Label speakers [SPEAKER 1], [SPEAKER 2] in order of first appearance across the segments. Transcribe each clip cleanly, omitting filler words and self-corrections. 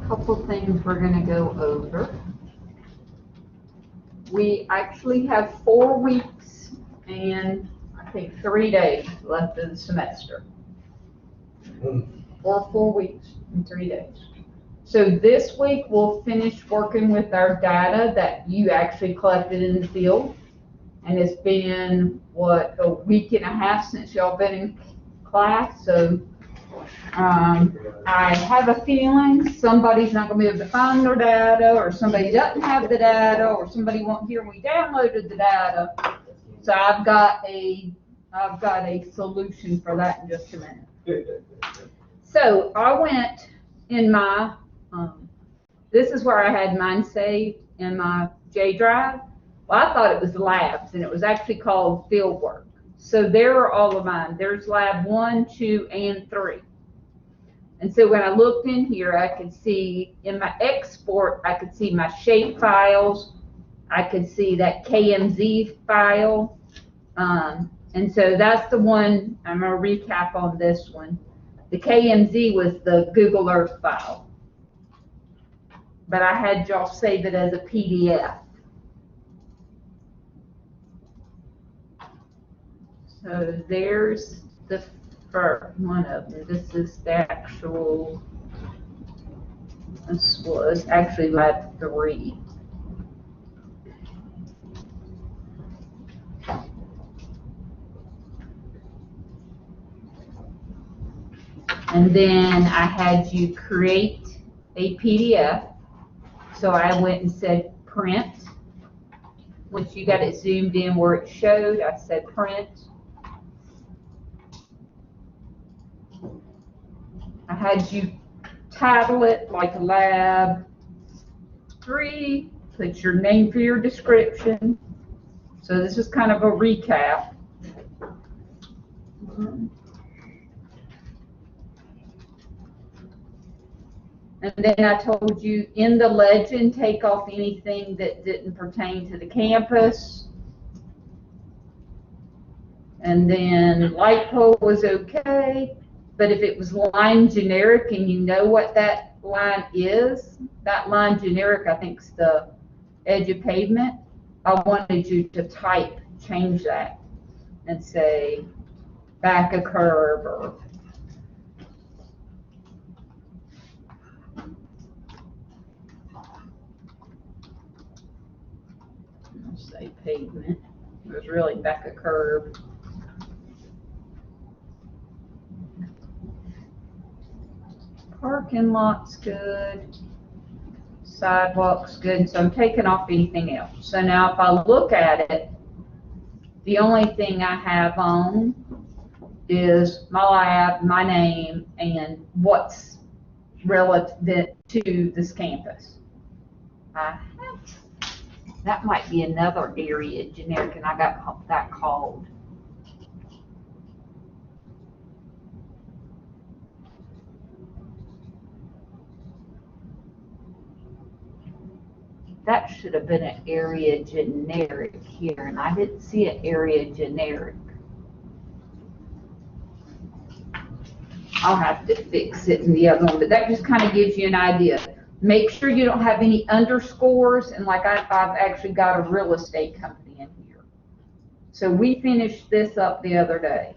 [SPEAKER 1] couple things we're going to go over. We actually have 4 weeks and I think 3 days left of the semester. Or 4 weeks and 3 days. So this week we'll finish working with our data that you actually collected in the field. And it's been, what, a week and a half since y'all been in class. So I have a feeling somebody's not going to be able to find their data, or somebody doesn't have the data, or somebody won't hear we downloaded the data. So I've got a solution for that in just a minute. So I went in my, this is where I had mine saved in my J drive. Well, I thought it was labs, and it was actually called fieldwork. So there are all of mine. There's lab 1, 2, and 3. And so when I looked in here, I could see in my export, I could see my shape files. I could see that KMZ file. And so that's the one, I'm going to recap on this one. The KMZ was the Google Earth file. But I had y'all save it as a PDF. So there's the first one of them. This is the actual, this was actually lab 3. And then I had you create a PDF. So I went and said print. Once you got it zoomed in where it showed, I said print. I had you title it like lab 3, put your name for your description. So this is kind of a recap. And then I told you in the legend, take off anything that didn't pertain to the campus. And then light pole was okay. But if it was line generic and you know what that line is, that line generic, I think, is the edge of pavement. I wanted you to change that and say back a curve, or I'll say pavement. It was really back a curve. Parking lot's good. Sidewalk's good. So I'm taking off anything else. So now if I look at it, the only thing I have on is my lab, my name, and what's relative to this campus. That might be another area generic, and I got that called. That should have been an area generic here, and I didn't see an area generic. I'll have to fix it in the other one, but that just kind of gives you an idea. Make sure you don't have any underscores, and like I've actually got a real estate company in here. So we finished this up the other day.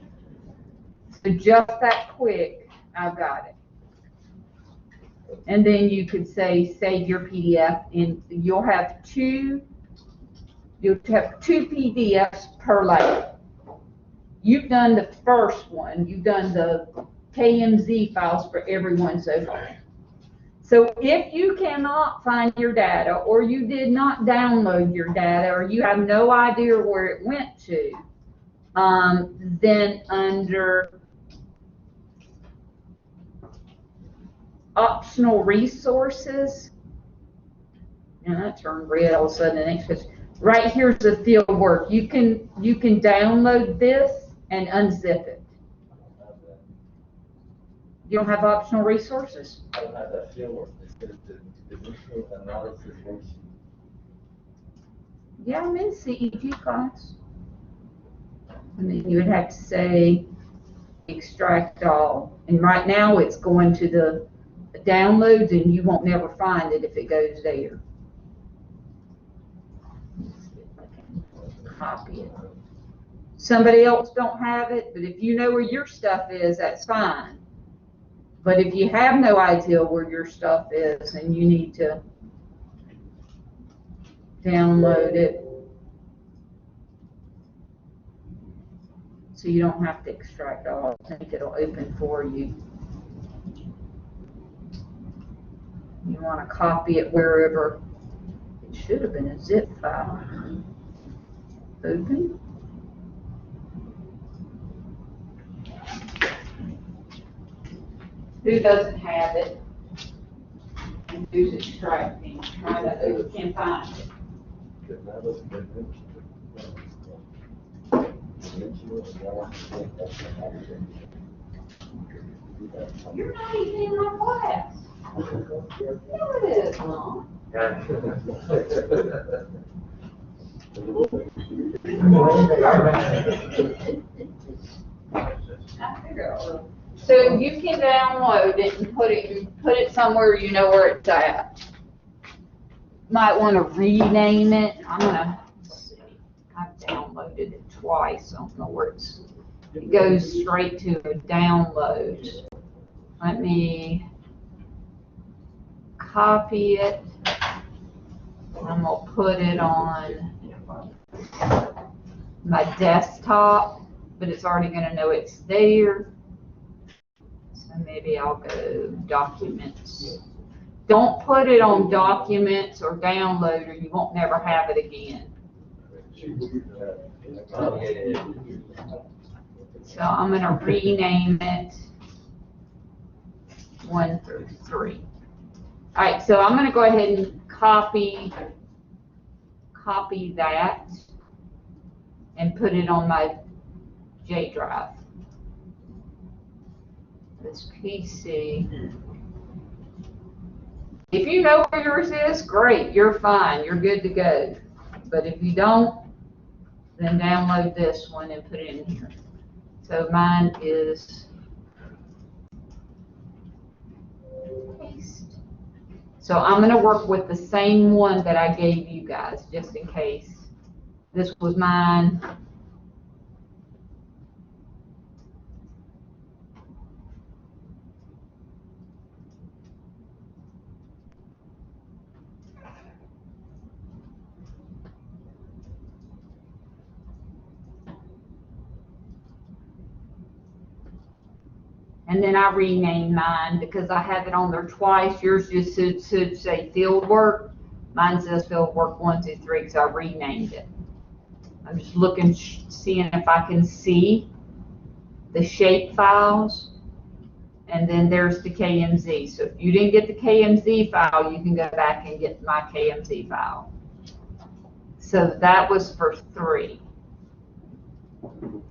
[SPEAKER 1] So just that quick, I've got it. And then you could say save your PDF, and you'll have two PDFs per lab. You've done the first one. You've done the KMZ files for everyone so far. So if you cannot find your data, or you did not download your data, or you have no idea where it went to, then under optional resources, and that turned red all of a sudden. Right here's the field work. You can download this and unzip it. You don't have optional resources?
[SPEAKER 2] I don't have that field work. It says the initial analysis worksheet.
[SPEAKER 1] Yeah, I'm in CEG class. And then you would have to say extract all. And right now it's going to the downloads, and you won't never find it if it goes there. Copy it. Somebody else don't have it, but if you know where your stuff is, that's fine. But if you have no idea where your stuff is and you need to download it, so you don't have to extract all, I think it'll open for you. You want to copy it wherever. It should have been a zip file. Open. Who doesn't have it? And who's extracting? Try to open, can't find it. You're not even in my class. No, it is, Mom. So you can download it and put it somewhere you know where it's at. Might want to rename it. I'm gonna see. I've downloaded it twice. I don't know where it goes straight to a download. Let me copy it. I'm gonna put it on my desktop, but it's already gonna know it's there. So maybe I'll go documents. Don't put it on documents or download, or you won't never have it again. So I'm gonna rename it 1 through 3. All right, so I'm gonna go ahead and copy that and put it on my J drive. This PC. If you know where yours is, great, you're fine, you're good to go. But if you don't, then download this one and put it in here. So mine is paste. So I'm going to work with the same one that I gave you guys, just in case. This was mine. And then I renamed mine because I have it on there twice. Yours just should say field work. Mine says field work 1, 2, 3 because I renamed it. I'm just looking, seeing if I can see the shape files. And then there's the KMZ. So if you didn't get the KMZ file, you can go back and get my KMZ file. So that was for 3.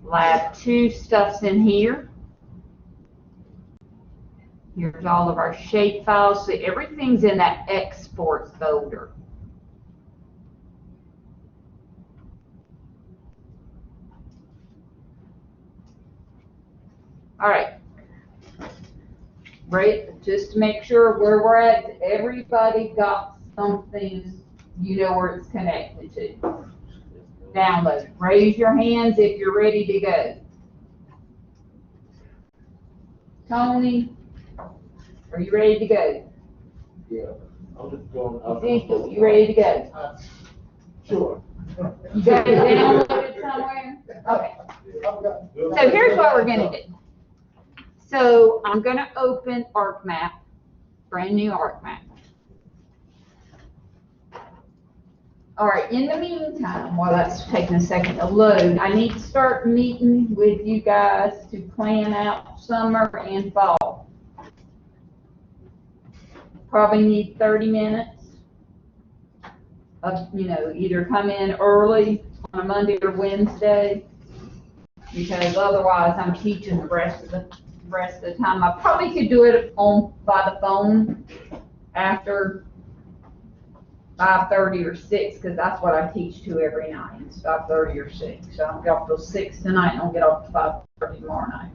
[SPEAKER 1] Lab 2 stuff's in here. Here's all of our shape files. So everything's in that export folder. All right. Right, just to make sure where we're at, everybody got something, you know where it's connected to. Download. Raise your hands if you're ready to go. Tony, are you ready to go?
[SPEAKER 2] Yeah, I'm just going.
[SPEAKER 1] Ezekiel, you ready to go?
[SPEAKER 2] Sure.
[SPEAKER 1] You got it downloaded somewhere? Okay. So here's what we're gonna do. So I'm gonna open ArcMap, brand new ArcMap. All right, in the meantime, while that's taking a second to load, I need to start meeting with you guys to plan out summer and fall. Probably need 30 minutes of, either come in early on a Monday or Wednesday, because otherwise I'm teaching the rest of the time. I probably could do it by the phone after 5:30 or 6, because that's what I teach to every night. It's 5:30 or 6. So I'll get off till 6 tonight and I'll get off to 5:30 tomorrow night.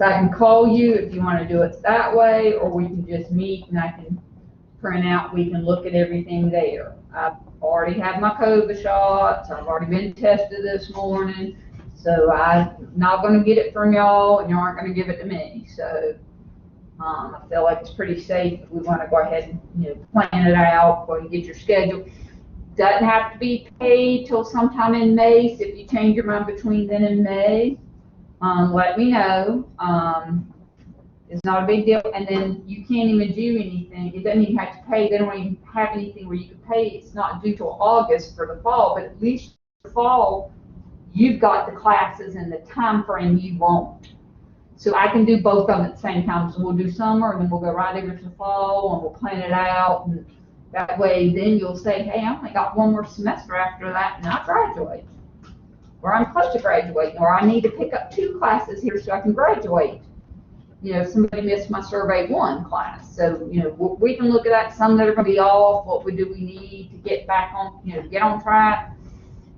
[SPEAKER 1] So I can call you if you want to do it that way, or we can just meet and I can print out, we can look at everything there. I've already had my COVID shots, I've already been tested this morning, so I'm not gonna get it from y'all, and you aren't gonna give it to me, so, I feel like it's pretty safe if we wanna go ahead and, plan it out, go and get your schedule. Doesn't have to be paid till sometime in May, so if you change your mind between then and May, let me know. It's not a big deal, and then you can't even do anything. It doesn't even have to pay. They don't even have anything where you can pay. It's not due till August for the fall, but at least for the fall, you've got the classes and the time frame you want. So I can do both of them at the same time. So we'll do summer, and then we'll go right over to the fall, and we'll plan it out. And that way, then you'll say, hey, I only got one more semester after that, and I graduate. Or I'm close to graduating, or I need to pick up 2 classes here so I can graduate. Somebody missed my survey 1 class. So, we can look at that. Some that are going to be off, what we need to get back on, get on track.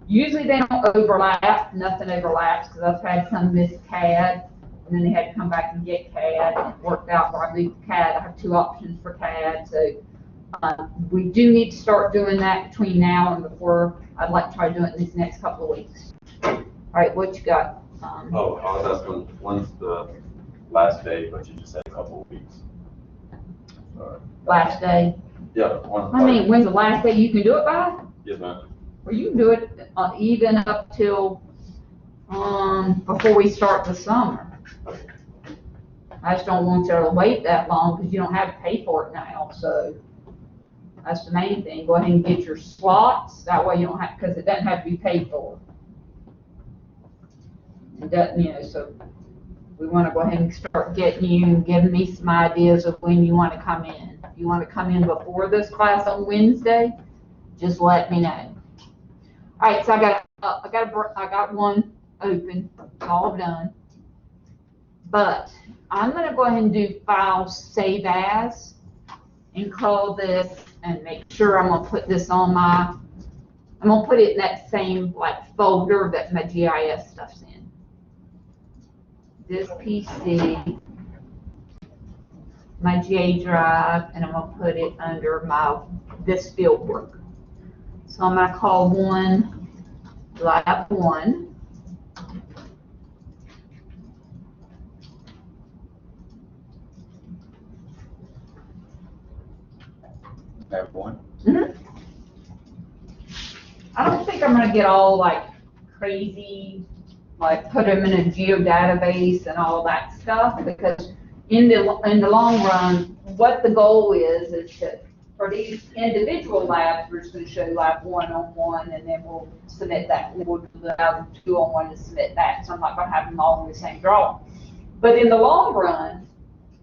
[SPEAKER 1] Usually they don't overlap. Nothing overlaps because I've had some miss CAD, and then they had to come back and get CAD, and it worked out where I leave CAD. I have 2 options for CAD. So we do need to start doing that between now and before. I'd like to try to do it in these next couple of weeks. All right, what you got?
[SPEAKER 3] I was asking, when's the last day, but you just said a couple of weeks.
[SPEAKER 1] Last day?
[SPEAKER 3] Yeah.
[SPEAKER 1] When's the last day you can do it by?
[SPEAKER 3] Yes, ma'am.
[SPEAKER 1] Well, you can do it even up till, before we start the summer. I just don't want you to wait that long because you don't have to pay for it now, so that's the main thing. Go ahead and get your slots, that way you don't have, because it doesn't have to be paid for. It doesn't, so we want to go ahead and start getting you and giving me some ideas of when you want to come in. If you want to come in before this class on Wednesday, just let me know. All right, so I got one open. It's all done. But I'm going to go ahead and do file save as and call this and make sure I'm going to put this on I'm going to put it in that same folder that my GIS stuff's in. This PC, my J drive, and I'm going to put it under this field work. So I'm going to call one lab 1.
[SPEAKER 3] Lab 1?
[SPEAKER 1] Mm-hmm. I don't think I'm going to get all crazy, put them in a geodatabase and all that stuff, because in the long run, what the goal is to, for these individual labs, we're just going to show lab 1-on-1, and then we'll submit that. We'll do the lab 2-on-1 and submit that. So I'm not going to have them all in the same drawing. But in the long run,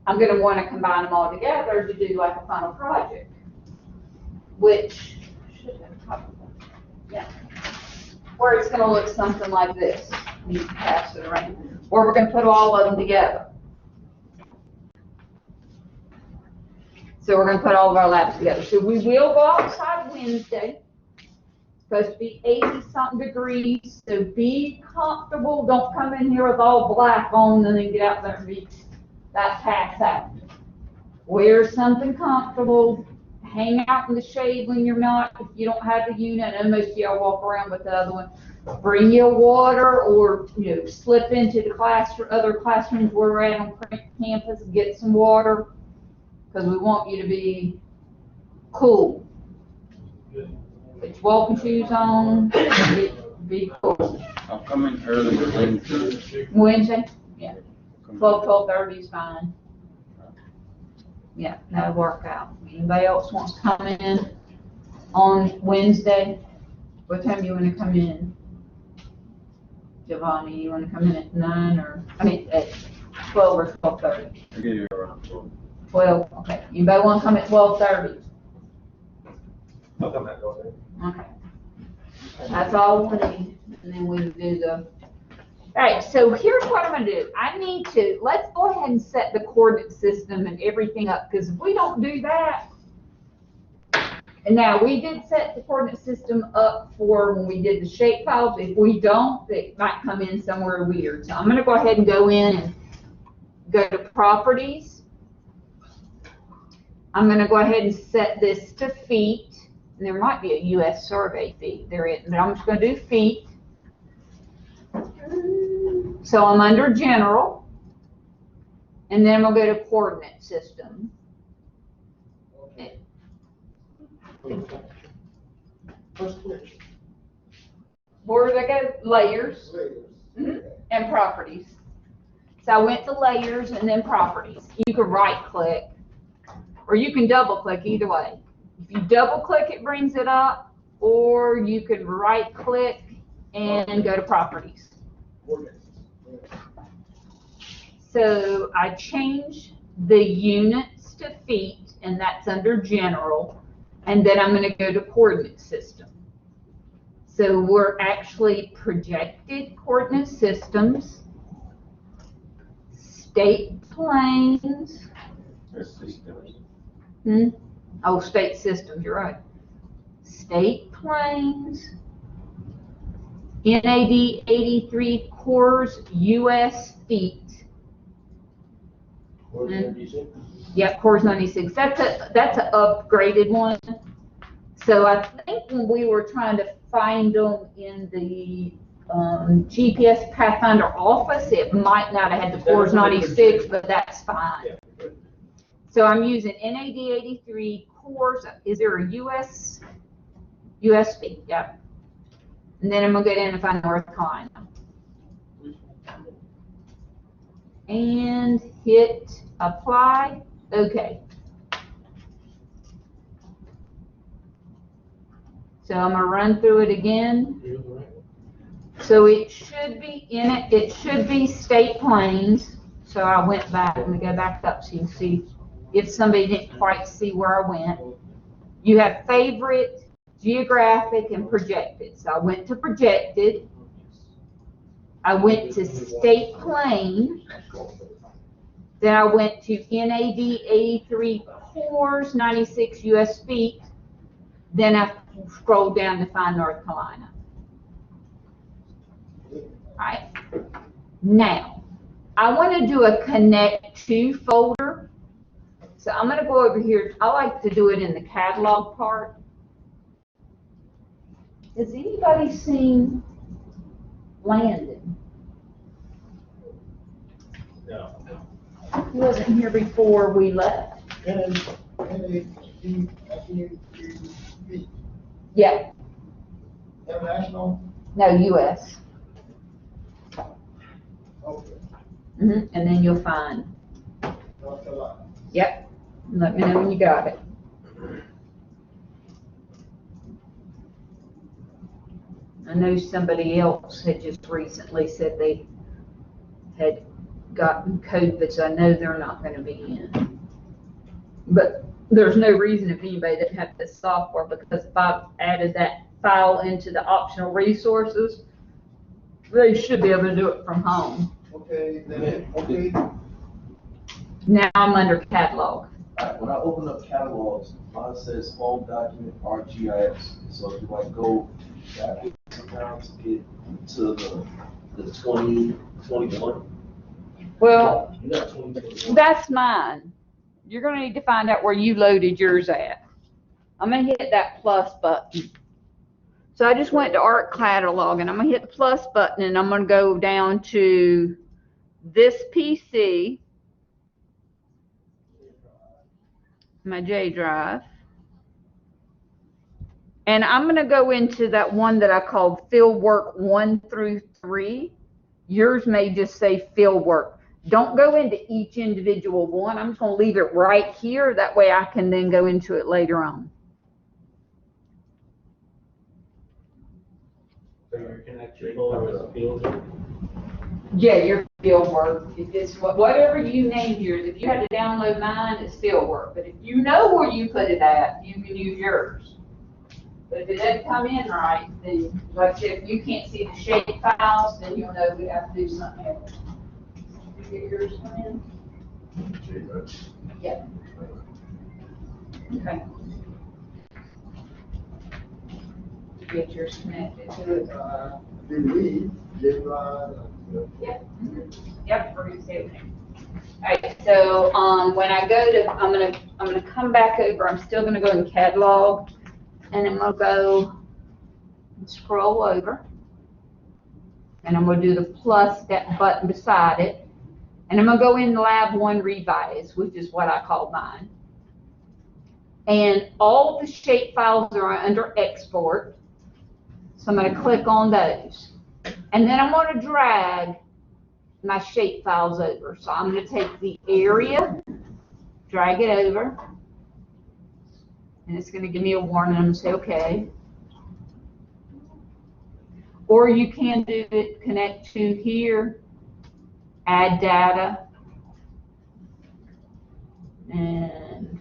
[SPEAKER 1] I'm going to want to combine them all together to do a final project, which should have a couple. Yeah. Where it's going to look something like this. You can pass it around. Or we're going to put all of them together. So we're going to put all of our labs together. So we will go outside Wednesday. It's supposed to be 80-something degrees. So be comfortable. Don't come in here with all black on and then get out there and be that pass out. Wear something comfortable. Hang out in the shade when you're not, if you don't have the unit. I know most of y'all walk around with the other one. Bring your water, or slip into the other classrooms where we're at on campus and get some water, because we want you to be cool. Put your walking shoes on. Be cool.
[SPEAKER 3] I'll come in early Wednesday.
[SPEAKER 1] Wednesday? Yeah. 12:30 is fine. Yeah, that'll work out. Anybody else wants to come in on Wednesday? What time do you want to come in? Giovanni, you want to come in at 9 at 12 or 12:30?
[SPEAKER 3] I'll give you around 12.
[SPEAKER 1] 12, okay. Anybody want to come at 12:30?
[SPEAKER 2] I'll come back over there.
[SPEAKER 1] Okay. That's all we need, and then we do the. All right, so here's what I'm going to do. Let's go ahead and set the coordinate system and everything up, because if we don't do that, and now we did set the coordinate system up for when we did the shape files. If we don't, it might come in somewhere weird. So I'm going to go ahead and go in and go to properties. I'm gonna go ahead and set this to feet. And there might be a US survey feet there, but I'm just gonna do feet. So I'm under general. And then we'll go to coordinate system. Where did I go? Layers. And properties. So I went to layers and then properties. You can right click or you can double click, either way. If you double click, it brings it up, or you could right click and go to properties. So I changed the units to feet, and that's under general, and then I'm going to go to coordinate system. So we're actually projected coordinate systems, state planes. Oh, state systems, you're right. State planes, NAD 83 cores, US feet. Yep, cores 96. That's an upgraded one. So I think when we were trying to find them in the GPS Pathfinder office, it might not have had the cores 96, but that's fine. So I'm using NAD 83 cores. Is there a US feet? Yep. And then I'm gonna go down and find North Carolina. And hit apply. Okay. So I'm gonna run through it again. So it should be in it. It should be state planes. So I went back. Let me go back up so you can see if somebody didn't quite see where I went. You have favorite, geographic, and projected. So I went to projected. I went to state plane. Then I went to NAD 83 cores, 96 US feet. Then I scrolled down to find North Carolina. All right. Now, I want to do a connect to folder. So I'm going to go over here. I like to do it in the catalog part. Has anybody seen Landon?
[SPEAKER 2] No.
[SPEAKER 1] He wasn't here before we left. Yeah.
[SPEAKER 2] International?
[SPEAKER 1] No, US.
[SPEAKER 2] Okay.
[SPEAKER 1] And then you'll find.
[SPEAKER 2] North Carolina.
[SPEAKER 1] Yep. Let me know when you got it. I know somebody else had just recently said they had gotten COVID, so I know they're not going to be in. But there's no reason if anybody didn't have this software, because if I added that file into the optional resources, they should be able to do it from home.
[SPEAKER 2] Okay, then, okay.
[SPEAKER 1] Now I'm under catalog.
[SPEAKER 4] Alright, when I open up catalogs, mine says home document ArcGIS. So if I go back sometimes to get to the 2021.
[SPEAKER 1] Well,
[SPEAKER 4] You got 2021.
[SPEAKER 1] that's mine. You're going to need to find out where you loaded yours at. I'm going to hit that plus button. So I just went to Arc Catalog, and I'm going to hit the plus button, and I'm going to go down to this PC, my J drive, and I'm going to go into that one that I called field work 1 through 3. Yours may just say field work. Don't go into each individual one. I'm just going to leave it right here. That way I can then go into it later on.
[SPEAKER 2] So you're connected to field.
[SPEAKER 1] Yeah, your field work. It's whatever you named yours. If you had to download mine, it's field work. But if you know where you put it at, you can use yours. But if it doesn't come in right, then, like I said, if you can't see the shape files, then you'll know we have to do something else. Did you get yours come in? Yeah. Okay. Get yours connected to it.
[SPEAKER 2] Delete, J drive.
[SPEAKER 1] Yep. Yep, we're gonna save it. Alright, so, when I go to, I'm gonna come back over, I'm still gonna go in catalog, and I'm gonna go and scroll over. And I'm gonna do the plus that button beside it. And I'm gonna go in Lab 1 Revise, which is what I call mine. And all the shape files are under export. So I'm gonna click on those. And then I'm gonna drag my shape files over. So I'm gonna take the area, drag it over. And it's gonna give me a warning, I'm gonna say okay. Or you can do it, connect to here, add data. And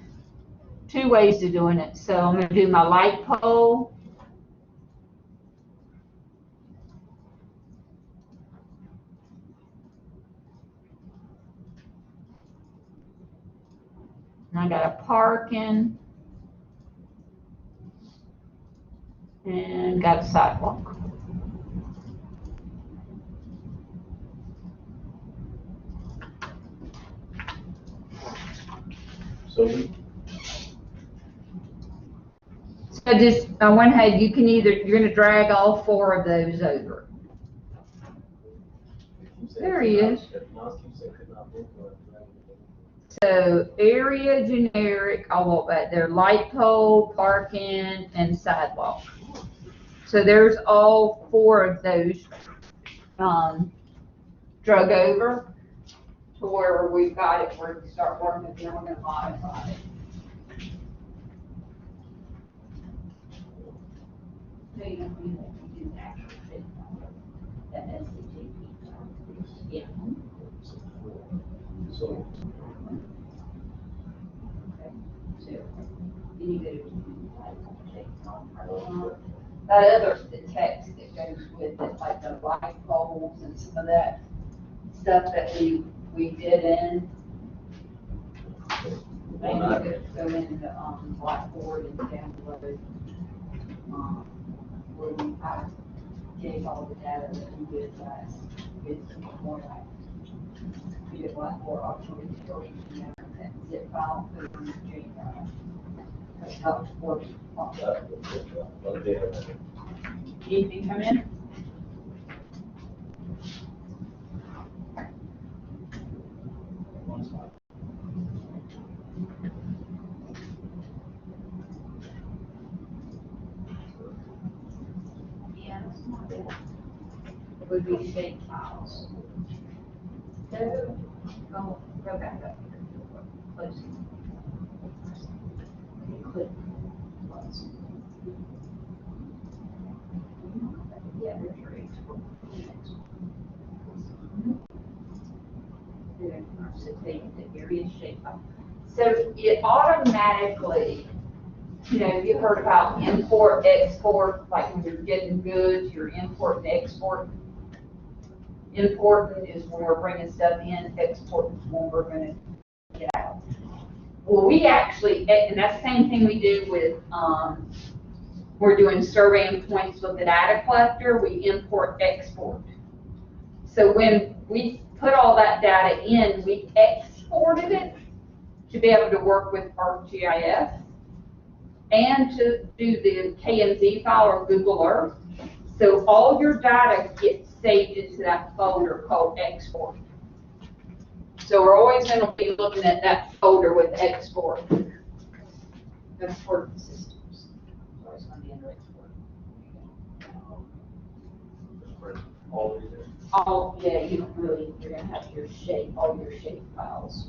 [SPEAKER 1] two ways of doing it. So I'm gonna do my light pole. And I got a parking. And got a sidewalk.
[SPEAKER 4] So
[SPEAKER 1] I went ahead, you can either, you're gonna drag all four of those over. There he is. So area generic, I'll walk back there, light pole, parking, and sidewalk. So there's all four of those drug over to where we've got it, where we start working, then we're gonna modify it. So you don't need to do the actual shape. That SCG. Yeah.
[SPEAKER 4] So
[SPEAKER 1] Okay. So you go to that other the text that goes with it, like the light poles and some of that stuff that we did in. Maybe you could go into Blackboard and download where I gave all the data that we did last. It's more like we did Blackboard actually that zip file over in the J drive. That's how it works. Anything come in? Yeah, that's not it. It would be shape files. So, go back up. Close. Click. Close. Yeah, there's your export. So take the area shape file. So it automatically, you heard about import, export, like when you're getting goods, you're import and export. Importing is when we're bringing stuff in, export is when we're going to get out. Well, we actually, and that's the same thing we do with, we're doing surveying points with the data collector, we import, export. So when we put all that data in, we exported it to be able to work with ArcGIS and to do the KMZ file or Google Earth. So all your data gets saved into that folder called export. So we're always going to be looking at that folder with export. Export systems. Always going to be under export. All, yeah, you don't really, you're going to have your shape, all your shape files.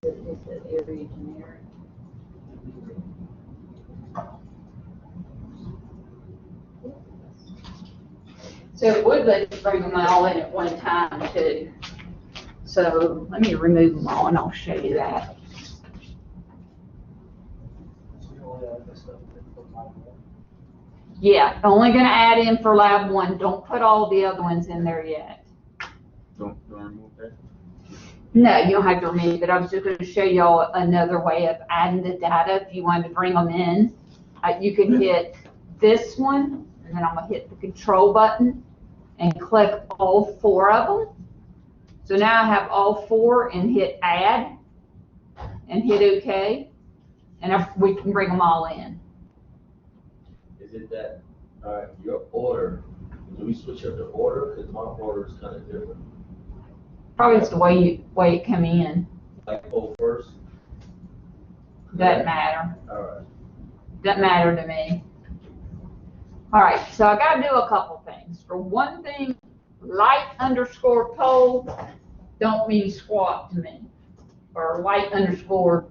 [SPEAKER 1] It's the area generic. So it would let you bring them all in at one time too. So let me remove them all and I'll show you that. Yeah, only gonna add in for lab 1. Don't put all the other ones in there yet.
[SPEAKER 3] Don't remove that.
[SPEAKER 1] No, you don't have to remove it. I was just going to show y'all another way of adding the data if you wanted to bring them in. You can hit this one, and then I'm going to hit the control button and click all 4 of them. So now I have all 4 and hit add and hit OK, and we can bring them all in.
[SPEAKER 4] Is it that, your order, do we switch up the order? Because my order is kind of different.
[SPEAKER 1] Probably it's the way it come in.
[SPEAKER 4] Like, oh, first?
[SPEAKER 1] Doesn't matter.
[SPEAKER 4] All right.
[SPEAKER 1] Doesn't matter to me. All right, so I got to do a couple things. For one thing, light_pole don't mean squat to me, or light_PO.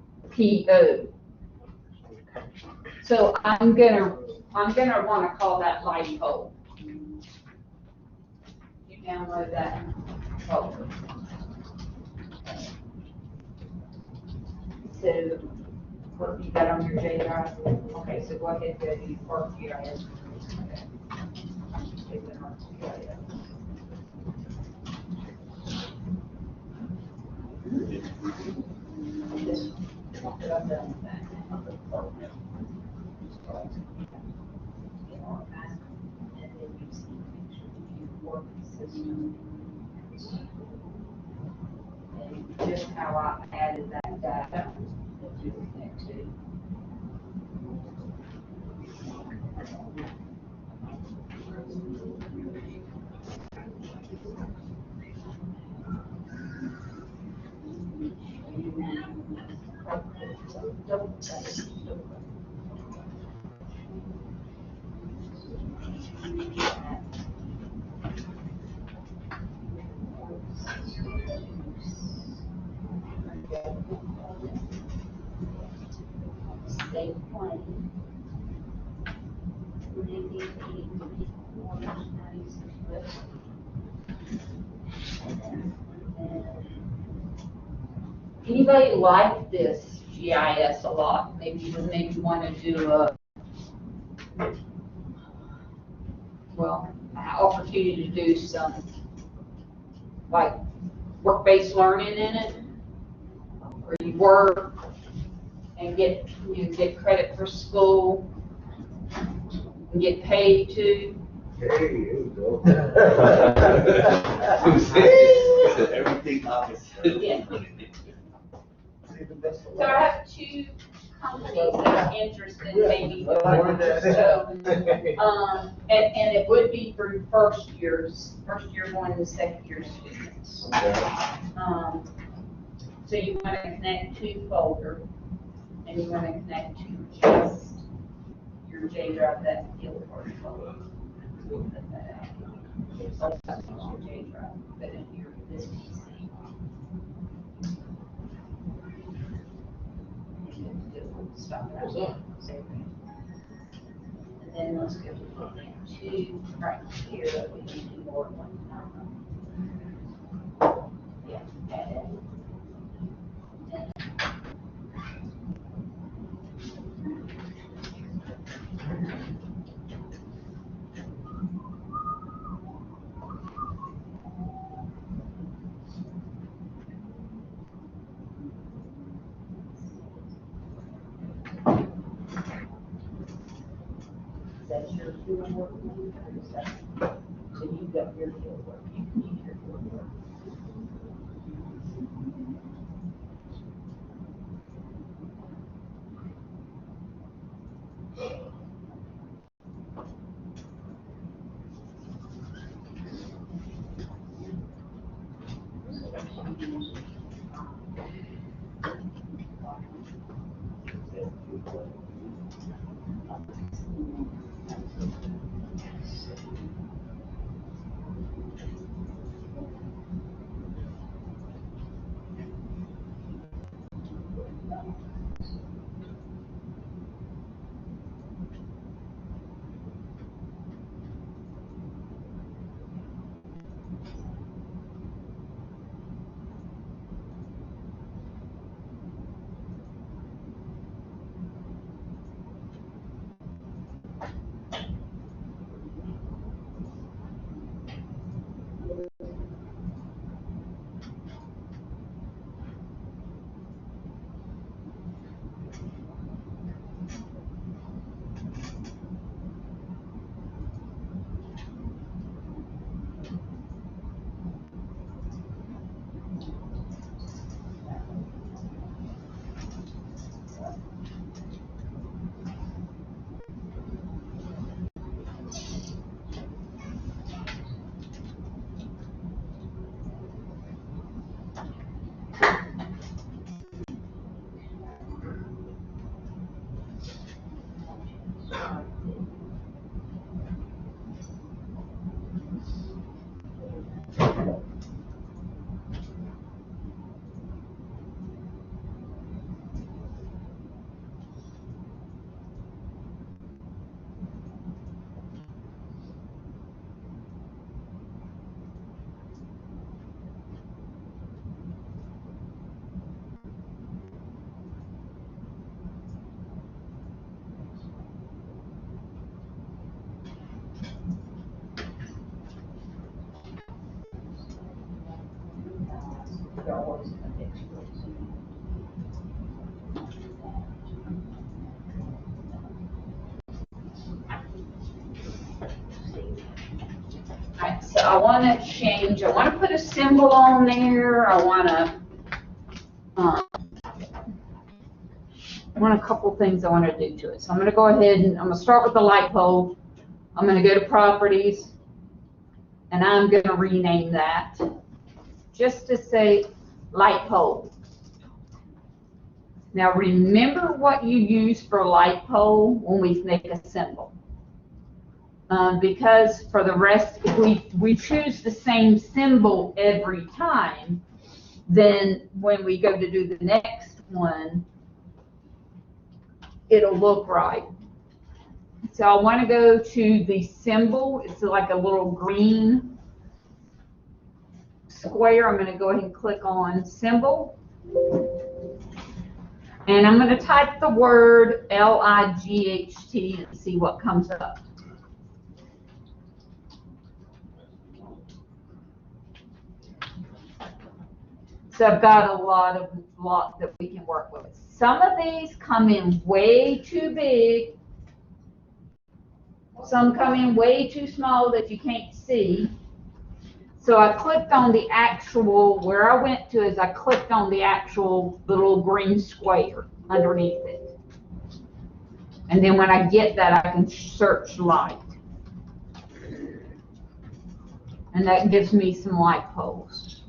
[SPEAKER 1] So I'm gonna want to call that light pole. You download that folder. So what you got on your J drive? Okay, so go ahead and go to ArcGIS. Just how I added that data. State plane. Anybody like this GIS a lot? Maybe you want to do a, well, an opportunity to do some like work-based learning in it, or you work and get credit for school and get paid too.
[SPEAKER 4] Hey, here we go.
[SPEAKER 2] Everything opposite.
[SPEAKER 1] Yeah. So I have 2 companies that are interested, maybe. And it would be for first year 1 and second year students. So you want to connect to folder, and you want to connect to just your J drive, that field or folder. We'll put that out. So that's your J drive, but in your this PC. Stop that. And then let's go to right here. We can do more at one time. Yeah, add. That's your field work. So you've got your field work. You can use your field work. Alright, so I wanna change, I wanna put a symbol on there, I want a couple things I wanna do to it. So I'm gonna go ahead and, I'm gonna start with the light pole. I'm gonna go to properties, and I'm gonna rename that, just to say light pole. Now remember what you use for light pole when we make a symbol. Because for the rest, if we choose the same symbol every time, then when we go to do the next one, it'll look right. So I want to go to the symbol. It's like a little green square. I'm going to go ahead and click on symbol. And I'm going to type the word L-I-G-H-T and see what comes up. So I've got a lot that we can work with. Some of these come in way too big. Some come in way too small that you can't see. So I clicked on the actual, where I went to is I clicked on the actual little green square underneath it. And then when I get that, I can search light. And that gives me some light poles.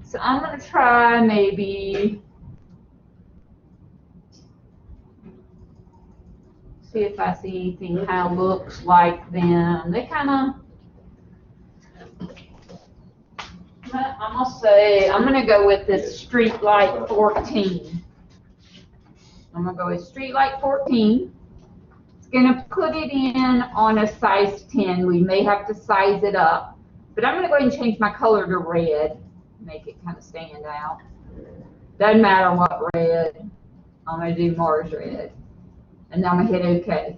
[SPEAKER 1] So I'm going to try maybe, see if I see anything kind of looks like them. They kind of, I'm going to say, I'm going to go with this street light 14. I'm going to go with street light 14. It's going to put it in on a size 10. We may have to size it up. But I'm going to go ahead and change my color to red. Make it kind of stand out. Doesn't matter what red. I'm going to do Mars red. And then I'm going to hit OK.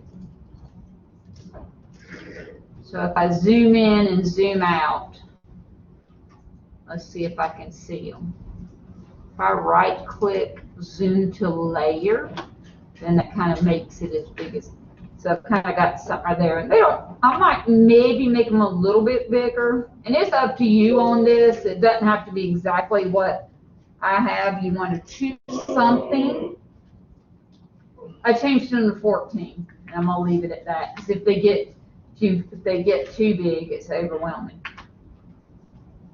[SPEAKER 1] So if I zoom in and zoom out, let's see if I can see them. If I right click, zoom to layer, then that kind of makes it as big as, so I've kind of got something right there. And they don't, I might maybe make them a little bit bigger. And it's up to you on this. It doesn't have to be exactly what I have. You want to choose something. I changed them to 14. And I'm going to leave it at that. Because if they get too big, it's overwhelming.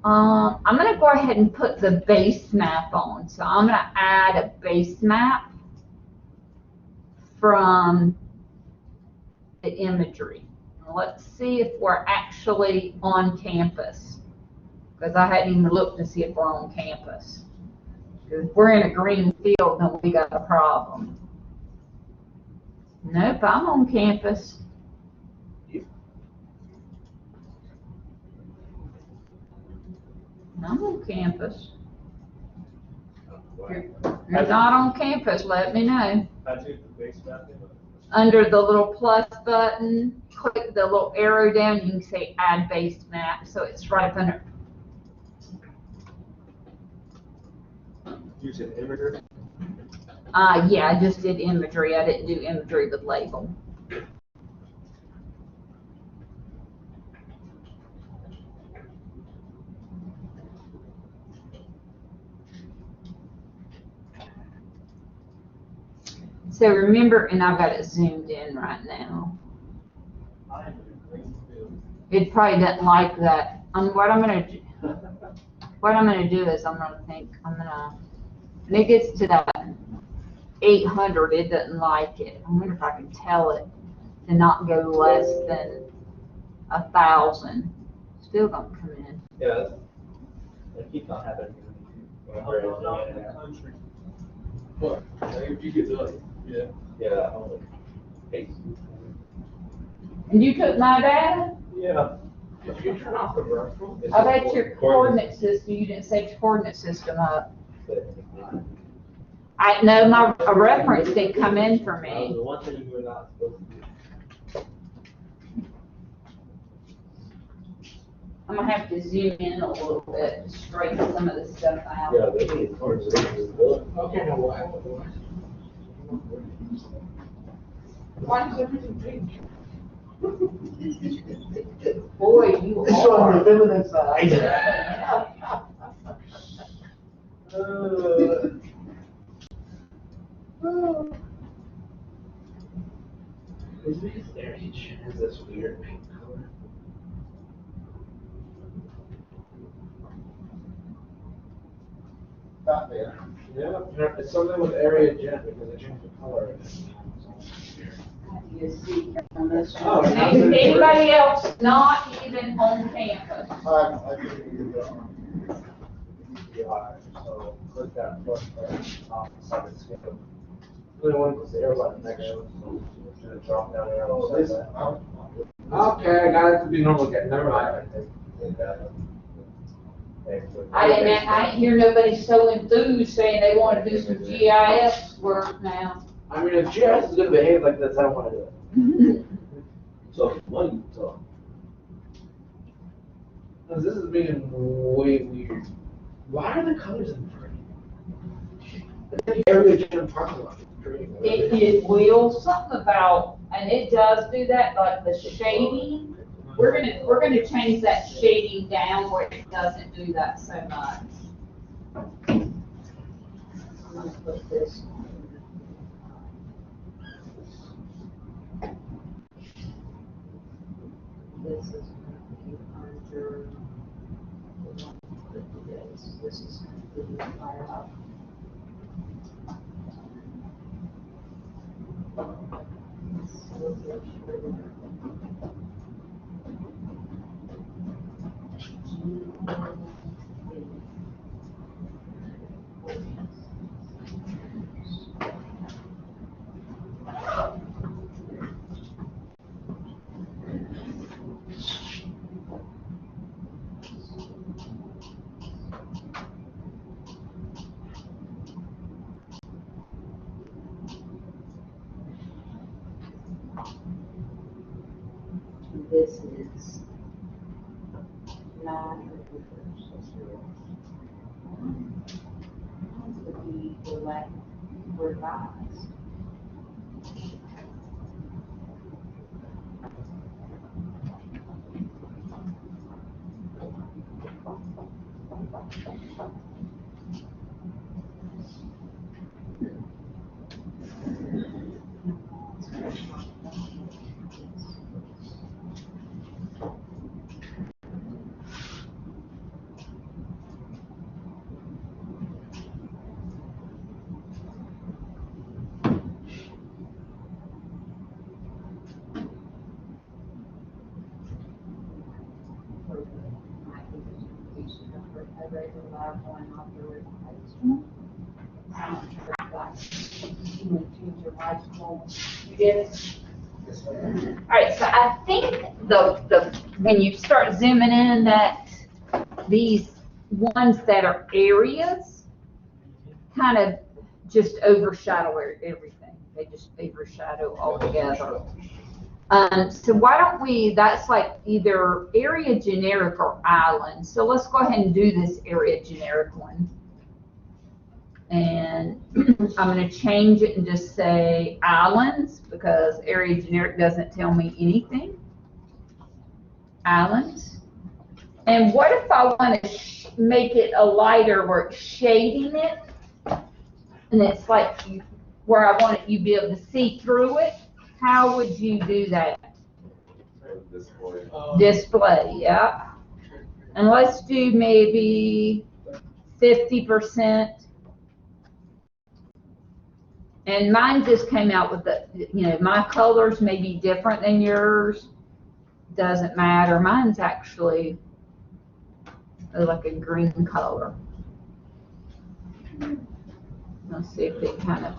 [SPEAKER 1] I'm going to go ahead and put the base map on. So I'm going to add a base map from the imagery. Let's see if we're actually on campus, because I hadn't even looked to see if we're on campus. If we're in a green field, then we got a problem. Nope, I'm on campus. I'm on campus. You're not on campus, let me know. Under the little plus button, click the little arrow down, you can say add base map, so it's right up under.
[SPEAKER 2] You said imagery?
[SPEAKER 1] Yeah, I just did imagery. I didn't do imagery with label. So remember, and I've got it zoomed in right now. It probably doesn't like that. What I'm gonna do is when it gets to that 800, it doesn't like it. I wonder if I can tell it to not go less than 1,000. Still don't come in.
[SPEAKER 2] Yeah, that keeps on happening. What? You get done. Yeah. Yeah.
[SPEAKER 1] And you took my data?
[SPEAKER 2] Yeah. Did you turn off the virtual?
[SPEAKER 1] I bet your coordinate system, you didn't set your coordinate system up. I know a reference didn't come in for me.
[SPEAKER 2] The one thing you were not supposed to do.
[SPEAKER 1] I'm gonna have to zoom in a little bit to straighten some of this stuff out.
[SPEAKER 2] Yeah, they need okay, now why?
[SPEAKER 1] Why is everything pink? Boy, you
[SPEAKER 5] It's on the
[SPEAKER 1] are.
[SPEAKER 5] feminine side.
[SPEAKER 6] Is there any chance this weird pink color?
[SPEAKER 5] Not there.
[SPEAKER 6] Yeah, it's something with area gent because they changed the color.
[SPEAKER 1] You see on this
[SPEAKER 6] Oh,
[SPEAKER 1] one.
[SPEAKER 6] yeah.
[SPEAKER 1] Anybody else not even on campus?
[SPEAKER 5] I think we did that one.
[SPEAKER 6] So click that plus second skip. The one was the airline next to it. So the drop down there.
[SPEAKER 5] Oh, this,
[SPEAKER 6] Okay, I got it to be normal again. Never mind.
[SPEAKER 1] I didn't hear nobody so enthused saying they want to do some GIS work now.
[SPEAKER 6] I mean, if GIS is gonna behave like this, I don't wanna do it.
[SPEAKER 4] So, money talk.
[SPEAKER 6] Because this is being way weird. Why are the colors in green? The area gent parking lot is green.
[SPEAKER 1] It will, something about, and it does do that, like the shading. We're gonna change that shading down where it doesn't do that so much. I'm gonna put this on. This is gonna be under, this is gonna be higher. This is nine. Would be revised. You did it? All right, so I think when you start zooming in, that these ones that are areas kind of just overshadow everything. They just overshadow altogether. So why don't we, that's like either area generic or island. So let's go ahead and do this area generic one. And I'm going to change it and just say islands because area generic doesn't tell me anything. Islands. And what if I want to make it a lighter where it's shading it? And it's like where I want it, you be able to see through it. How would you do that? Display, yeah. And let's do maybe 50%. And mine just came out with my colors may be different than yours. Doesn't matter. Mine's actually like a green color. Let's see if it kind of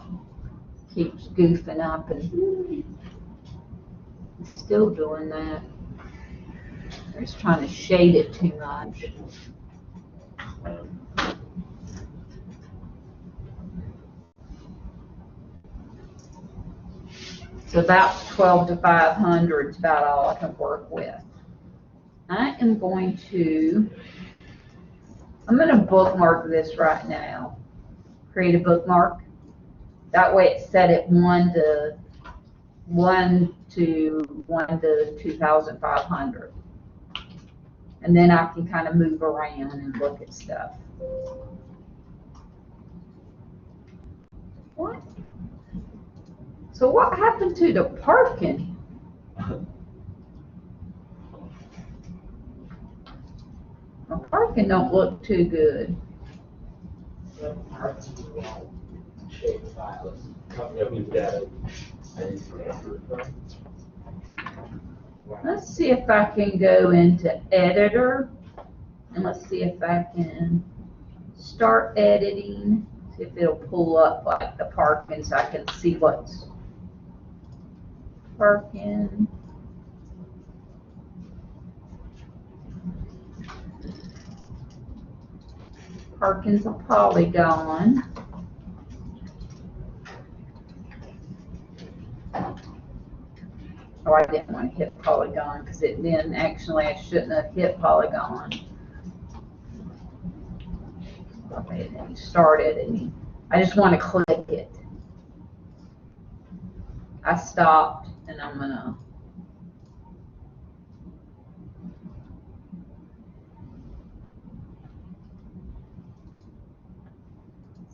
[SPEAKER 1] keeps goofing up and still doing that. I'm just trying to shade it too much. So about 12 to 500 is about all I can work with. I'm going to bookmark this right now. Create a bookmark. That way it's set at 1 to 1 to 2,500. And then I can kind of move around and look at stuff. What? So what happened to the parking? The parking don't look too good.
[SPEAKER 6] Shape files, copy of new data.
[SPEAKER 1] Let's see if I can go into editor, and let's see if I can start editing, see if it'll pull up like the parking so I can see what's parking. Parking's a polygon. Oh, I didn't want to hit polygon because it then actually I shouldn't have hit polygon. Okay, and then start editing. I just want to click it. I stopped and I'm gonna.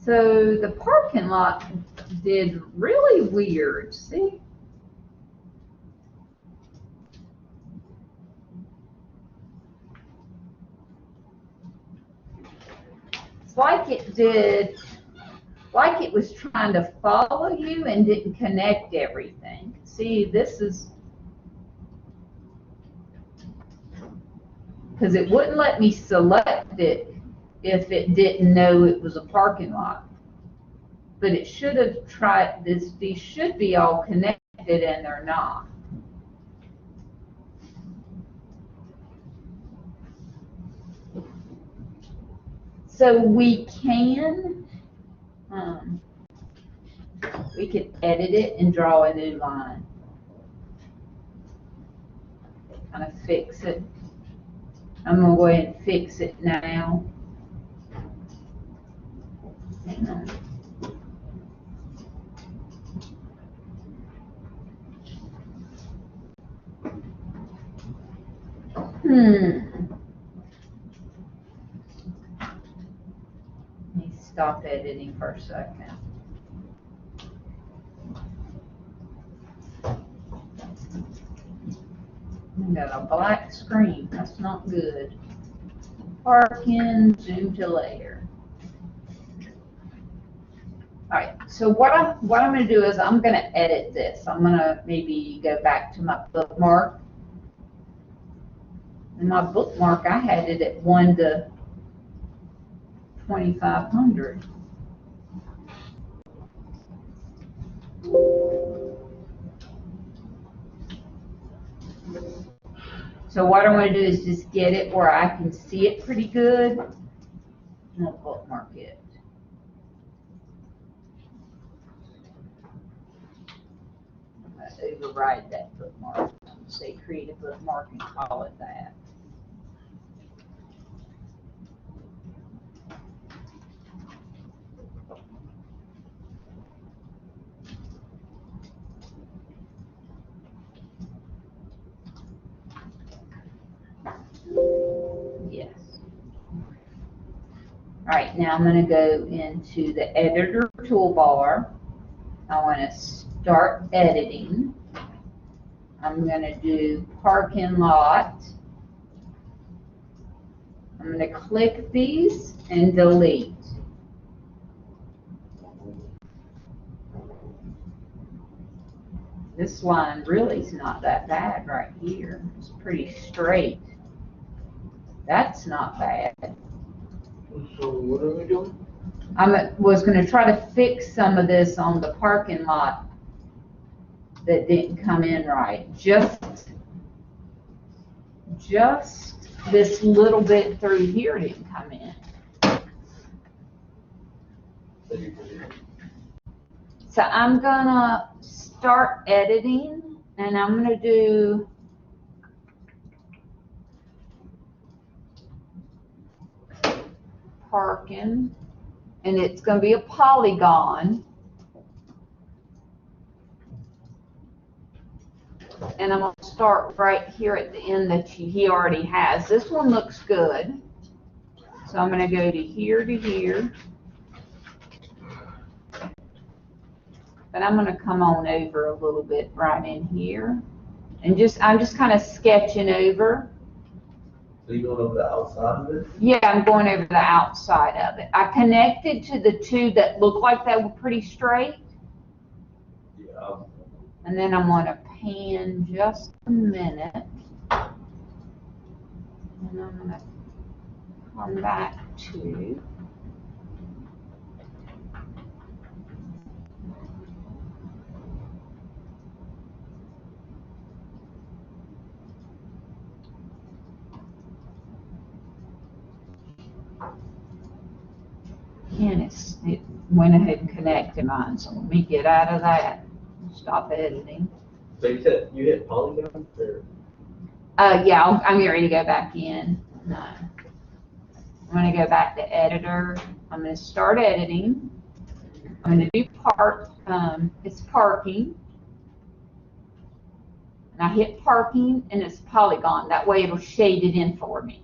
[SPEAKER 1] So the parking lot did really weird, see? It's like it did, like it was trying to follow you and didn't connect everything. See, this is, because it wouldn't let me select it if it didn't know it was a parking lot. But it should have tried this, these should be all connected and they're not. So we can edit it and draw a new line. Kind of fix it. I'm gonna go ahead and fix it now. Hang on. Let me stop editing for a second. I got a black screen. That's not good. Parking, zoom to layer. All right. So what I'm going to do is I'm going to edit this. I'm going to maybe go back to my bookmark. In my bookmark, I had it at 1 to 2,500. So what I want to do is just get it where I can see it pretty good, and I'll bookmark it. I'm going to override that bookmark. I'm going to say create a bookmark and call it that. Yes. All right, now I'm going to go into the editor toolbar. I want to start editing. I'm going to do parking lot. I'm going to click these and delete. This line really is not that bad right here. It's pretty straight. That's not bad.
[SPEAKER 6] So what are we doing?
[SPEAKER 1] I was going to try to fix some of this on the parking lot that didn't come in right. Just this little bit through here didn't come in. So I'm gonna start editing, and I'm gonna do parking, and it's gonna be a polygon. and I'm gonna start right here at the end that he already has. This one looks good. So I'm gonna go to here to here. But I'm gonna come on over a little bit right in here. And I'm just kind of sketching over.
[SPEAKER 4] So you going over the outside of it?
[SPEAKER 1] Yeah, I'm going over the outside of it. I connected to the two that look like they were pretty straight.
[SPEAKER 4] Yeah.
[SPEAKER 1] And then I'm gonna pan just a minute. And I'm gonna come back to. And it went ahead and connected mine, so let me get out of that. Stop editing.
[SPEAKER 6] So you said you hit polygon or?
[SPEAKER 1] Yeah, I'm getting ready to go back in. No. I'm gonna go back to editor. I'm gonna start editing. I'm gonna do it's parking. And I hit parking and it's polygon. That way it'll shade it in for me.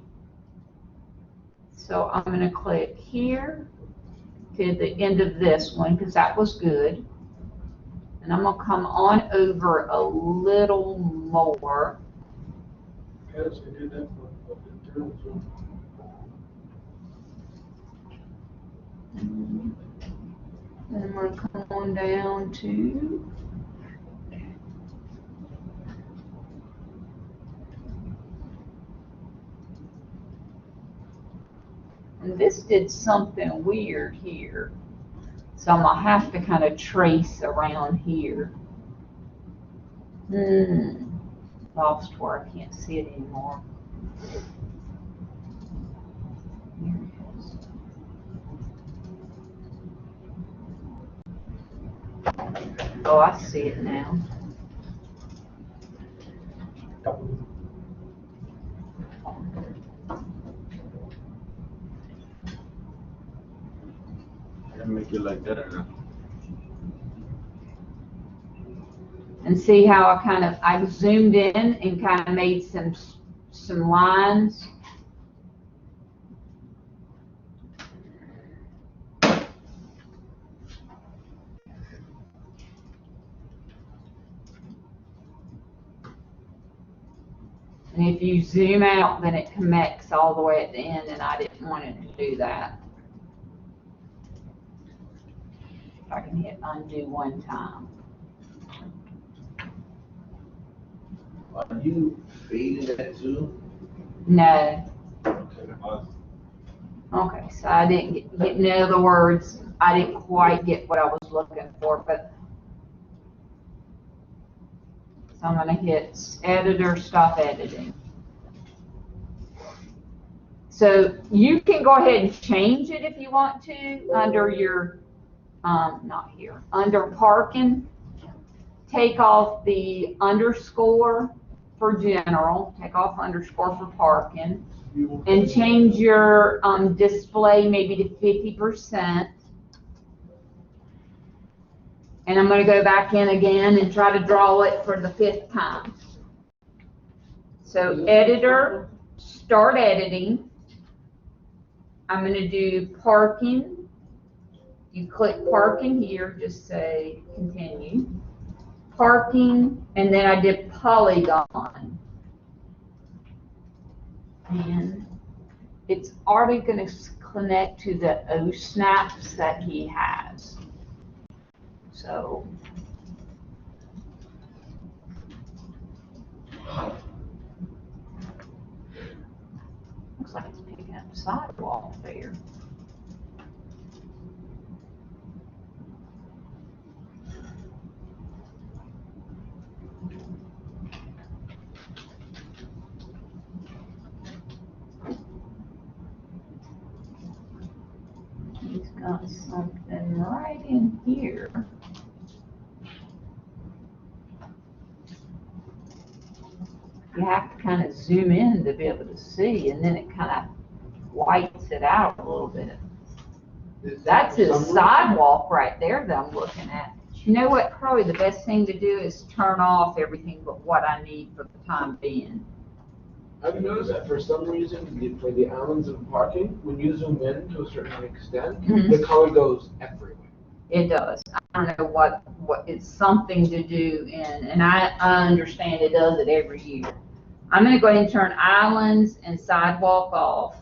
[SPEAKER 1] So I'm gonna click here to the end of this one because that was good. And I'm gonna come on over a little more.
[SPEAKER 5] Yes, we did that for internal too.
[SPEAKER 1] And then we're gonna come on down to. And this did something weird here. So I'm gonna have to kind of trace around here. Lost where I can't see it anymore. Here it is. Oh, I see it now.
[SPEAKER 3] Make it like that or not?
[SPEAKER 1] And see how I zoomed in and kind of made some lines. And if you zoom out, then it connects all the way at the end, and I didn't want it to do that. If I can hit undo one time.
[SPEAKER 4] Are you fading that too?
[SPEAKER 1] No.
[SPEAKER 4] Okay.
[SPEAKER 1] Okay, so I didn't get, in other words, I didn't quite get what I was looking for, but. So I'm gonna hit editor, stop editing. So you can go ahead and change it if you want to under your, not here, under parking. Take off the underscore for general, take off underscore for parking, and change your display maybe to 50%. And I'm going to go back in again and try to draw it for the 5th time. So editor, start editing. I'm going to do parking. You click parking here, just say continue. Parking, and then I did polygon. And it's already going to connect to the O snaps that he has. So looks like it's picking up sidewalk there. He's got something right in here. You have to kind of zoom in to be able to see, and then it kind of whites it out a little bit. That's his sidewalk right there that I'm looking at. You know what, probably the best thing to do is turn off everything but what I need for the time being.
[SPEAKER 6] I've noticed that for some reason, for the islands of parking, when you zoom in to a certain extent,
[SPEAKER 1] Mhm.
[SPEAKER 6] the color goes everywhere.
[SPEAKER 1] It does. I don't know what it's something to do and I understand it does it every year. I'm gonna go ahead and turn islands and sidewalk off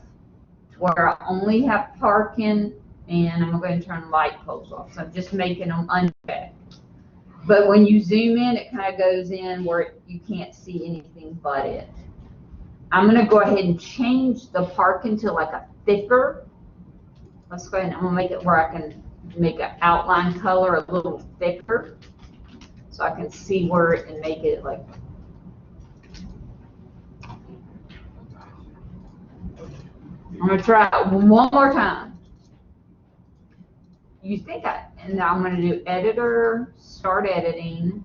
[SPEAKER 1] to where I only have parking, and I'm gonna go ahead and turn light poles off. So I'm just making them unchecked. But when you zoom in, it kind of goes in where you can't see anything but it. I'm gonna go ahead and change the parking to like a thicker. Let's go ahead and I'm gonna make it where I can make an outline color a little thicker so I can see where it and make it like. I'm gonna try it one more time. You think and now I'm gonna do editor, start editing.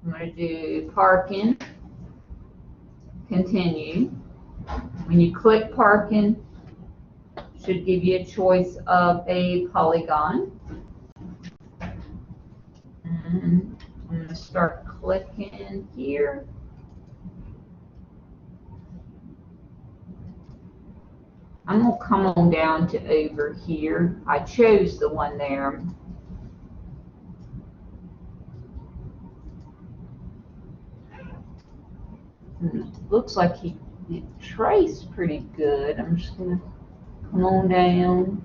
[SPEAKER 1] I'm gonna do parking, continue. When you click parking, should give you a choice of a polygon. And I'm gonna start clicking here. I'm gonna come on down to over here. I chose the one there. Looks like he traced pretty good. I'm just gonna come on down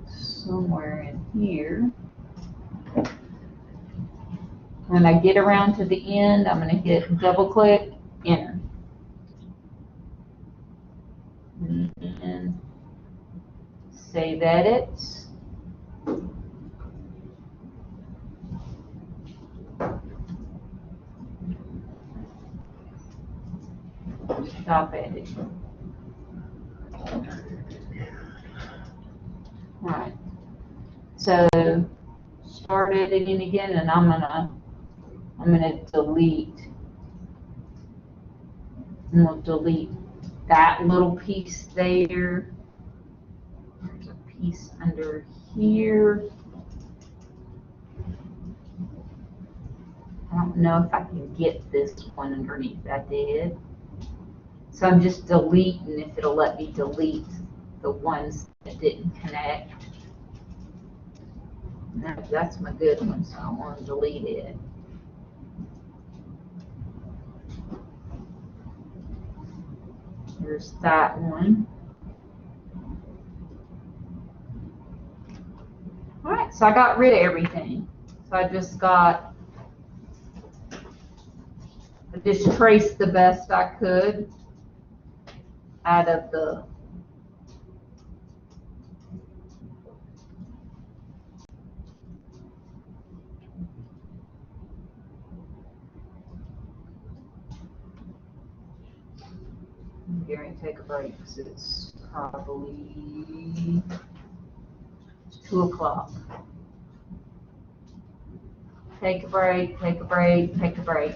[SPEAKER 1] somewhere in here. When I get around to the end, I'm gonna hit double click, enter. And save edits. Stop editing. Alright. So start editing again and I'm gonna delete. I'm gonna delete that little piece there. There's a piece under here. I don't know if I can get this one underneath. I did. So I'm just deleting if it'll let me delete the ones that didn't connect. No, that's my good one, so I want to delete it. Here's that one. All right, so I got rid of everything. So I just traced the best I could out of the I'm going to take a break because it's probably 2 o'clock. Take a break, take a break, take a break.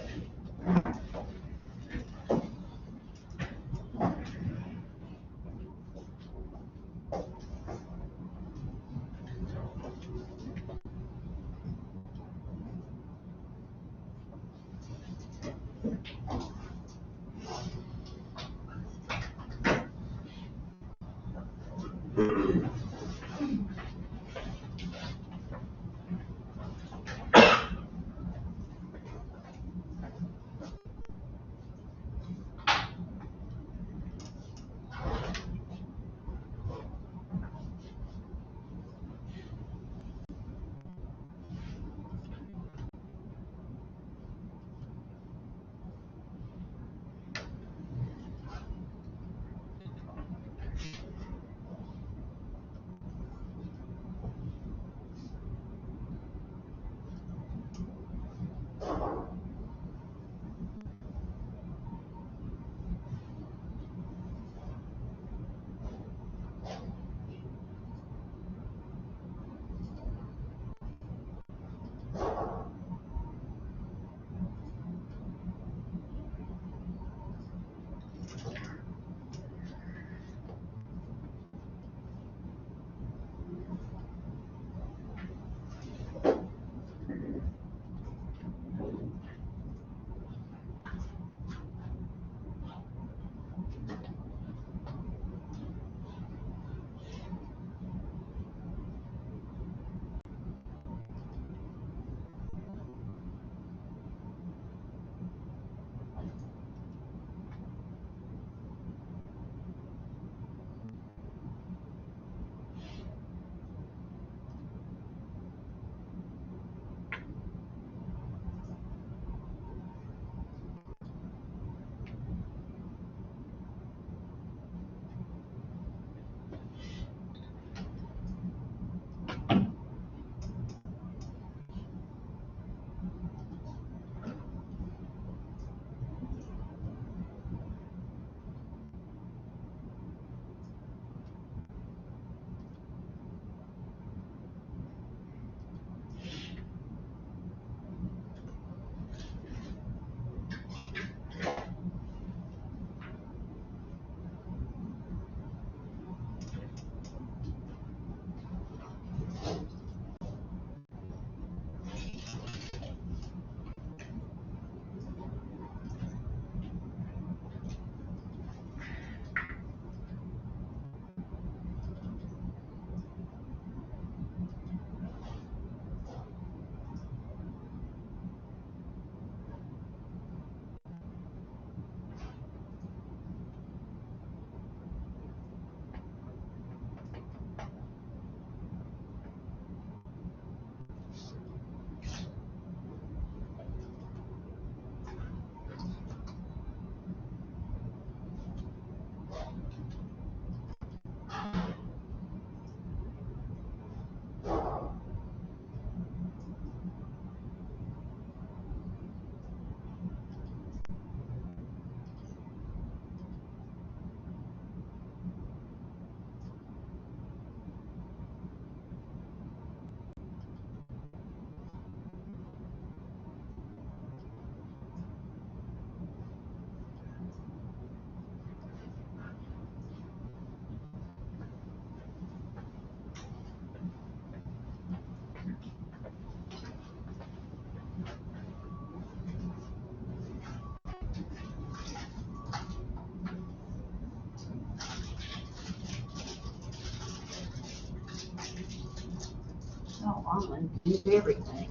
[SPEAKER 1] Oh, I'll undo everything.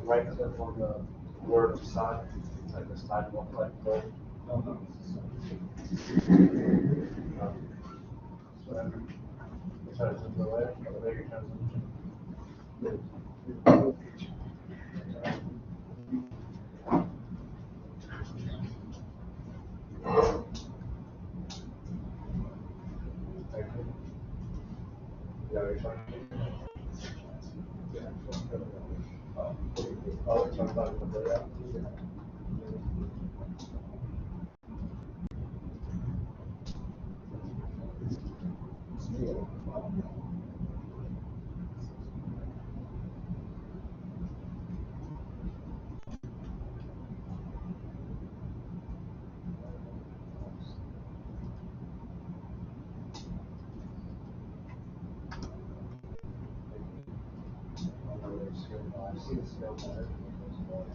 [SPEAKER 6] Right click on the word side, like the sidewalk, like,
[SPEAKER 2] No, no.
[SPEAKER 6] whatever. Try to zoom away, or maybe try to zoom in. Yeah, we're trying to. Oh, it's on the bottom of the layout. I see the scale on everything goes on.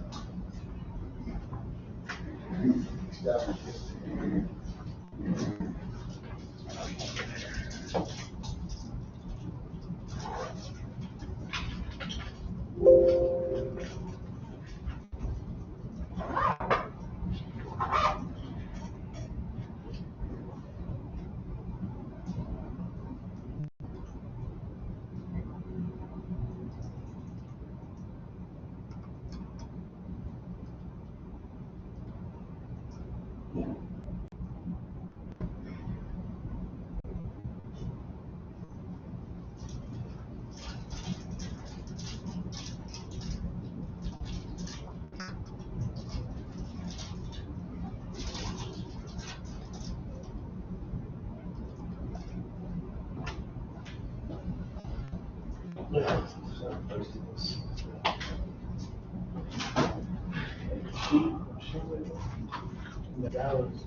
[SPEAKER 6] That was,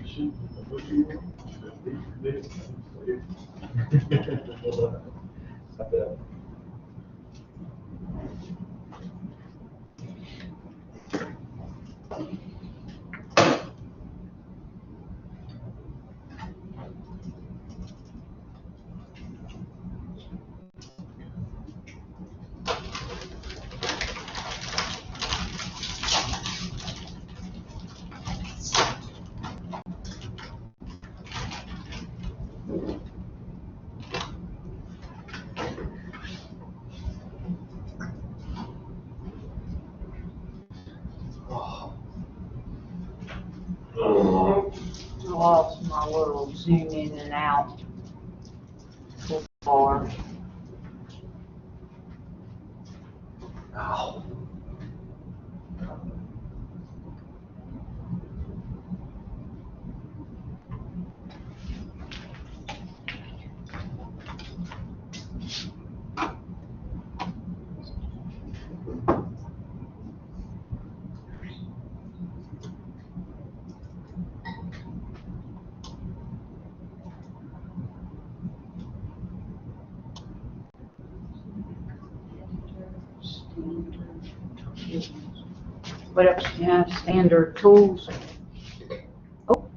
[SPEAKER 6] shoot,
[SPEAKER 1] I lost my little zoom in and out bar. What else do you have? Standard tools. Oh,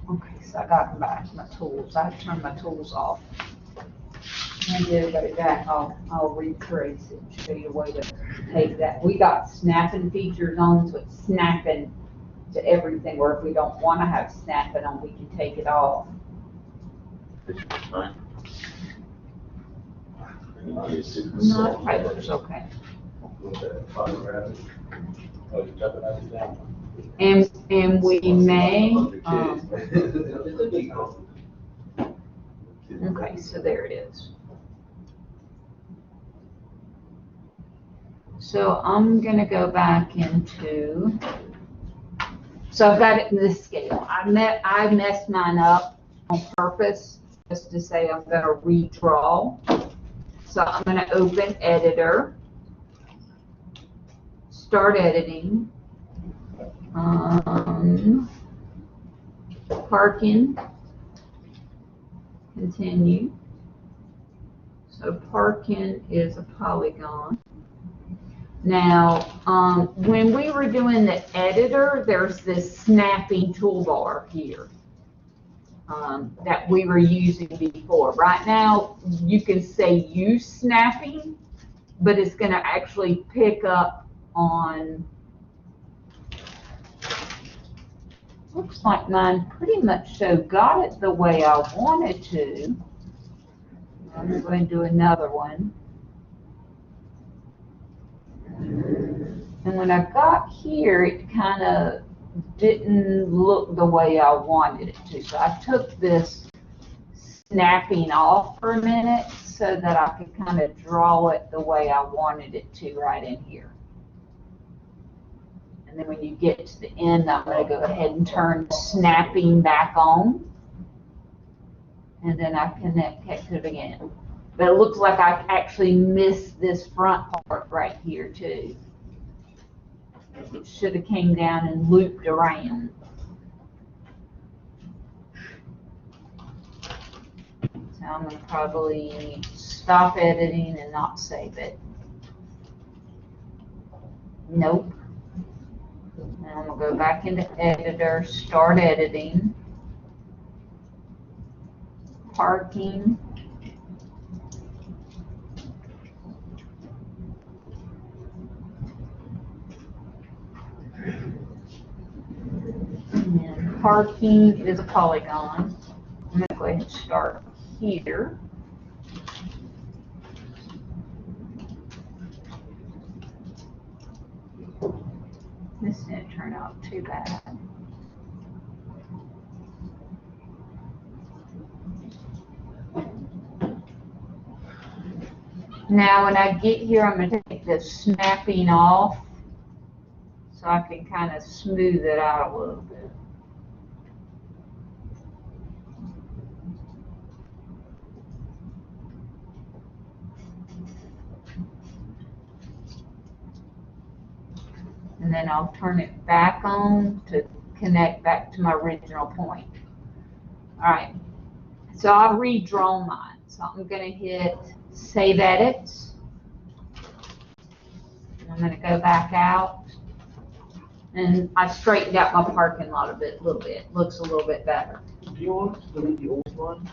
[SPEAKER 1] okay, so I got back my tools. I turned my tools off. And then go back, I'll retrace it and show you a way to take that. We got snapping features on, so it's snapping to everything, or if we don't want to have snapping on, we can take it off.
[SPEAKER 3] Fine.
[SPEAKER 1] Not trailers, okay.
[SPEAKER 2] With that photographic. Oh, you jumping out of that?
[SPEAKER 1] And we may, okay, so there it is. So I'm gonna go back into, so I've got it in this scale. I messed mine up on purpose, just to say I'm gonna redraw. So I'm gonna open editor, start editing, parking, continue. So parking is a polygon. Now, when we were doing the editor, there's this snapping toolbar here that we were using before. Right now, you can say use snapping, but it's going to actually pick up on, looks like mine pretty much got it the way I wanted to. I'm going to do another one. And when I got here, it kind of didn't look the way I wanted it to. So I took this snapping off for a minute so that I could kind of draw it the way I wanted it to right in here. And then when you get to the end, I'm going to go ahead and turn snapping back on. And then I connect it again. But it looks like I actually missed this front part right here too. It should have came down and looped around. So I'm going to probably stop editing and not save it. Nope. Now I'm going to go back into editor, start editing, parking. And parking is a polygon. I'm going to go ahead and start here. This didn't turn out too bad. Now when I get here, I'm going to take the snapping off so I can kind of smooth it out a little bit. And then I'll turn it back on to connect back to my original point. All right, so I've redrawn mine. So I'm going to hit Save Edit. I'm going to go back out. And I straightened out my parking lot a little bit. Looks a little bit better.
[SPEAKER 6] Do you want to delete the old ones?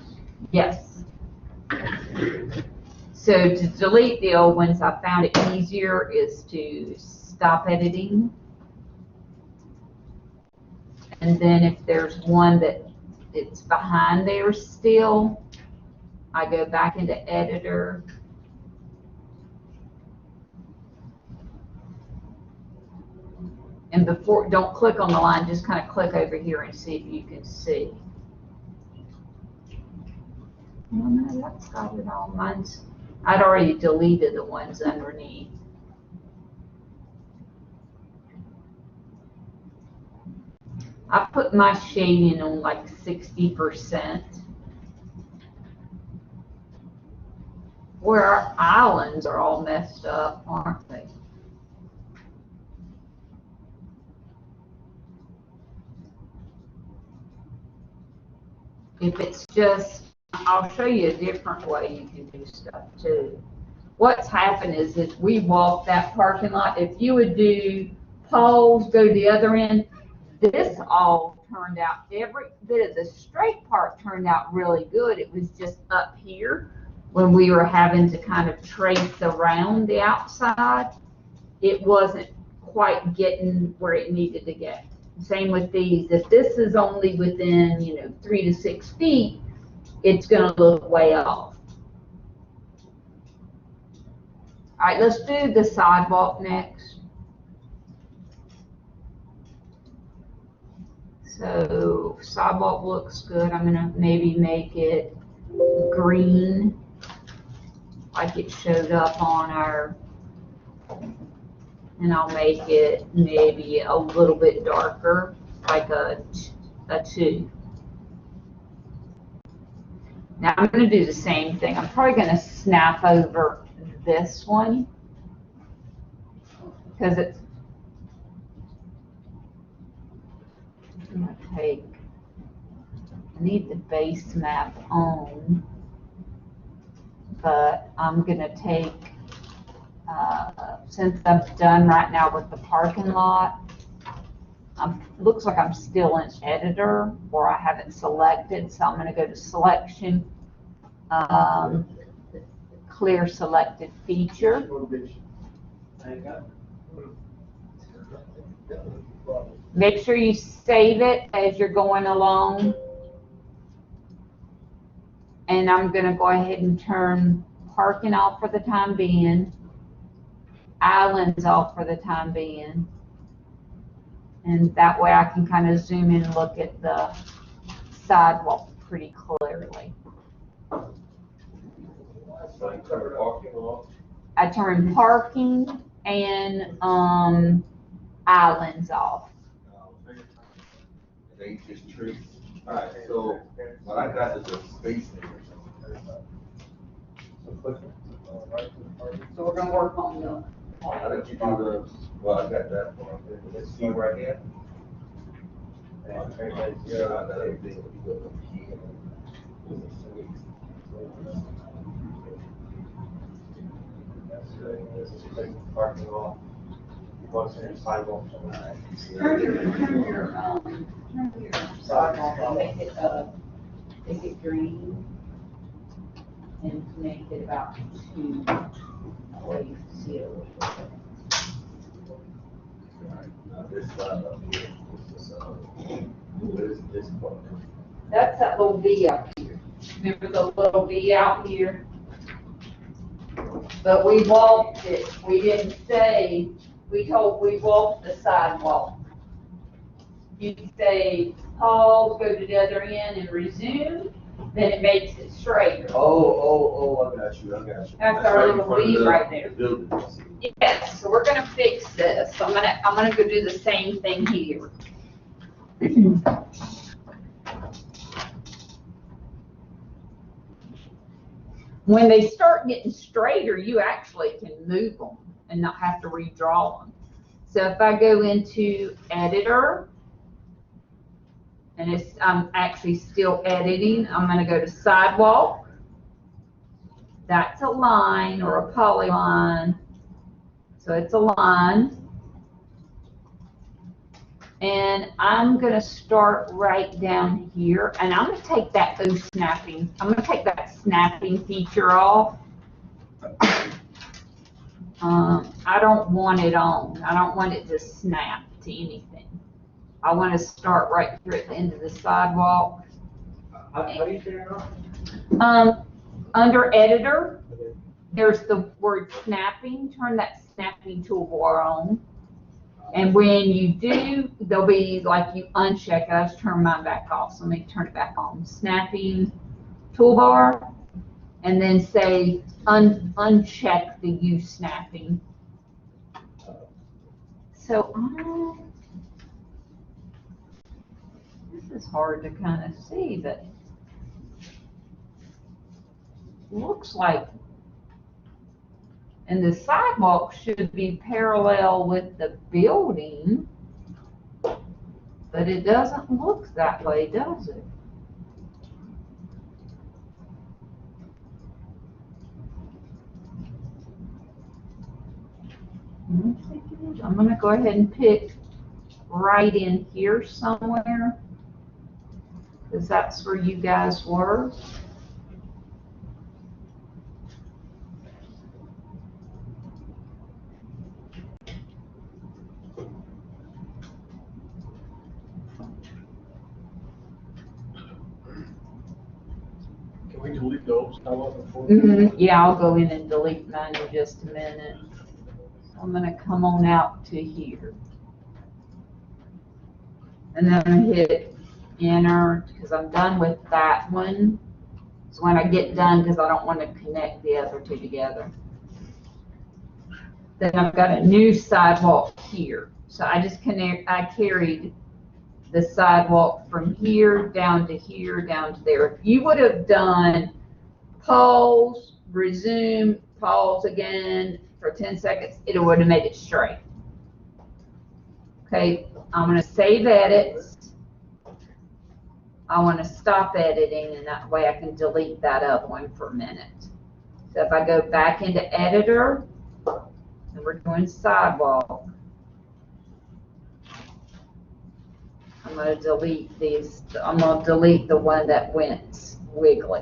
[SPEAKER 1] Yes. So to delete the old ones, I found it easier is to stop editing. And then if there's one that it's behind there still, I go back into editor. And before, don't click on the line, just kind of click over here and see if you can see. Oh no, that's got it all. I'd already deleted the ones underneath. I put my shading on like 60%. Where our islands are all messed up, aren't they? If it's just, I'll show you a different way you can do stuff too. What's happened is if we walk that parking lot, if you would do poles, go to the other end, this all turned out, every bit of the straight part turned out really good. It was just up here when we were having to kind of trace around the outside. It wasn't quite getting where it needed to get. Same with these. If this is only within, 3 to 6 feet, it's gonna look way off. All right, let's do the sidewalk next. So sidewalk looks good. I'm gonna maybe make it green, like it showed up on our, and I'll make it maybe a little bit darker, like a 2. Now I'm gonna do the same thing. I'm probably gonna snap over this one because it's, I'm gonna take, I need the base map on, but I'm gonna take, since I'm done right now with the parking lot, looks like I'm still in editor or I haven't selected, so I'm gonna go to selection, clear selected feature. Make sure you save it as you're going along. And I'm gonna go ahead and turn parking off for the time being, islands off for the time being. And that way I can kind of zoom in and look at the sidewalk pretty clearly. I turned parking and islands off.
[SPEAKER 2] They just trees. All right, so what I got is a space there.
[SPEAKER 1] So we're gonna work on the.
[SPEAKER 2] How did you do the, well, I got that one. Let's see right here. Yeah, I got everything. Parking lot. Sidewalk.
[SPEAKER 1] Turn your sidewalk and make it green and make it about 2. That way you can see it a little bit.
[SPEAKER 2] This side up here. What is this part?
[SPEAKER 1] That's that little V out here. Remember the little V out here? But we walked it. We didn't say, we walked the sidewalk. You say pause, go to the other end and resume, then it makes it straighter.
[SPEAKER 2] Oh, I got you.
[SPEAKER 1] That's our
[SPEAKER 2] right in
[SPEAKER 1] little
[SPEAKER 2] front of
[SPEAKER 1] V
[SPEAKER 2] the-
[SPEAKER 1] right there.
[SPEAKER 2] the building.
[SPEAKER 1] Yes, so we're gonna fix this. So I'm gonna go do the same thing here. When they start getting straighter, you actually can move them and not have to redraw them. So if I go into editor, and I'm actually still editing, I'm gonna go to sidewalk. That's a line or a polyline. So it's a line. And I'm gonna start right down here, and I'm gonna take that snapping feature off. I don't want it on. I don't want it to snap to anything. I want to start right here at the end of the sidewalk.
[SPEAKER 2] How do you turn it on?
[SPEAKER 1] Under editor, there's the word snapping. Turn that snapping toolbar on. And when you do, there'll be like you uncheck. I just turn mine back off. So let me turn it back on. Snapping toolbar, and then say uncheck the use snapping. So this is hard to kind of see, but looks like, and the sidewalk should be parallel with the building, but it doesn't look that way, does it? I'm gonna go ahead and pick right in here somewhere, because that's where you guys were.
[SPEAKER 5] delete those, I wasn't for.
[SPEAKER 1] Yeah, I'll go in and delete mine in just a minute. I'm gonna come on out to here. And then I'm gonna hit enter, because I'm done with that one. So when I get done, because I don't want to connect the other two together. Then I've got a new sidewalk here. So I carried the sidewalk from here down to here, down to there. If you would have done pause, resume, pause again for 10 seconds, it would have made it straight. Okay, I'm gonna save edits. I want to stop editing, and that way I can delete that other one for a minute. So if I go back into editor, and we're doing sidewalk, I'm going to delete these. I'm going to delete the one that went wiggly.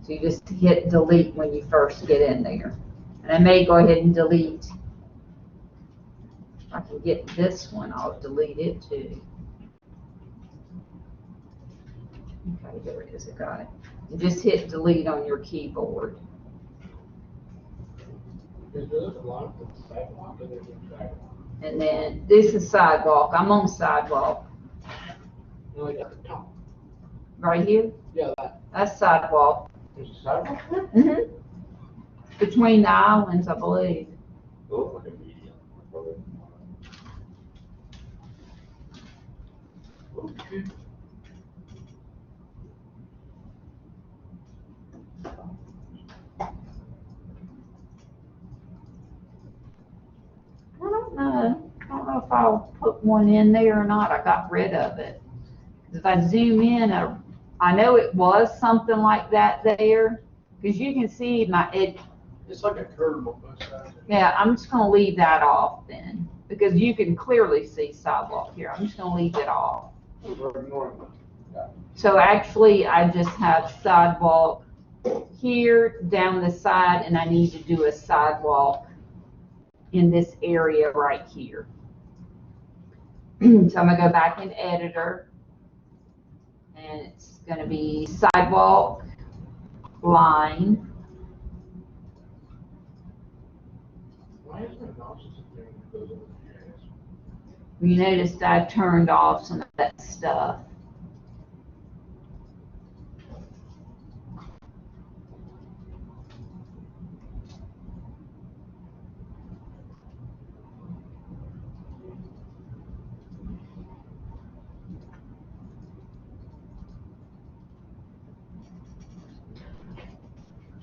[SPEAKER 1] So you just hit delete when you first get in there. And I may go ahead and delete. If I can get this one, I'll delete it too. Okay, there it is, I got it. And just hit delete on your keyboard.
[SPEAKER 6] Is there a lot of sidewalk or there's a sidewalk?
[SPEAKER 1] And then this is sidewalk. I'm on sidewalk.
[SPEAKER 6] No, like at the top.
[SPEAKER 1] Right here?
[SPEAKER 6] Yeah, that.
[SPEAKER 1] That's sidewalk.
[SPEAKER 6] There's a sidewalk there?
[SPEAKER 1] Mm-hmm. Between the islands, I believe.
[SPEAKER 3] It looks like a medium. Okay.
[SPEAKER 1] I don't know. I don't know if I'll put one in there or not. I got rid of it. If I zoom in, I know it was something like that there, because you can see
[SPEAKER 5] It's like a curve on both sides.
[SPEAKER 1] yeah, I'm just gonna leave that off then, because you can clearly see sidewalk here. I'm just gonna leave it off. So actually, I just have sidewalk here, down the side, and I need to do a sidewalk in this area right here. So I'm gonna go back in editor, and it's gonna be sidewalk line.
[SPEAKER 6] Why is my mouse just doing those over here?
[SPEAKER 1] You noticed I turned off some of that stuff.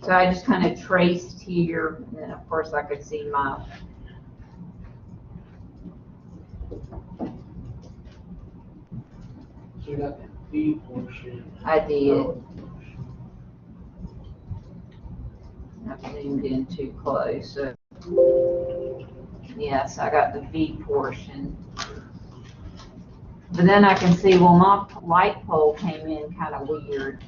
[SPEAKER 1] So I just kind of traced here, and then of course I could see my,
[SPEAKER 6] So you got the V portion.
[SPEAKER 1] I did. I zoomed in too close. So yes, I got the V portion. But then I can see, well, my light pole came in kind of weird.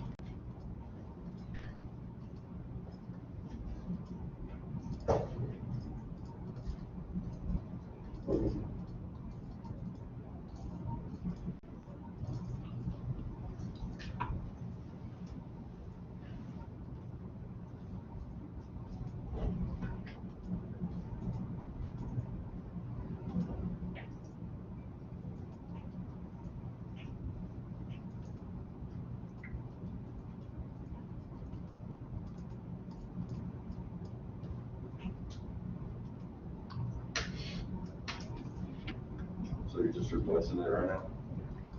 [SPEAKER 3] So you're just replacing it right now?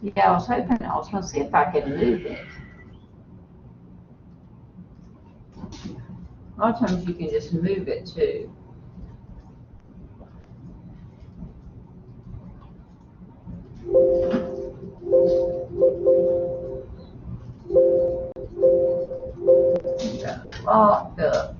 [SPEAKER 1] Yeah, I was hoping, I was gonna see if I could move it. A lot of times you can just move it too. Got it locked up.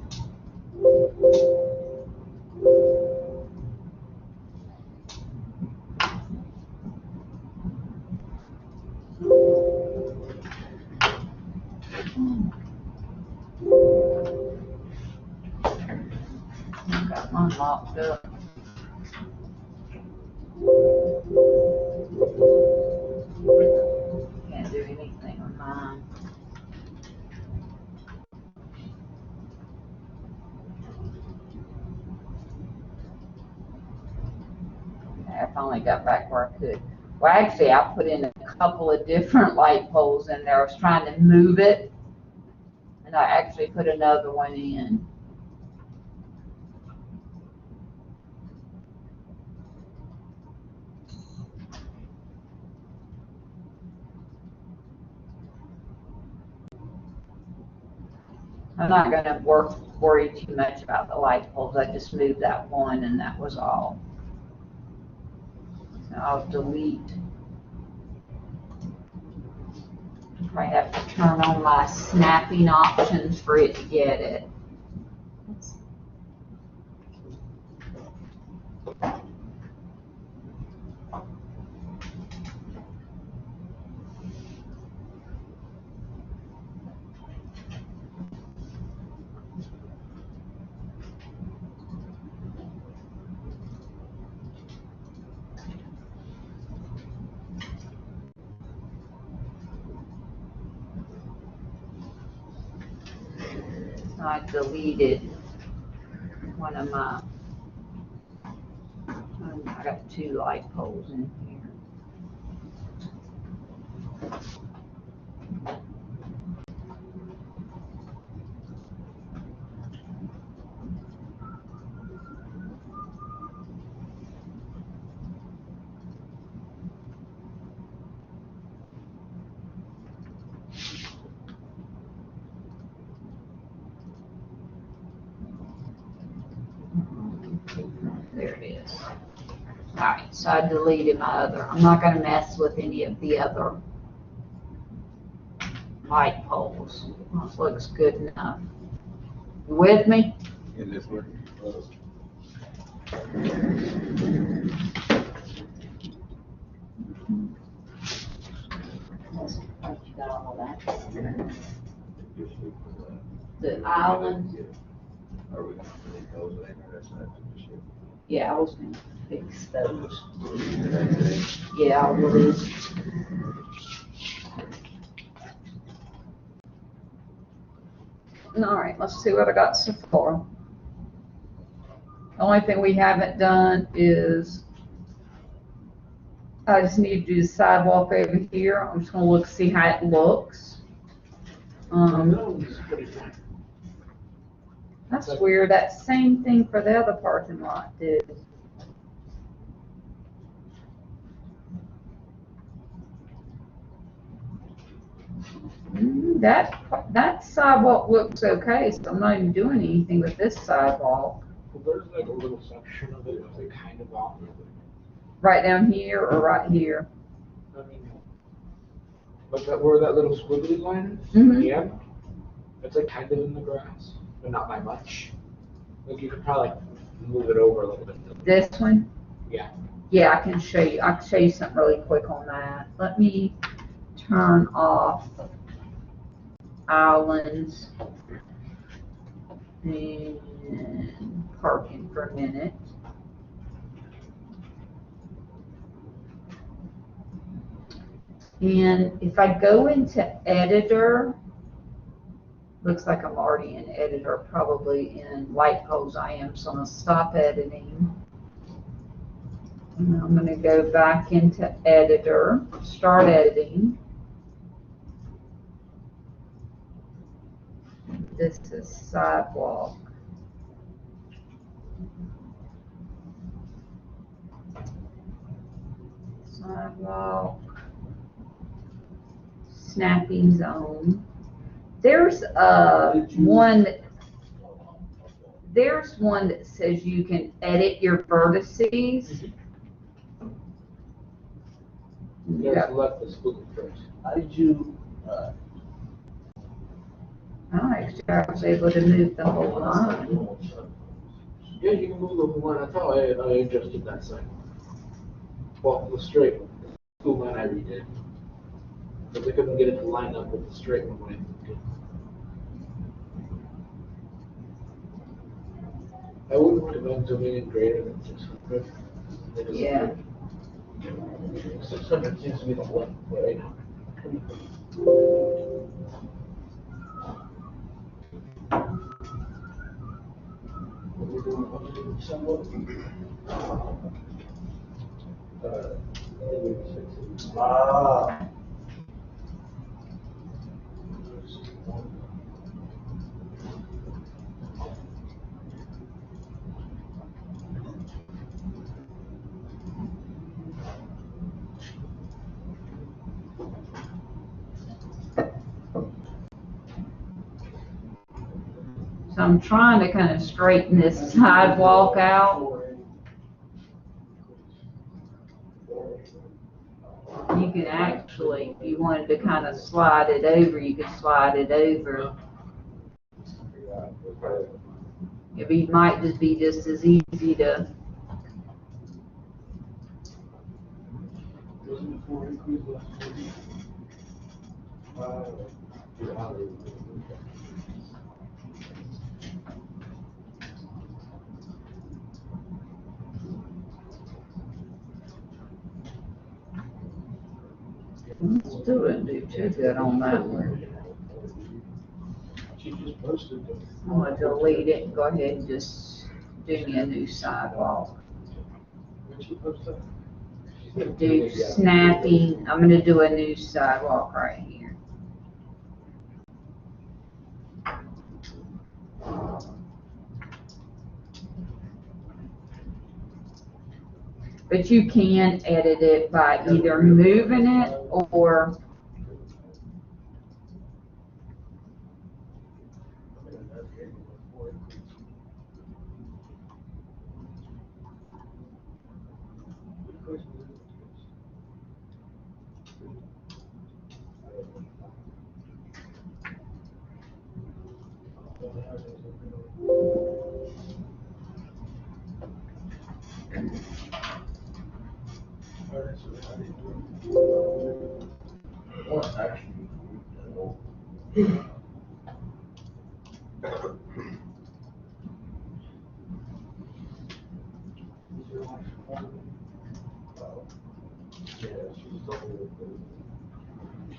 [SPEAKER 1] Got mine locked up. Can't do anything on mine. I finally got back where I could. Well, actually, I put in a couple of different light poles in there. I was trying to move it, and I actually put another one in. I'm not gonna worry too much about the light poles. I just moved that one and that was all. So I'll delete. I have to turn on my snapping options for it to get it. I deleted one of my, I got 2 light poles in here. There it is. All right, so I deleted my other. I'm not gonna mess with any of the other light poles. This looks good enough. You with me?
[SPEAKER 2] In this one.
[SPEAKER 1] You got all that? The island,
[SPEAKER 2] Are we gonna delete those later? That's not the issue.
[SPEAKER 1] yeah, I was gonna fix those. Yeah, I will. All right, let's see what I got so far. The only thing we haven't done is I just need to do the sidewalk over here. I'm just gonna look, see how it looks. That's weird. That same thing for the other parking lot did. That sidewalk looks okay, so I'm not even doing anything with this sidewalk.
[SPEAKER 6] Well, there's like a little section of it that's like kind of off.
[SPEAKER 1] Right down here or right here?
[SPEAKER 6] I mean, like that where that little squiggly line is?
[SPEAKER 1] Mhm.
[SPEAKER 6] Yeah. It's like kind of in the grass, but not by much. Like you could probably like move it over a little bit.
[SPEAKER 1] This one?
[SPEAKER 6] Yeah.
[SPEAKER 1] Yeah, I can show you something really quick on that. Let me turn off islands and parking for a minute. And if I go into editor, looks like I'm already in editor, probably in light poles I am, so I'm gonna stop editing. And I'm gonna go back into editor, start editing. This is sidewalk. Sidewalk. Snapping zone. There's one that says you can edit your vertices.
[SPEAKER 6] You have to select the squiggly first.
[SPEAKER 4] How did you,
[SPEAKER 1] Actually, I was able to move the whole line.
[SPEAKER 6] Yeah, you can move the whole line. That's how I adjusted that side. Well, the straight one. The school line I redid. Because I couldn't get it to line up with the straight one when I moved it. I wouldn't recommend zooming in greater than 600.
[SPEAKER 1] Yeah.
[SPEAKER 6] 600 seems to be the one right now.
[SPEAKER 2] Ah.
[SPEAKER 1] So I'm trying to kind of straighten this sidewalk out. You can actually, if you wanted to kind of slide it over, you could slide it over. It might just be just as easy to,
[SPEAKER 5] Wasn't it 4 acres last week?
[SPEAKER 1] still didn't do too good on that one.
[SPEAKER 5] She just posted them.
[SPEAKER 1] I'm gonna delete it and go ahead and just do me a new sidewalk.
[SPEAKER 5] When she posted that?
[SPEAKER 1] Do snapping, I'm gonna do a new sidewalk right here. But you can edit it by either moving it or,
[SPEAKER 4] What actually?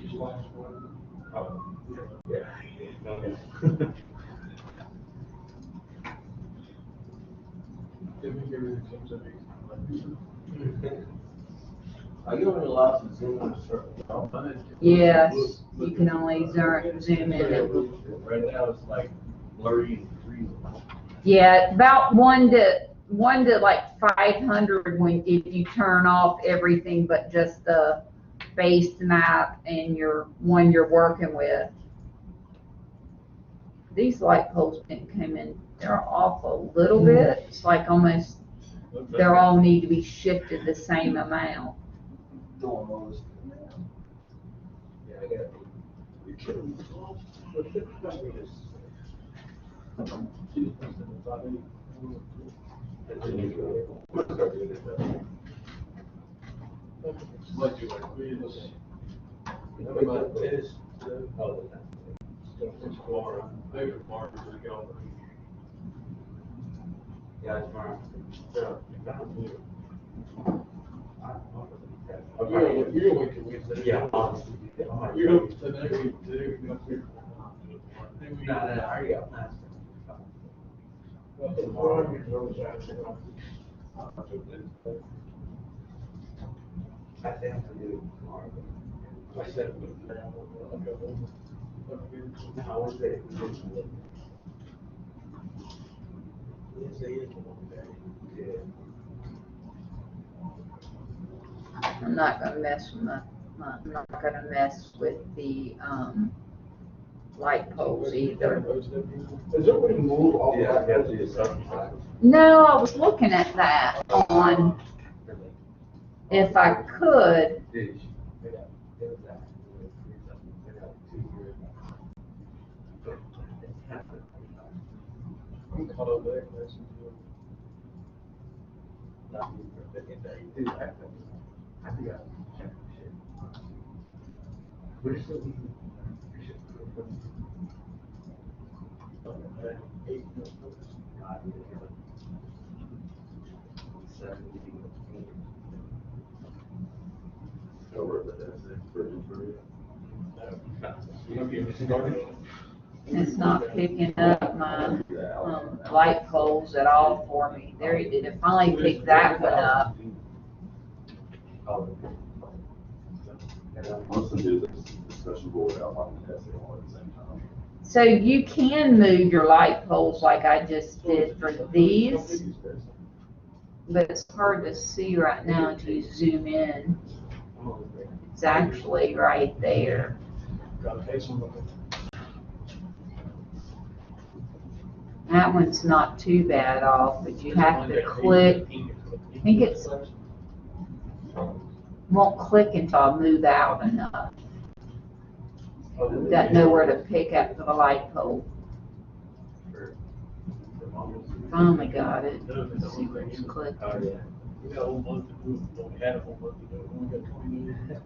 [SPEAKER 5] She's last one. Did we give her the things that
[SPEAKER 4] Are you only allowed to zoom in a certain?
[SPEAKER 1] yes, you can only zoom in it.
[SPEAKER 4] Right now, it's like blurry and freezing.
[SPEAKER 1] Yeah, about one to like 500 when, if you turn off everything but just the base map and your one you're working with. These light poles didn't come in, they're off a little bit. It's like almost, they all need to be shifted the same amount.
[SPEAKER 4] Doing all this. Yeah, I got it. You're kidding me.
[SPEAKER 5] She just posted it, so I didn't- Like you, like, we just- It's far, favorite part is to go.
[SPEAKER 2] Yeah, it's fine.
[SPEAKER 5] You're gonna wait till Wednesday.
[SPEAKER 2] Yeah, honestly.
[SPEAKER 5] You're gonna, today we go through. Then we-
[SPEAKER 2] No, I already got plans.
[SPEAKER 5] Well, tomorrow we can go to
[SPEAKER 2] I think I'm gonna do it tomorrow.
[SPEAKER 5] I said, I'll go home.
[SPEAKER 2] No, I was ready.
[SPEAKER 5] Wednesday is the one day.
[SPEAKER 2] Yeah.
[SPEAKER 1] I'm not gonna mess with I'm not gonna mess with the, light poles either.
[SPEAKER 5] Has everybody moved all the
[SPEAKER 2] Yeah,
[SPEAKER 5] way?
[SPEAKER 2] I got the assumption.
[SPEAKER 1] No, I was looking at that on, if I could,
[SPEAKER 5] I'm caught up there.
[SPEAKER 1] it's not picking up my, light poles at all for me. There, it finally picked that one up.
[SPEAKER 3] Most of them do this discussion board out on the essay all at the same time.
[SPEAKER 1] So you can move your light poles like I just did for these, but it's hard to see right now until you zoom in. It's actually right there. That one's not too bad off, but you have to click. I think it's, won't click until I move out enough. Got nowhere to pick up for the light pole. Finally got it. Let's see where it's clicked.
[SPEAKER 5] We got a whole month to do it, we only had a whole month to do it, we only got 20 minutes.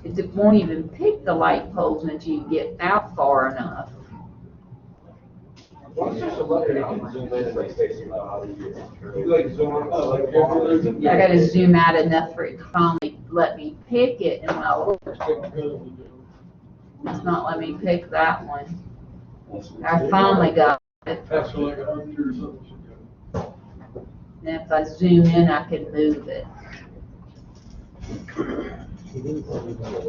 [SPEAKER 1] It won't even pick the light poles until you get out far enough.
[SPEAKER 2] You like zoom out, like
[SPEAKER 1] I gotta zoom out enough for it to finally let me pick it, and when I look, it's not letting me pick that one. I finally got it.
[SPEAKER 5] That's like 100 or something.
[SPEAKER 1] And if I zoom in, I can move it.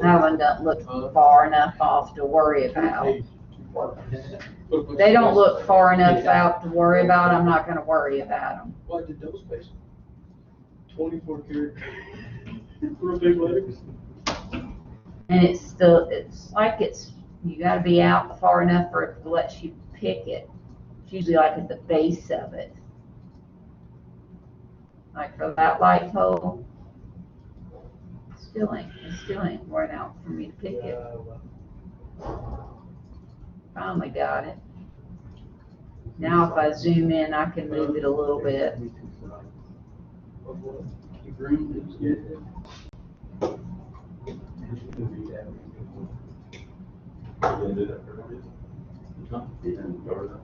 [SPEAKER 1] That one doesn't look far enough off to worry about. They don't look far enough out to worry about. I'm not gonna worry about them.
[SPEAKER 5] What did those pay? 24 karat. Real big legs.
[SPEAKER 1] And it's still, it's like you gotta be out far enough for it to let you pick it. It's usually like at the base of it. Like for that light pole. It still ain't worn out for me to pick it. Finally got it. Now if I zoom in, I can move it a little bit.
[SPEAKER 5] The green is good.
[SPEAKER 3] You didn't do that for no reason? You didn't cover that?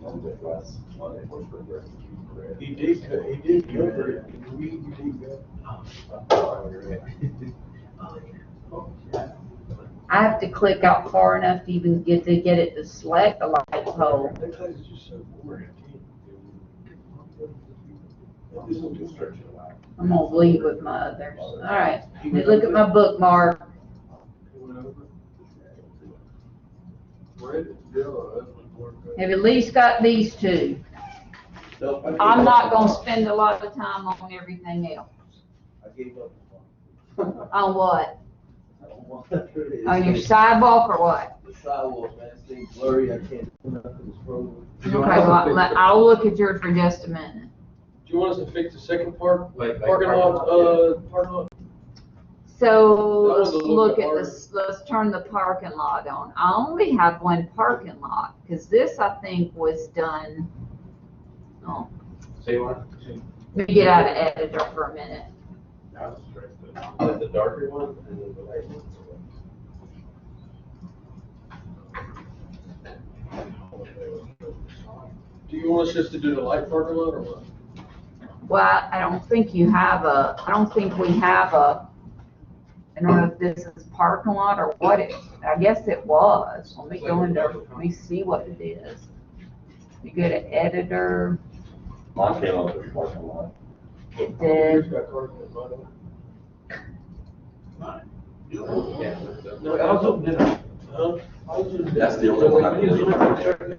[SPEAKER 3] On the last Monday, was for the rest of the
[SPEAKER 5] He did cover it. We did go.
[SPEAKER 1] I have to click out far enough to even get it to select the light pole.
[SPEAKER 5] That class is just so boring.
[SPEAKER 1] I'm gonna leave with my others. All right, let me look at my bookmark.
[SPEAKER 5] Red is yellow, that's what worked.
[SPEAKER 1] Have at least got these two. I'm not gonna spend a lot of time on everything else.
[SPEAKER 2] I gave up.
[SPEAKER 1] On what?
[SPEAKER 4] I don't want that.
[SPEAKER 1] On your sidewalk or what?
[SPEAKER 4] The sidewalk, man, this thing's blurry, I can't do nothing, it's frozen.
[SPEAKER 1] Okay, well, I'll look at yours for just a minute.
[SPEAKER 5] Do you want us to fix the second part,
[SPEAKER 2] Like
[SPEAKER 5] parking lot, parking lot?
[SPEAKER 1] So
[SPEAKER 5] That
[SPEAKER 1] let's
[SPEAKER 5] was a little
[SPEAKER 1] look
[SPEAKER 5] bit
[SPEAKER 1] at this, let's turn the parking lot on. I only have one parking lot, because this I think was done, oh,
[SPEAKER 2] Say what?
[SPEAKER 1] let me get out of editor for a minute.
[SPEAKER 2] The darker one and then the light one.
[SPEAKER 5] Do you want us just to do the light parking lot or what?
[SPEAKER 1] Well, I don't think we have a, I don't know if this is parking lot or what it, I guess it was. Let me go into, let me see what it is. You go to editor,
[SPEAKER 3] Mine came up with parking lot.
[SPEAKER 1] it did.
[SPEAKER 5] It's got parking lot on
[SPEAKER 2] Yeah.
[SPEAKER 5] it. I was hoping that. Huh?
[SPEAKER 3] That's the only one I believe.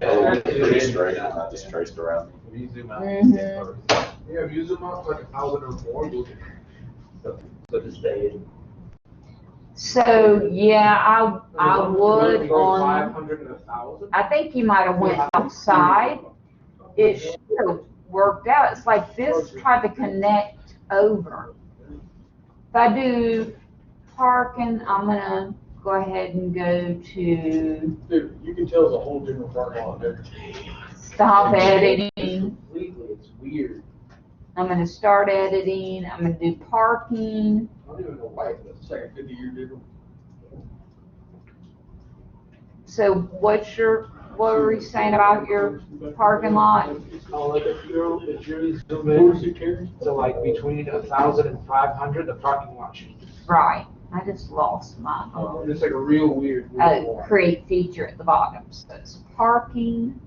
[SPEAKER 3] It's pretty straight, not just traced around.
[SPEAKER 2] If you zoom out.
[SPEAKER 1] Mhm.
[SPEAKER 5] Yeah, if you zoom out like 1,004, you'll get.
[SPEAKER 2] So just stay in.
[SPEAKER 1] So, yeah, I would on,
[SPEAKER 5] 500 and 1,000?
[SPEAKER 1] I think you might have went outside. It should have worked out. It's like this tried to connect over. If I do parking, I'm gonna go ahead and go to
[SPEAKER 5] Dude, you can tell it's a whole different parking lot there.
[SPEAKER 1] stop editing.
[SPEAKER 4] Completely, it's weird.
[SPEAKER 1] I'm gonna start editing. I'm gonna do parking.
[SPEAKER 5] I don't even know why, it's like a 50-year difference.
[SPEAKER 1] So what's your what were you saying about your parking lot?
[SPEAKER 6] Oh, like if you're zoom in to like between 1,000 and 500, the parking lot changes.
[SPEAKER 1] Right, I just lost mine.
[SPEAKER 6] It's like a real weird.
[SPEAKER 1] Oh, create feature at the bottom, so it's parking.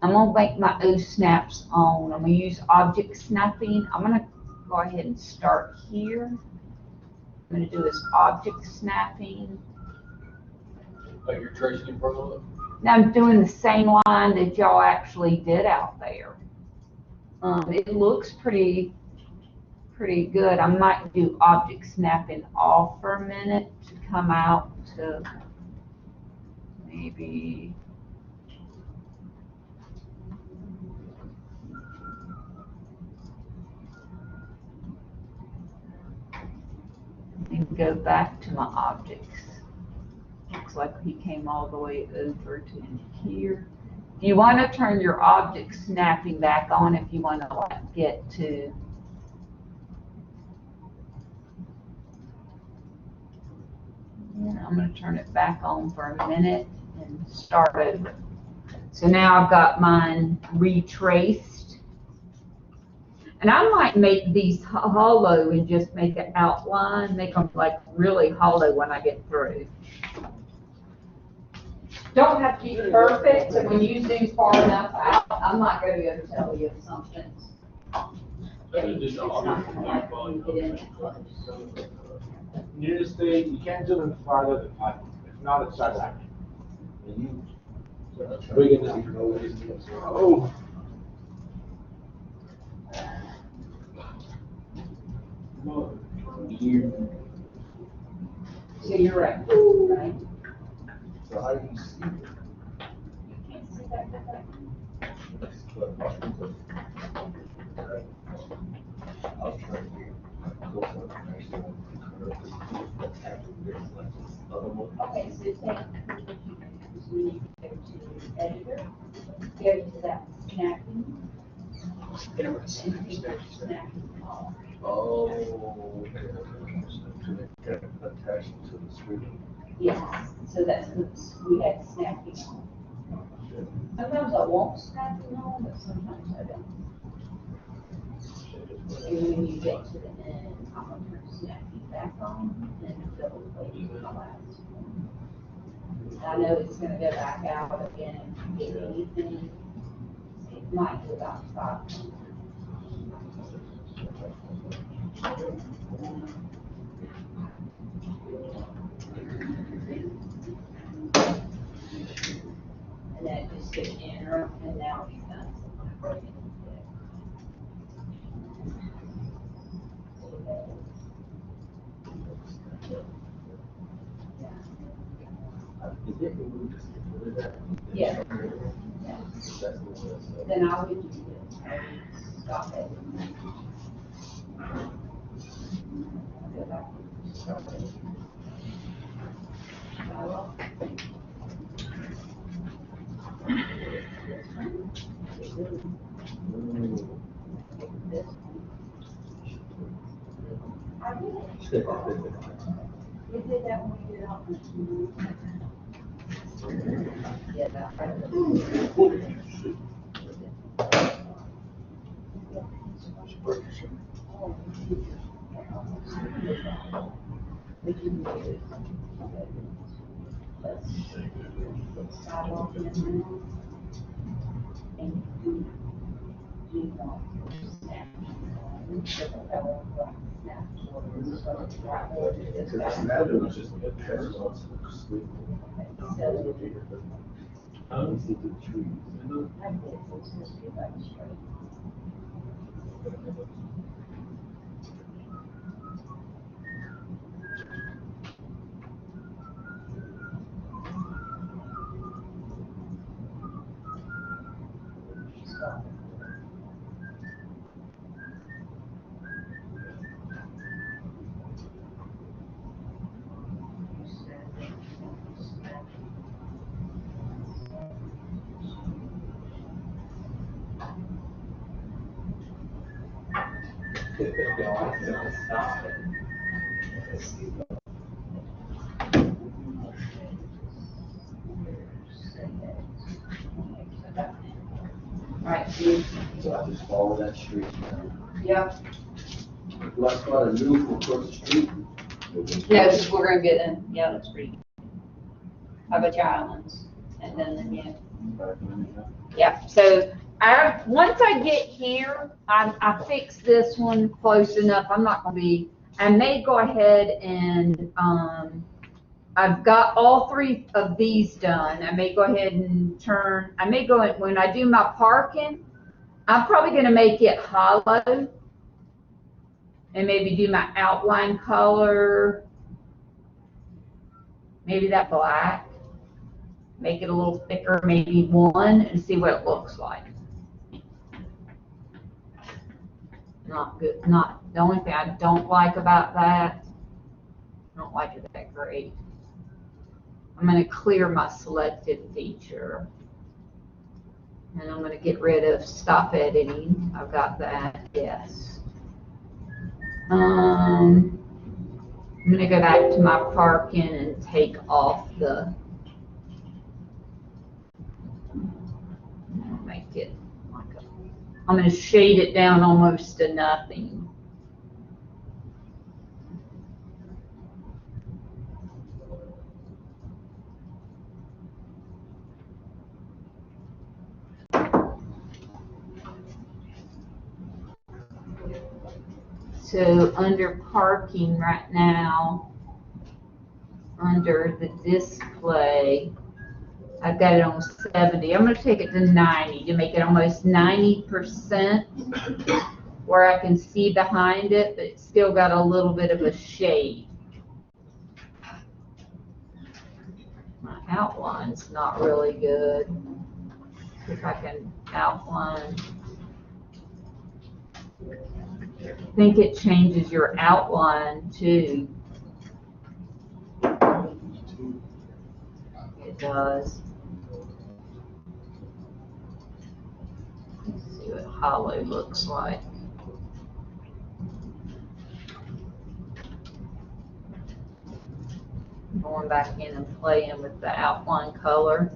[SPEAKER 1] I'm gonna make my O snaps on, I'm gonna use object snapping, I'm gonna go ahead and start here. I'm gonna do this object snapping.
[SPEAKER 5] Like you're tracing in front of it?
[SPEAKER 1] Now I'm doing the same line that y'all actually did out there. It looks pretty good. I might do object snapping off for a minute to come out to maybe. And go back to my objects. Looks like he came all the way over to here. You want to turn your object snapping back on if you want to like get to. Yeah, I'm going to turn it back on for a minute and start over. So now I've got mine retraced. And I might make these hollow and just make an outline, make them like really hollow when I get through. Don't have to be perfect, so when you zoom far enough out, I'm not going to be able to tell you if something's. It's not gonna get in close.
[SPEAKER 6] You just stay, you can't zoom in farther than 500. If not, it starts acting. Big enough. Oh.
[SPEAKER 1] So you're right, right?
[SPEAKER 4] So how do you see it?
[SPEAKER 1] Can't see that good.
[SPEAKER 2] I'll try to get close information on what's happening there, like this other one.
[SPEAKER 1] Okay, so take, we need to go to editor, go to that snapping. And take your snapping off.
[SPEAKER 2] Oh, okay, to attach it to the screen.
[SPEAKER 1] Yes, so that's, we had snapping on. Sometimes I won't snapping on, but sometimes I don't. And when you get to the end, I'm gonna turn snapping back on and double click the last one. I know it's gonna go back out again and get anything. It might go about 5. And then just hit enter, and now it's done. Yeah. Then I would do this, I would stop it. Go back, stop it. We did that when we did out. Yeah, that Sidewalk in there. And do not snap.
[SPEAKER 2] Because Snapper was just attached onto the screen. I don't see the trees.
[SPEAKER 4] So I just follow that street down.
[SPEAKER 1] Yep.
[SPEAKER 4] Do I start a new across the street?
[SPEAKER 1] Yeah, because we're gonna get in, yeah, that's pretty. How about your islands? And then, yeah. Yeah, so once I get here, I fix this one close enough. I'm not gonna be, I may go ahead and, I've got all three of these done. I may go ahead and when I do my parking, I'm probably gonna make it hollow and maybe do my outline color, maybe that black, make it a little thicker, maybe one, and see what it looks like. Not good, the only thing I don't like about that, I don't like it that great. I'm gonna clear my selected feature. And I'm gonna get rid of stop editing. I've got that, yes. I'm gonna go back to my parking and take off make it like I'm gonna shade it down almost to nothing. So under parking right now, under the display, I've got it on 70. I'm going to take it to 90 to make it almost 90% where I can see behind it, but it's still got a little bit of a shade. My outline's not really good. See if I can outline. I think it changes your outline too. It does. Let's see what hollow looks like. Going back in and playing with the outline color.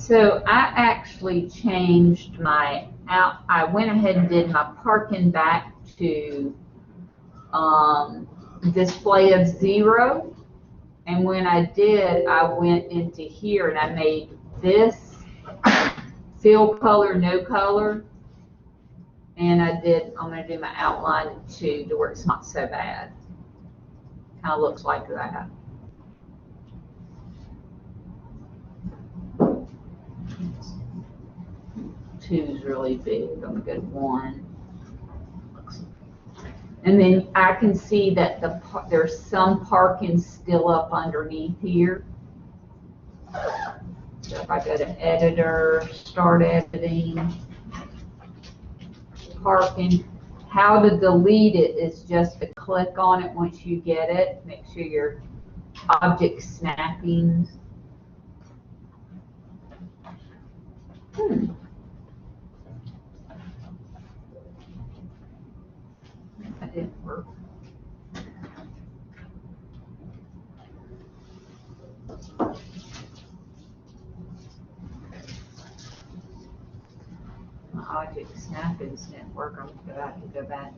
[SPEAKER 1] So I actually changed I went ahead and did my parking back to display of 0. And when I did, I went into here and I made this fill color, no color. And I'm going to do my outline to where it's not so bad. Kind of looks like that. Two's really big. I'm gonna go to one. And then I can see that there's some parking still up underneath here. So if I go to editor, start editing, parking, how to delete it is just to click on it once you get it. Make sure your object snapping. That didn't work. My object snapping didn't work. I'm gonna have to go back.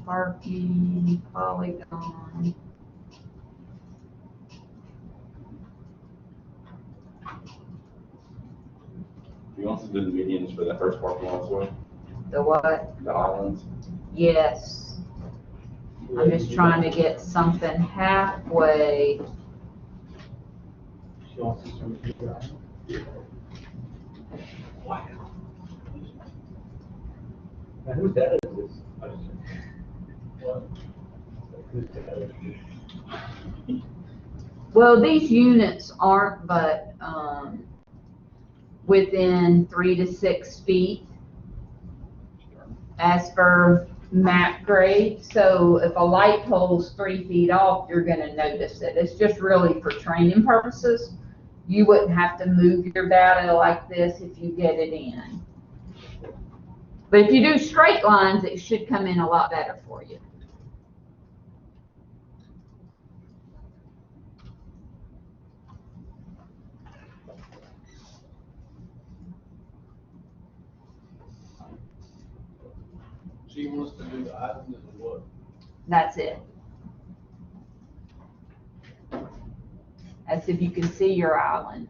[SPEAKER 1] Parking, polygon.
[SPEAKER 3] You want to do the medians for the first parking lot as well?
[SPEAKER 1] The what?
[SPEAKER 3] The islands?
[SPEAKER 1] Yes. I'm just trying to get something halfway.
[SPEAKER 5] She wants us to repeat that. Wow. Now, whose data is this? What? Whose data is this?
[SPEAKER 1] Well, these units aren't but within 3 to 6 feet as per map grade. So if a light pole's 3 feet off, you're gonna notice it. It's just really for training purposes. You wouldn't have to move your data like this if you get it in. But if you do straight lines, it should come in a lot better for you.
[SPEAKER 5] She wants to do the island and the what?
[SPEAKER 1] That's it. As if you can see your island.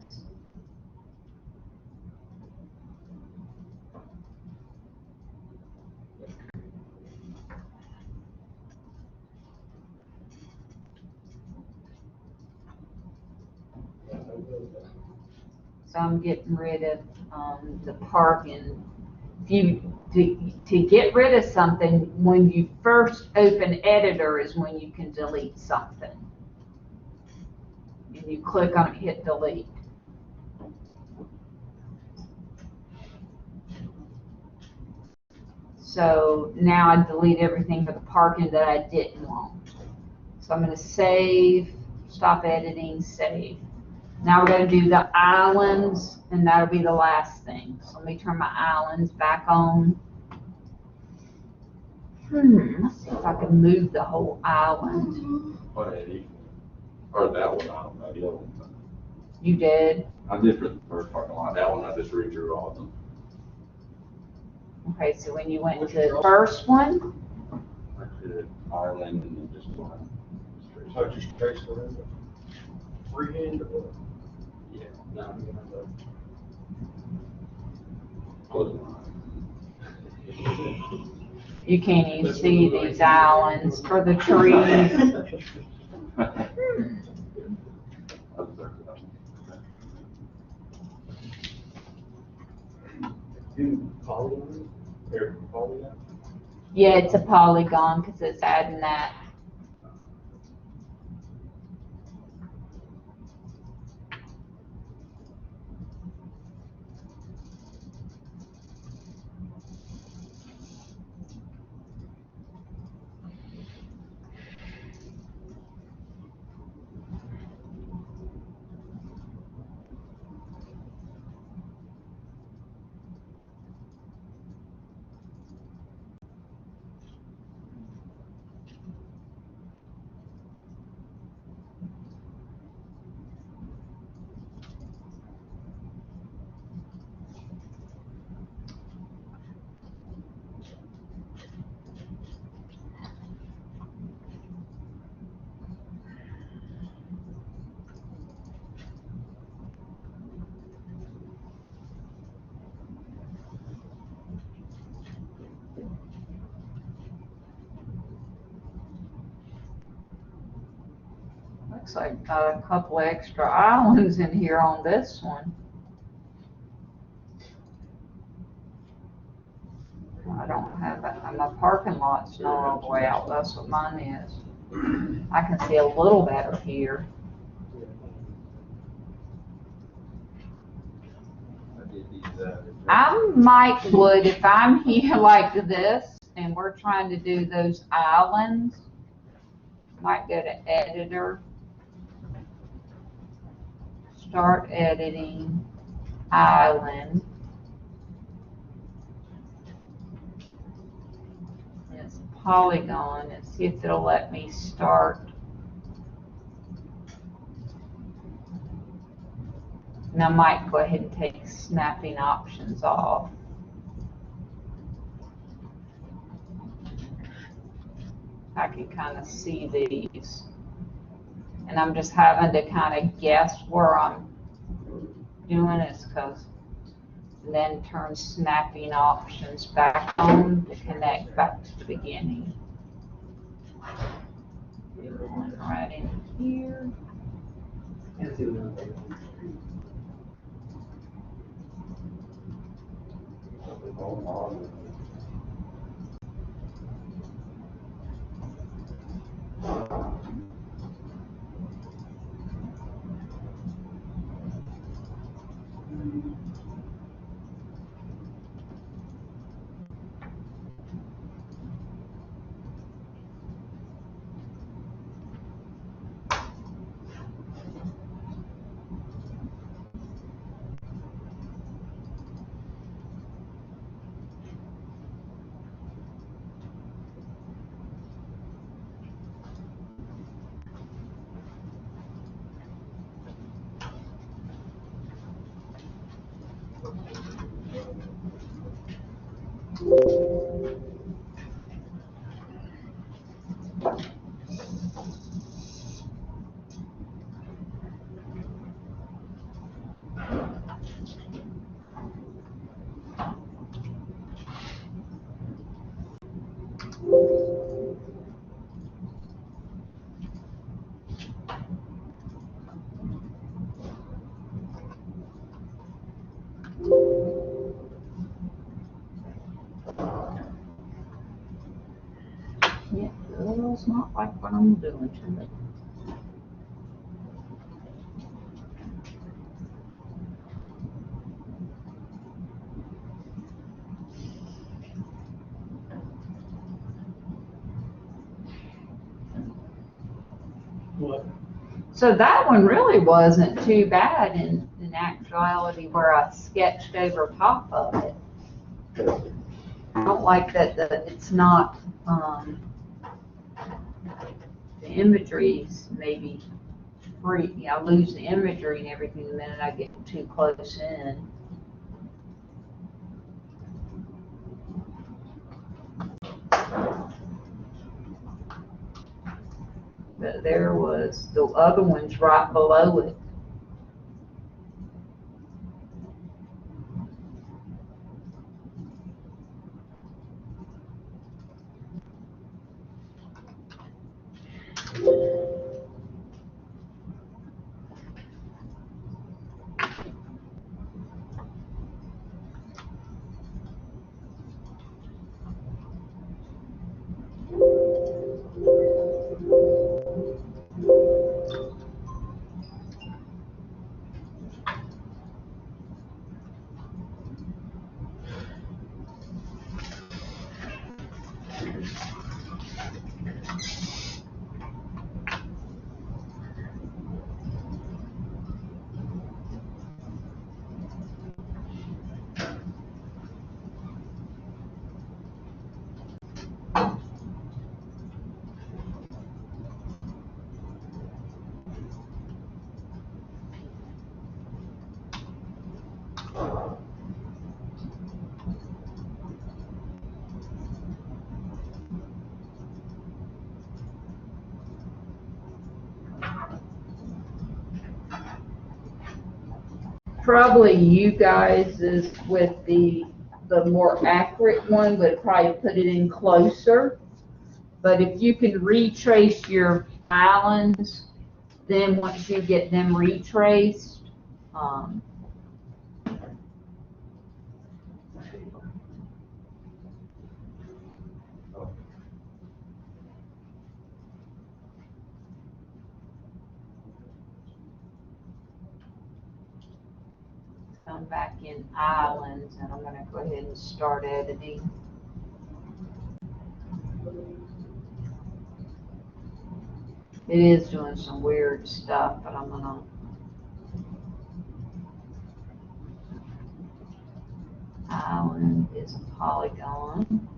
[SPEAKER 1] So I'm getting rid of the parking. If you to get rid of something, when you first open editor is when you can delete something. And you click on it, hit delete. So now I delete everything but the parking that I didn't want. So I'm going to save, stop editing, save. Now we're going to do the islands, and that'll be the last thing. So let me turn my islands back on. Let's see if I can move the whole island.
[SPEAKER 3] Or Eddie. Or that one, I don't know, the other one.
[SPEAKER 1] You did?
[SPEAKER 3] I did for the first parking lot, that one I just redrew all of them.
[SPEAKER 1] Okay, so when you went to the first one,
[SPEAKER 3] I did island and then just one.
[SPEAKER 2] So just trace the river. Freehand or what?
[SPEAKER 3] Yeah.
[SPEAKER 5] No, I'm gonna have
[SPEAKER 3] Close
[SPEAKER 1] you can't even see these islands for the trees.
[SPEAKER 5] Do polygon? Or polygon?
[SPEAKER 1] Yeah, it's a polygon because it's adding that. Looks like got a couple extra islands in here on this one. I don't have that, my parking lot's not all the way out, that's what mine is. I can see a little better here.
[SPEAKER 2] I did these,
[SPEAKER 1] Mike would, if I'm here like this and we're trying to do those islands, might go to editor, start editing island. And it's a polygon and see if it'll let me start. And I might go ahead and take snapping options off. I can kind of see these. And I'm just having to kind of guess where I'm doing this because then turn snapping options back on to connect back to the beginning. One right in here. Yeah, well, it's not like what I'm doing to it.
[SPEAKER 5] What?
[SPEAKER 1] So that one really wasn't too bad in actuality where I sketched over top of it. I don't like that it's not, the imagery's maybe free. I lose the imagery and everything the minute I get too close in. But there was, the other one's right below it. Probably you guys is with the more accurate one would probably put it in closer. But if you can retrace your islands Then once you get them retraced, come back in islands, and I'm gonna go ahead and start editing. It is doing some weird stuff, but I'm gonna. Island is a polygon.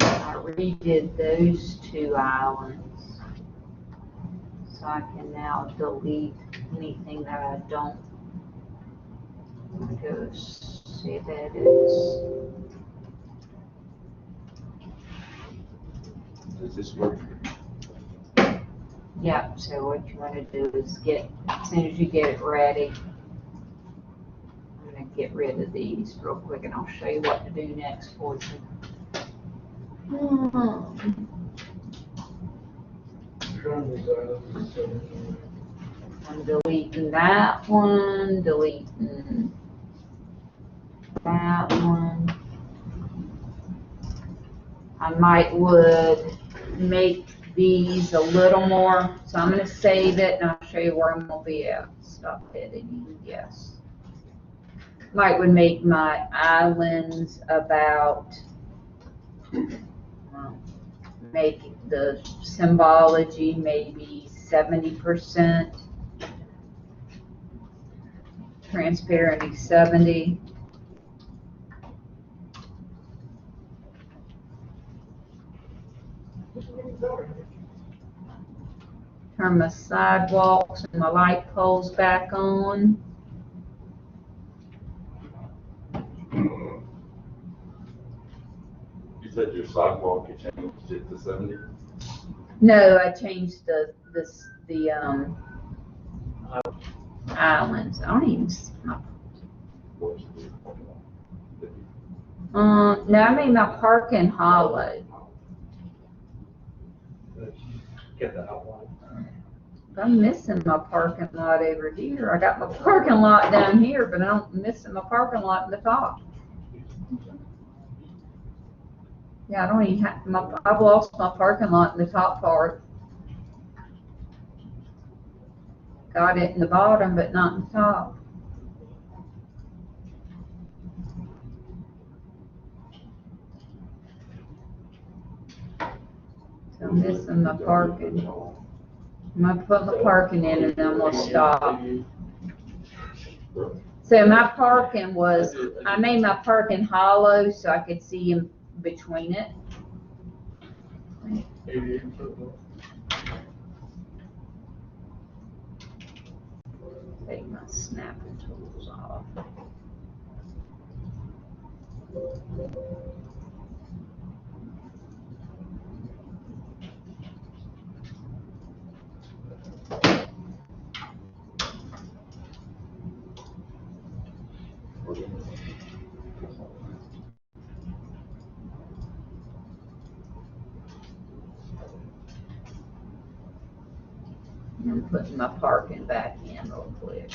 [SPEAKER 1] I redid those two islands. So I can now delete anything that I don't. Go save edits.
[SPEAKER 3] Does this work?
[SPEAKER 1] Yep, so what you want to do is as soon as you get it ready, I'm going to get rid of these real quick and I'll show you what to do next for you. I'm deleting that one, deleting that one. I would make these a little more, so I'm gonna save it and I'll show you where I'm gonna be at. Stop editing, yes. Would make my islands about, make the symbology maybe 70%, transparency 70. Turn my sidewalks and my light poles back on.
[SPEAKER 3] You said your sidewalk, you changed it to 70?
[SPEAKER 1] No, I changed the islands. I don't even see my. No, I made my parking hollow.
[SPEAKER 5] Get the outline.
[SPEAKER 1] I'm missing my parking lot over here. I got my parking lot down here, but I'm missing my parking lot in the top. Yeah, I don't even have I've lost my parking lot in the top part. Got it in the bottom, but not in the top. So I'm missing my parking. I'm gonna put my parking in and then I'm gonna stop. So my parking was, I made my parking hollow so I could see in between it. Take my snapping tools off. I'm putting my parking back in real quick.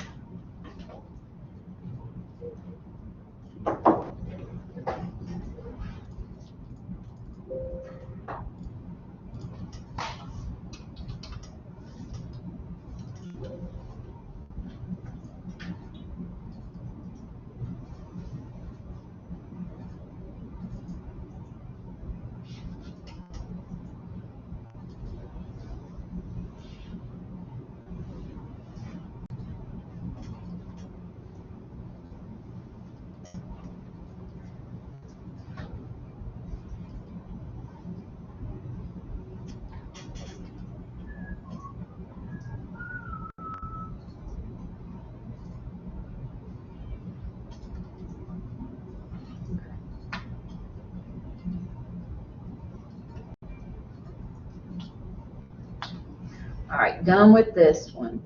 [SPEAKER 1] right, done with this one.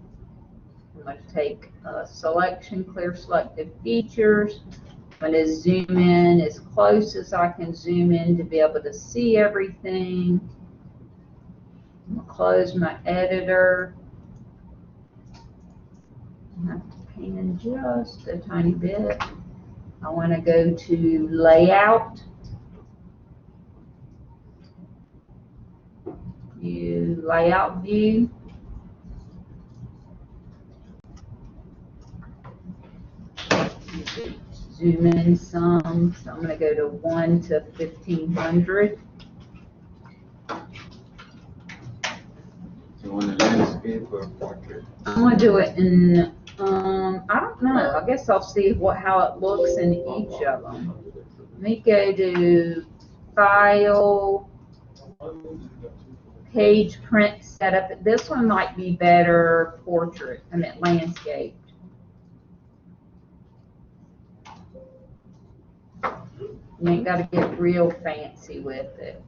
[SPEAKER 1] I'm gonna take selection, clear selected features. I'm gonna zoom in as close as I can zoom in to be able to see everything. I'm gonna close my editor. I have to pan just a tiny bit. I wanna go to layout. View, layout view. Zoom in some, so I'm gonna go to 1 to 1500.
[SPEAKER 2] You want a landscape or portrait?
[SPEAKER 1] I'm gonna do it in, I don't know, I guess I'll see how it looks in each of them. Let me go to File, Page Print Setup. This one might be better portrait, landscape. You ain't gotta get real fancy with it.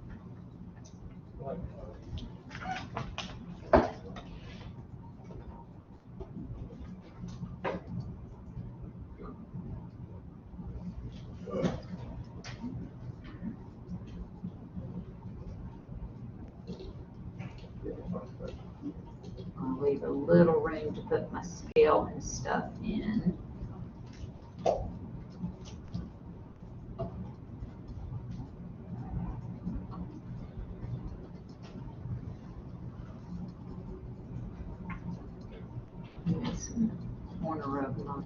[SPEAKER 1] I'll leave a little room to put my scale and stuff in. Missing the corner of them.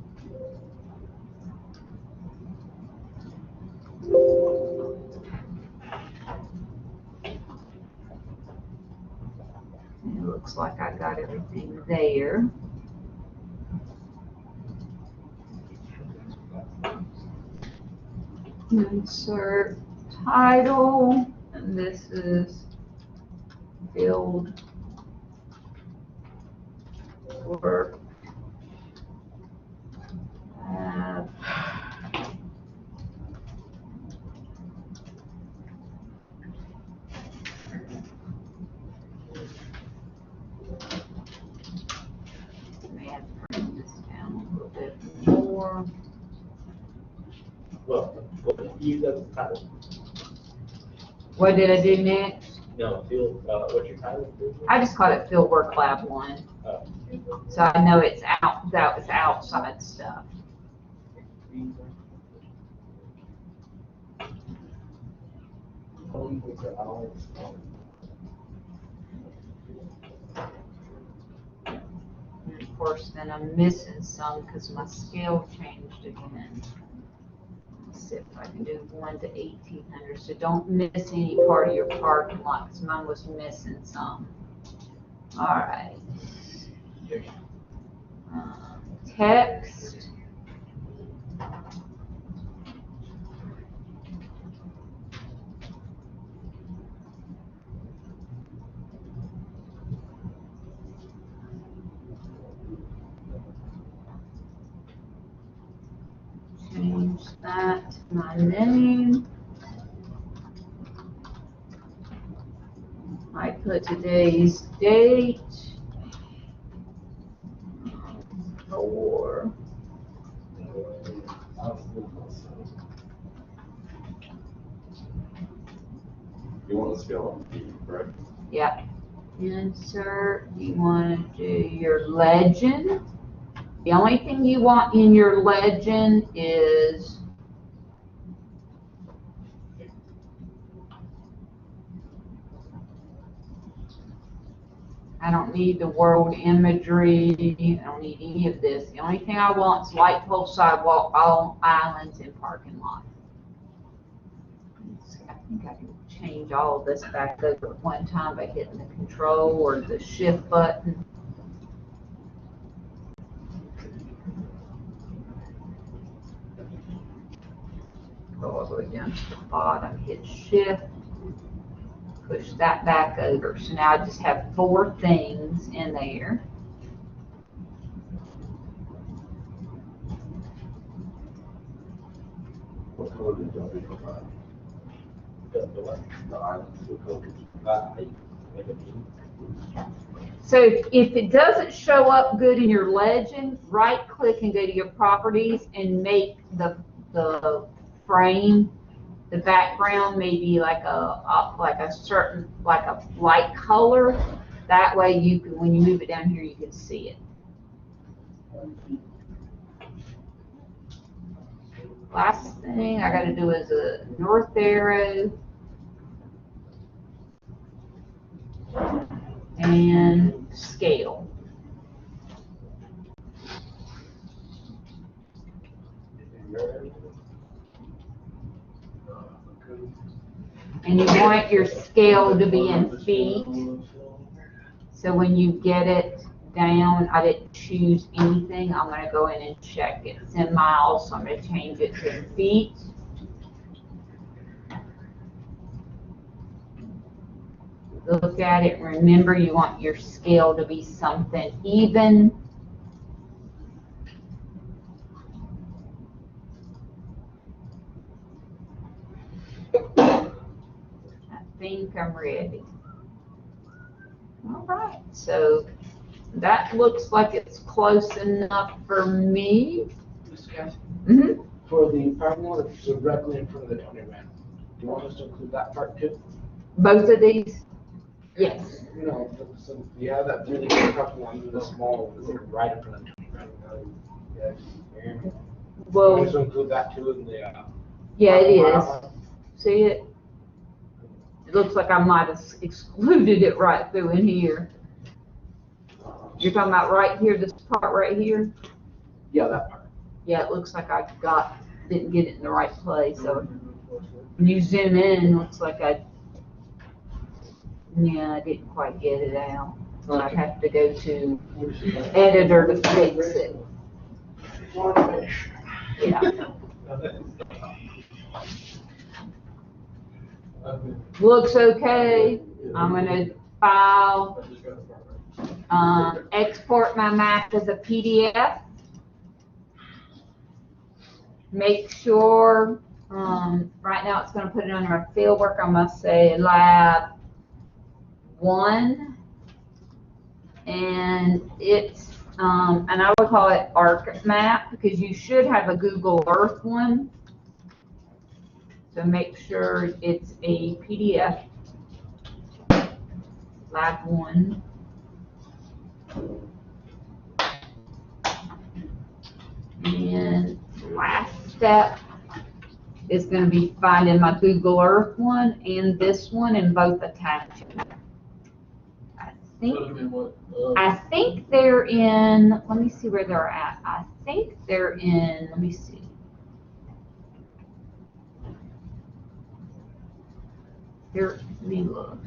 [SPEAKER 1] It looks like I got everything there. Insert title, and this is field work. May have to bring this down a little bit more.
[SPEAKER 5] Well, use that as a title.
[SPEAKER 1] What did I do next?
[SPEAKER 5] No, field, what's your title?
[SPEAKER 1] I just called it Field Work Lab 1.
[SPEAKER 5] Oh.
[SPEAKER 1] So I know it's out, that was outside stuff. And of course, then I'm missing some because my scale changed again. Let's see if I can do 1 to 1800. So don't miss any part of your parking lot because mine was missing some. All right. Text. Change that to my name. I put today's date. 4.
[SPEAKER 3] You want to scale on P, correct?
[SPEAKER 1] Yeah. Insert. You want to do your legend. The only thing you want in your legend is I don't need the world imagery. I don't need any of this. The only thing I want is light pole, sidewalk, all islands, and parking lot. I think I can change all of this back over at one time by hitting the control or the shift button. Go all the way down to the bottom, hit shift, push that back over. So now I just have 4 things in there.
[SPEAKER 3] What color did y'all do for mine?
[SPEAKER 5] The what?
[SPEAKER 3] The islands, what color did you?
[SPEAKER 5] Like a bean.
[SPEAKER 1] So if it doesn't show up good in your legend, right click and go to your properties and make the frame, the background maybe like a certain, like a light color. That way you can, when you move it down here, you can see it. Last thing I gotta do is a north arrow and scale. And you want your scale to be in feet. So when you get it down, I didn't choose anything. I'm gonna go in and check it. It's in miles, so I'm gonna change it to feet. Look at it. Remember, you want your scale to be something even. I think I'm ready. All right, so that looks like it's close enough for me.
[SPEAKER 6] Ms. Cass,
[SPEAKER 1] Mm-hmm.
[SPEAKER 6] for the parking lot that's directly in front of the county van, do you want us to include that part too?
[SPEAKER 1] Both of these? Yes.
[SPEAKER 6] You know, so you have that really big parking lot, even the small one, is right in front of the county van. You want
[SPEAKER 1] Well,
[SPEAKER 6] us to include that too in the,
[SPEAKER 1] yeah, it is. See it? It looks like I might have excluded it right through in here. You're talking about right here, this part right here?
[SPEAKER 6] yeah, that part.
[SPEAKER 1] Yeah, it looks like didn't get it in the right place. So when you zoom in, it looks like I didn't quite get it out. So I have to go to editor to fix it. Yeah. Looks okay. I'm gonna file, export my map as a PDF. Make sure, right now it's gonna put it under my field work. I'm gonna say lab 1. And it's, and I would call it ArcMap because you should have a Google Earth one. So make sure it's a PDF. Lab 1. And last step is going to be finding my Google Earth one and this one and both attaching. I think they're in, let me see where they're at. I think they're in, let me see. Let me look.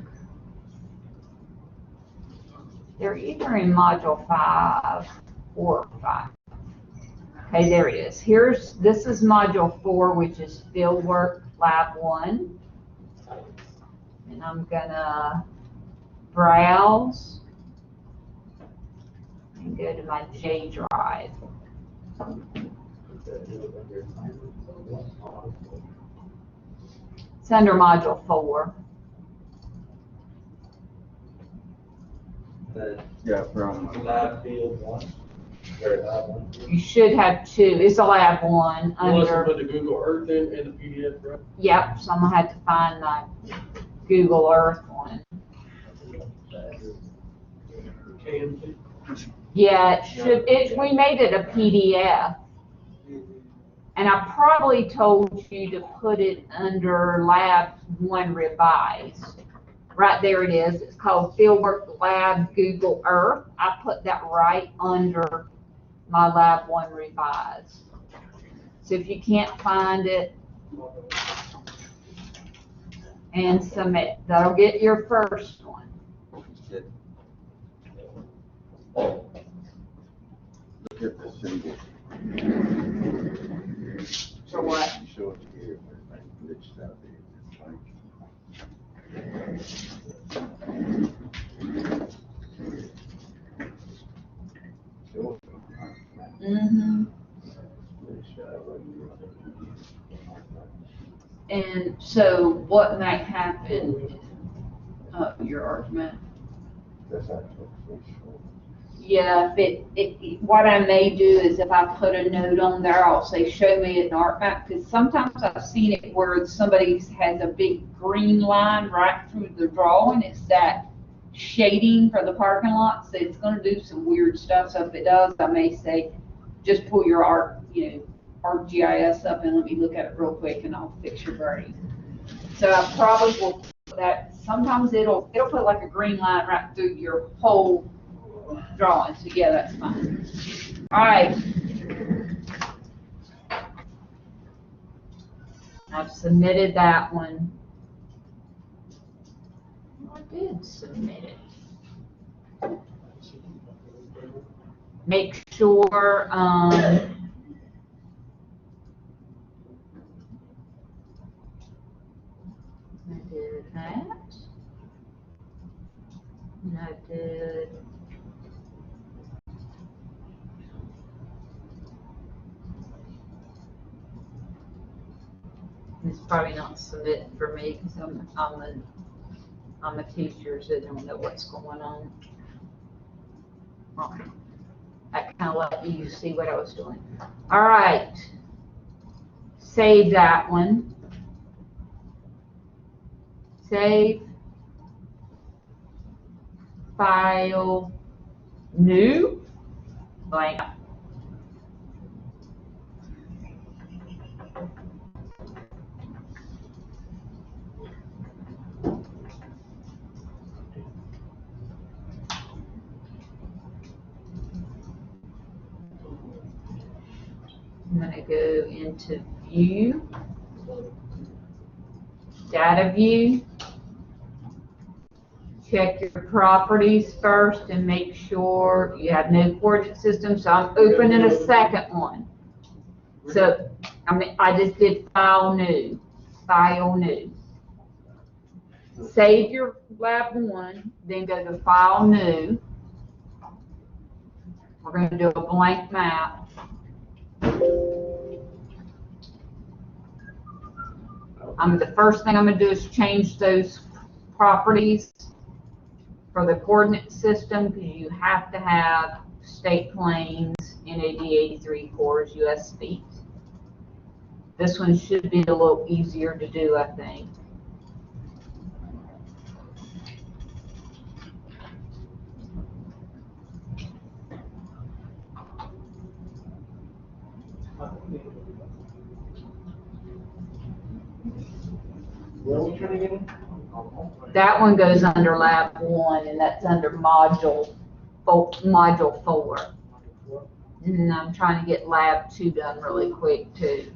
[SPEAKER 1] They're either in module 5 or 5. Okay, there it is. This is module 4, which is Fieldwork Lab 1. And I'm gonna browse and go to my J drive. It's under module 4.
[SPEAKER 2] Yeah, from lab field 1. Or lab 1.
[SPEAKER 1] You should have 2. It's a lab 1
[SPEAKER 5] You want us to
[SPEAKER 1] under.
[SPEAKER 5] put the Google Earth in and the PDF, right?
[SPEAKER 1] Yep, so I'm gonna have to find my Google Earth one.
[SPEAKER 5] KMT.
[SPEAKER 1] Yeah, we made it a PDF. And I probably told you to put it under Lab 1 Revised. Right there it is. It's called Fieldwork Lab Google Earth. I put that right under my Lab 1 Revised. So if you can't find it, and submit. That'll get your first one.
[SPEAKER 3] Look at the symbol.
[SPEAKER 1] For what?
[SPEAKER 3] You show it here, but it's glitched out there. It's like. Show it.
[SPEAKER 1] Mm-hmm.
[SPEAKER 3] Glitched out.
[SPEAKER 1] And so what might happen, your argument?
[SPEAKER 3] That's actually pretty short.
[SPEAKER 1] Yeah, what I may do is if I put a note on there, I'll say, show me an ArcMap, because sometimes I've seen it where somebody has a big green line right through the drawing. It's that shading for the parking lot, so it's gonna do some weird stuff. So if it does, I may say, just pull your ArcGIS up and let me look at it real quick and I'll fix your grade. So I probably will put that, sometimes it'll put like a green line right through your whole drawing, so yeah, that's fine. All right. I've submitted that one. I did submit it. Make sure, I did that. And I did. It's probably not submitted for me because I'm a teacher, so I don't know what's going on. Okay. I kind of let you see what I was doing. All right. Save that one. Save. File. New. Blank. I'm going to go into View, Data View. Check your properties first and make sure you have no coordinate system. So I'm opening a second one. So I just did File New, File New. Save your Lab 1, then go to File New. We're going to do a blank map. The first thing I'm going to do is change those properties for the coordinate system, because you have to have state planes, NAD 83 cores, US feet. This one should be a little easier to do, I think.
[SPEAKER 6] Where are we trying to get in?
[SPEAKER 1] That one goes under Lab 1, and that's under Module 4. And I'm trying to get Lab 2 done really quick, too.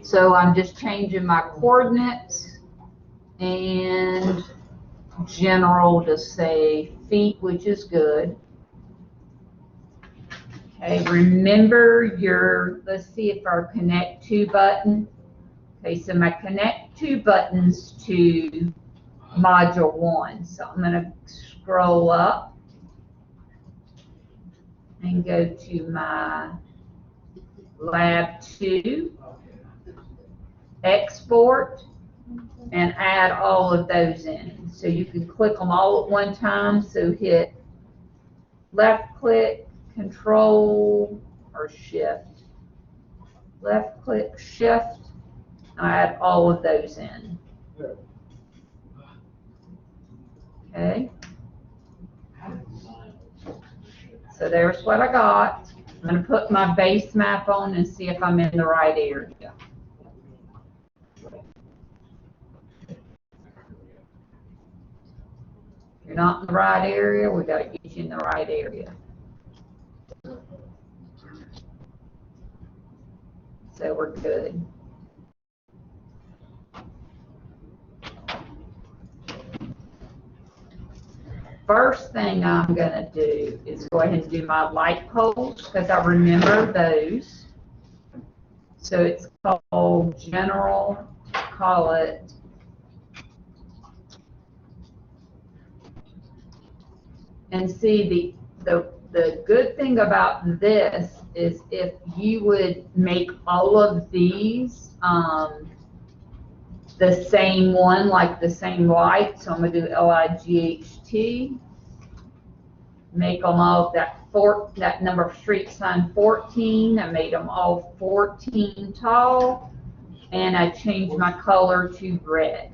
[SPEAKER 1] So I'm just changing my coordinates and general to say feet, which is good. Okay, remember let's see if our Connect To button. Okay, so my Connect To button's to Module 1. So I'm going to scroll up and go to my Lab 2, export, and add all of those in. So you can click them all at one time. So hit left click, Control or Shift. Left click, Shift, and add all of those in. Okay. So there's what I got. I'm going to put my base map on and see if I'm in the right area. If you're not in the right area, we got to get you in the right area. So we're good. First thing I'm going to do is go ahead and do my light poles, because I remember those. So it's called General, call it and see the good thing about this is if you would make all of these the same one, like the same light, so I'm gonna do LIGHT. Make them all that number of street sign 14, I made them all 14 tall, and I changed my color to red.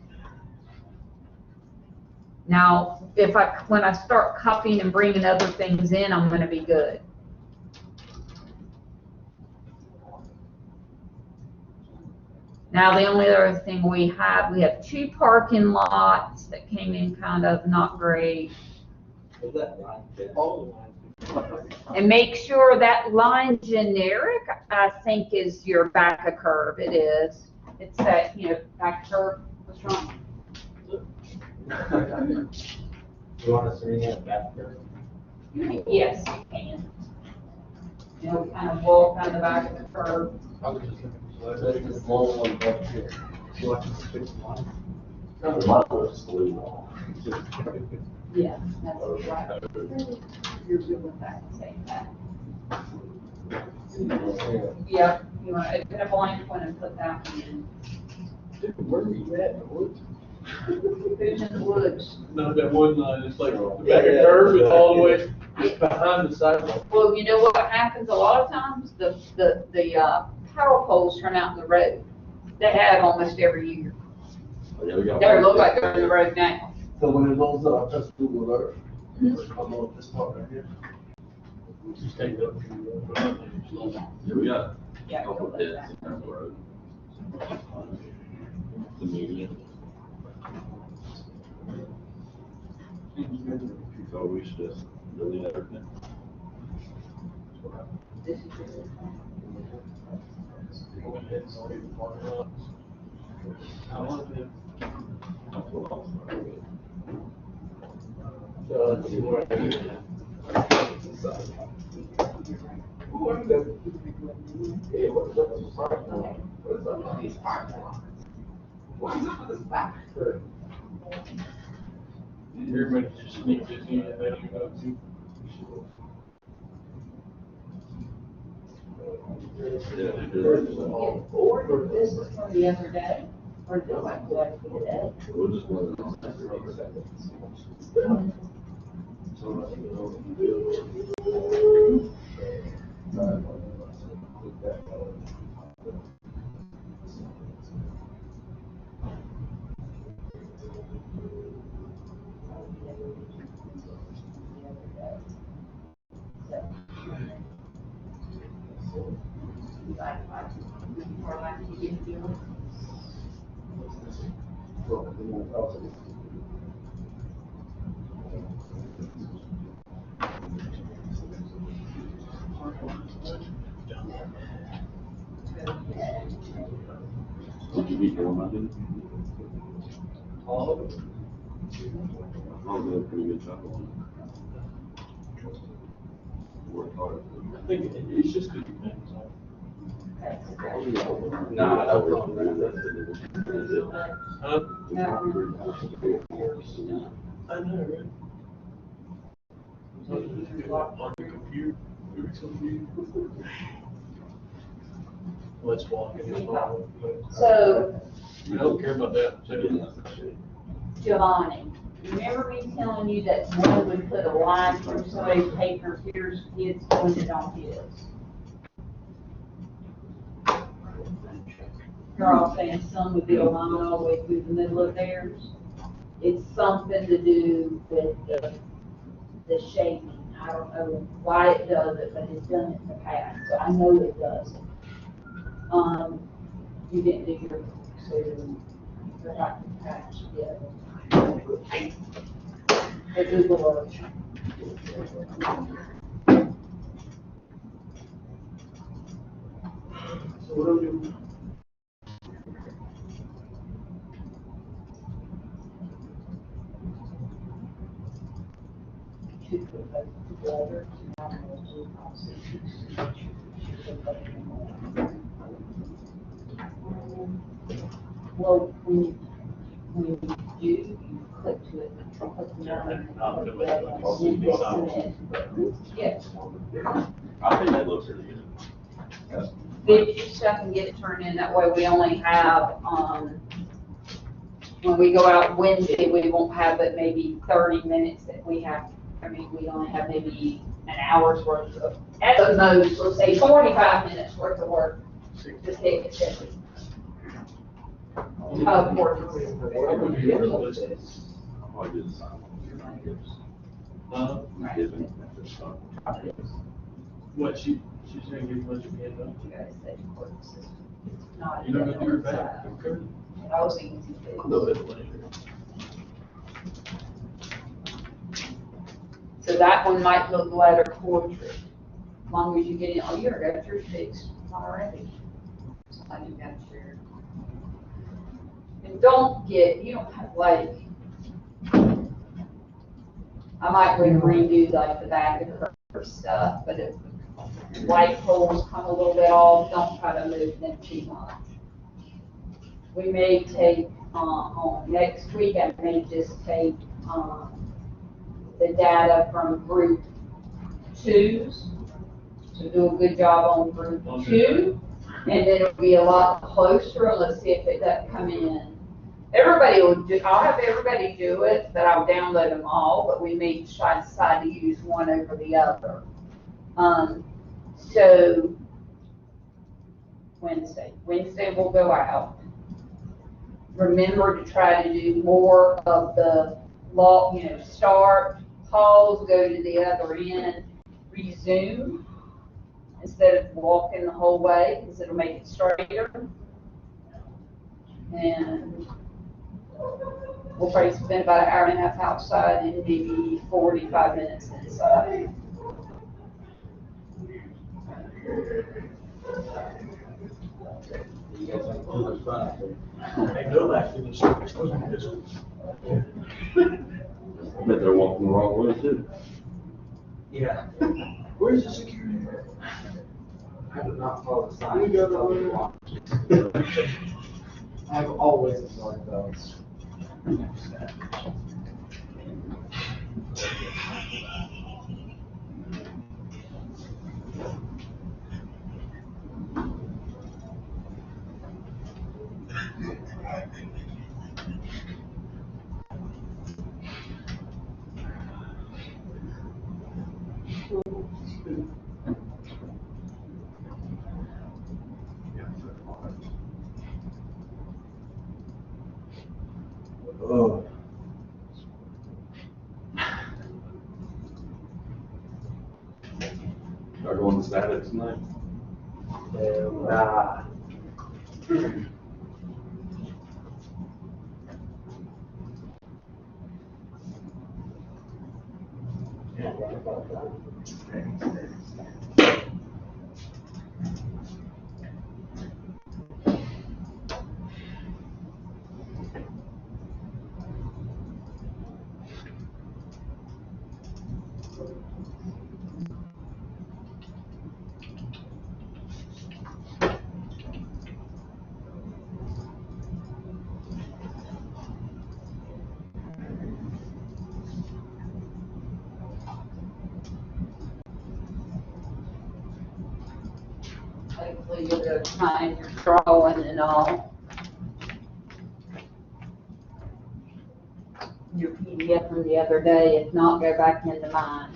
[SPEAKER 1] Now, when I start copying and bringing other things in, I'm gonna be good. Now, the only other thing we have 2 parking lots that came in kind of not great.
[SPEAKER 6] Is that line? All the lines.
[SPEAKER 1] And make sure that line generic, I think, is your back of curve. It is. It's that, back curve. What's wrong?
[SPEAKER 2] You want us to rename back there?
[SPEAKER 1] Yes, you can. We kind of walk on the back of the curve.
[SPEAKER 6] I was just looking for
[SPEAKER 2] That's the small one back here.
[SPEAKER 6] You want to fix the line?
[SPEAKER 3] Mine was blue.
[SPEAKER 1] Yeah, that's right. You're good with that, say that. Yeah, you want to open a blank one and put that one in.
[SPEAKER 6] Dude, where are you at in the woods?
[SPEAKER 1] Who's in the woods?
[SPEAKER 5] No, that one line, it's like the back of curve, it's all the way behind the sidewalk.
[SPEAKER 1] Well, you know what happens a lot of times? The power poles turn out in the road. They have almost every year.
[SPEAKER 3] Yeah, we got.
[SPEAKER 1] They look like they're in the road now.
[SPEAKER 4] So when it goes up, just Google Earth. Come on, this part right here.
[SPEAKER 5] Just take it up to
[SPEAKER 3] Yeah, we got
[SPEAKER 1] Yeah,
[SPEAKER 3] a couple
[SPEAKER 1] go
[SPEAKER 3] of
[SPEAKER 1] with
[SPEAKER 3] hits
[SPEAKER 1] that.
[SPEAKER 3] in that road. The median. So we should just delete everything.
[SPEAKER 1] This is your-
[SPEAKER 3] That's what I was thinking.
[SPEAKER 6] So let's see where I am. Ooh, I got- Hey, what's up with the park now? What's up with these parking lots? What's up with this back curve?
[SPEAKER 5] Everybody just sneaks this in, and then you go to.
[SPEAKER 1] Or this is from the other day, or the like today.
[SPEAKER 3] We'll just let it on after 8 seconds. Did you beat your one, I did?
[SPEAKER 5] All of it.
[SPEAKER 3] Oh, we did a pretty good job on it. Worked hard.
[SPEAKER 5] I think it's just good things.
[SPEAKER 3] Nah, I don't know.
[SPEAKER 5] Huh?
[SPEAKER 1] No.
[SPEAKER 5] I know, right? On the computer, maybe something. Let's walk in this one.
[SPEAKER 1] So,
[SPEAKER 5] I don't care about that. So,
[SPEAKER 1] Giovanni, remember me telling you that one would put a line through somebody's paper, here's his, doing it on his? You're all saying some would be a line all the way through the middle of theirs. It's something to do with the shading. I don't know why it does it, but it's done it in the past, so I know it does it. You didn't do your, so you're not attached yet. The Google Earth.
[SPEAKER 5] so what do we do?
[SPEAKER 1] Should put both together. Well, when you do, you click to it, click the number, and submit. Yes.
[SPEAKER 3] I think that looks really good.
[SPEAKER 1] Fix your stuff and get it turned in, that way we only have, when we go out Wednesday, we won't have but maybe 30 minutes that we have. I mean, we only have maybe an hour's worth of, at the most, let's say 45 minutes worth of work. Just take it steady. Of course.
[SPEAKER 3] I did sign one. Given at this time.
[SPEAKER 5] What, she's gonna give you what you can, though?
[SPEAKER 1] You guys said court system. Not
[SPEAKER 5] You're not gonna do her back,
[SPEAKER 1] inside.
[SPEAKER 5] okay?
[SPEAKER 1] I was thinking to do.
[SPEAKER 5] A little bit later.
[SPEAKER 1] So that one might look letter portrait, as long as you get it, oh, you already got yours fixed already. I you got your. And don't get, you don't have like, I might redo like the back of her stuff, but if white holes come a little bit off, don't try to move them too much. We may take, on next week, I may just take, the data from group 2s to do a good job on group 2, and then it'll be a lot closer. Let's see if it doesn't come in. Everybody will do, I'll have everybody do it, but I'll download them all, but we may try to decide to use one over the other. So Wednesday we'll go out. Remember to try to do more of the log, start, pause, go to the other end, resume, instead of walking the whole way, because it'll make it straighter. And we'll probably spend about an hour and a half outside and maybe 45 minutes inside.
[SPEAKER 2] You guys have too much fun.
[SPEAKER 5] Hey, go back to the shop.
[SPEAKER 3] I bet they're walking the wrong way too.
[SPEAKER 2] Yeah.
[SPEAKER 5] Where's the security?
[SPEAKER 6] I do not follow the signs.
[SPEAKER 5] We got the order.
[SPEAKER 6] I've always ignored those.
[SPEAKER 3] Oh. Are going to static tonight?
[SPEAKER 6] Nah.
[SPEAKER 1] Hopefully you'll go find your drawing and all. Your PDF from the other day, if not, go back into mine.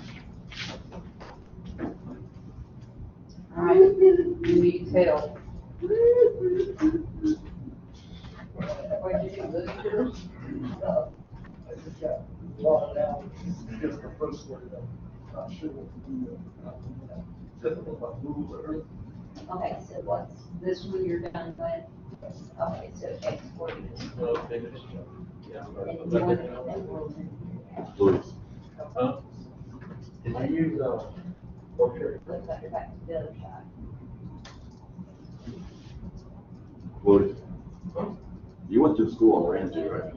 [SPEAKER 1] All right, you need help. What'd you do, lose yours?
[SPEAKER 5] I just got locked down because the first one, not sure what to do. Just about move or.
[SPEAKER 1] Okay, so what's, this one you're done with? Okay, so export it.
[SPEAKER 5] Well, finished. Yeah.
[SPEAKER 1] And you want it,
[SPEAKER 3] Please.
[SPEAKER 5] Huh? I use, okay.
[SPEAKER 1] let's back to the other side.
[SPEAKER 3] Please. You went to school on Ramsey, right?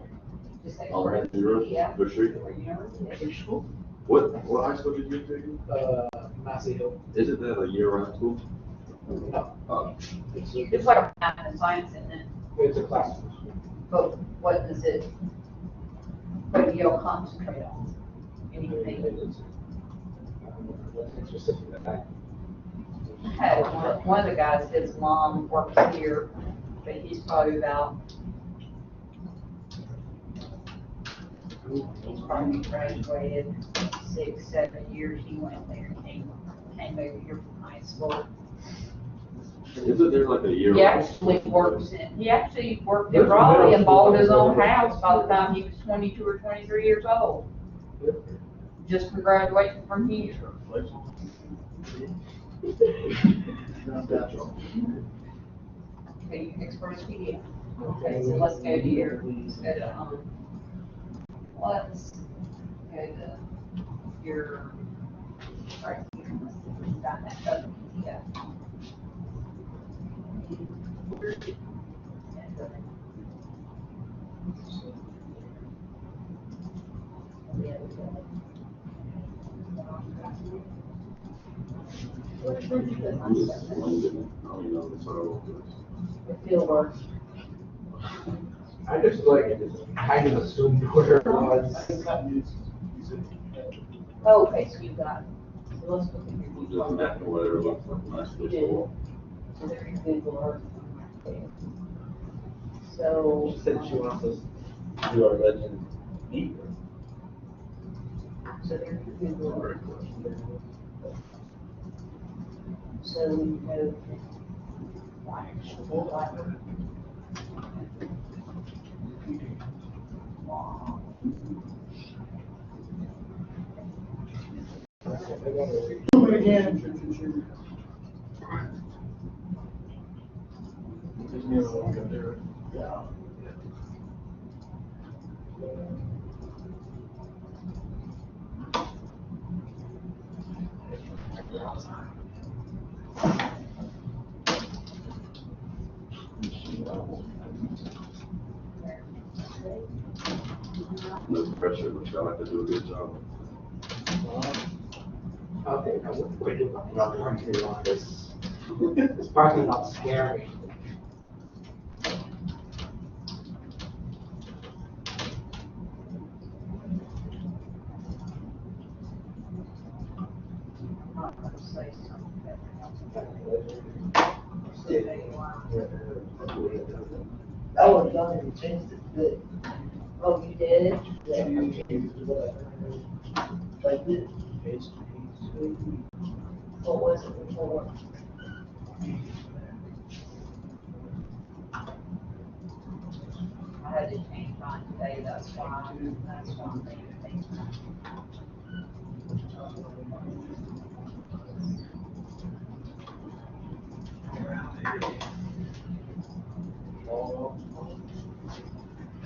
[SPEAKER 1] Just say
[SPEAKER 3] On Ramsey Road?
[SPEAKER 1] Yeah.
[SPEAKER 3] Bush Street?
[SPEAKER 1] Or university.
[SPEAKER 6] Which school?
[SPEAKER 3] What high school did you go to?
[SPEAKER 6] Massey Hill.
[SPEAKER 3] Isn't that a year-round school?
[SPEAKER 6] No,
[SPEAKER 1] It's like a math and science in it,
[SPEAKER 6] it's a classroom.
[SPEAKER 1] but what does it, what do you concentrate on? Anything?
[SPEAKER 6] Nothing specific.
[SPEAKER 1] I had one of the guys, his mom works here, but he's probably about He's probably graduated 6, 7 years, he went there and came over here from high school.
[SPEAKER 3] Isn't there like a year?
[SPEAKER 1] He actually worked in Raleigh and bought his own house by the time he was 22 or 23 years old. Just from graduating from here. Okay, Express PDF. Okay, so let's go to your, let's go to your, right here, let's see if we got that other PDF.
[SPEAKER 3] I'm just wondering, how you know the Sidewalk is.
[SPEAKER 1] The field work.
[SPEAKER 6] I just kind of assumed where it was.
[SPEAKER 1] Oh, okay, so you got, so let's look at
[SPEAKER 3] We'll
[SPEAKER 1] your.
[SPEAKER 3] just map or whatever looks like nice visual.
[SPEAKER 1] So there's Google Earth. So.
[SPEAKER 2] She said she wants us to do our legend deeper.
[SPEAKER 1] So there's Google Earth. So we have.
[SPEAKER 3] No pressure, but y'all have to do a good job.
[SPEAKER 6] Okay, now we're doing parking lot. This parking lot's scary.
[SPEAKER 5] That was done and changed it, good.
[SPEAKER 1] Oh, you did?
[SPEAKER 5] Yeah, like this.
[SPEAKER 1] What was it before? I had to change mine today, that's why I'm thinking.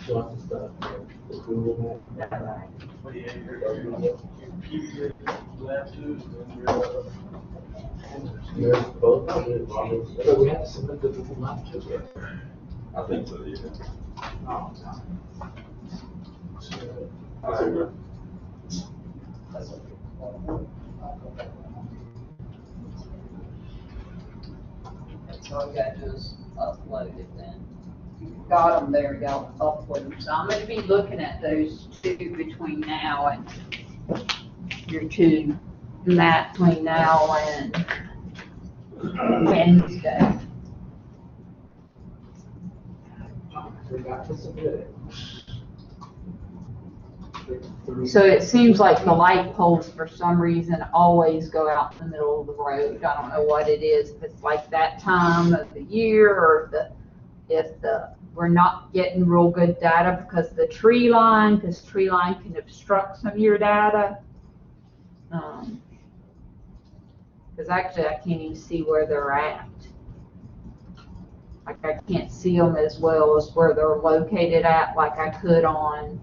[SPEAKER 6] She wants to start the Google map.
[SPEAKER 1] That's right.
[SPEAKER 6] There's both. So we have to submit the Google map to it.
[SPEAKER 3] I think so, yeah.
[SPEAKER 6] Oh,
[SPEAKER 3] I agree.
[SPEAKER 1] So all you gotta do is upload it then. You've got them there, y'all upload them. So I'm gonna be looking at those two between now and your two, Matt, between now and Wednesday.
[SPEAKER 6] I forgot to submit it.
[SPEAKER 1] So it seems like the light poles for some reason always go out in the middle of the road. I don't know what it is, if it's like that time of the year or if we're not getting real good data because the tree line can obstruct some of your data. Because actually I can't even see where they're at. Like I can't see them as well as where they're located at like I could on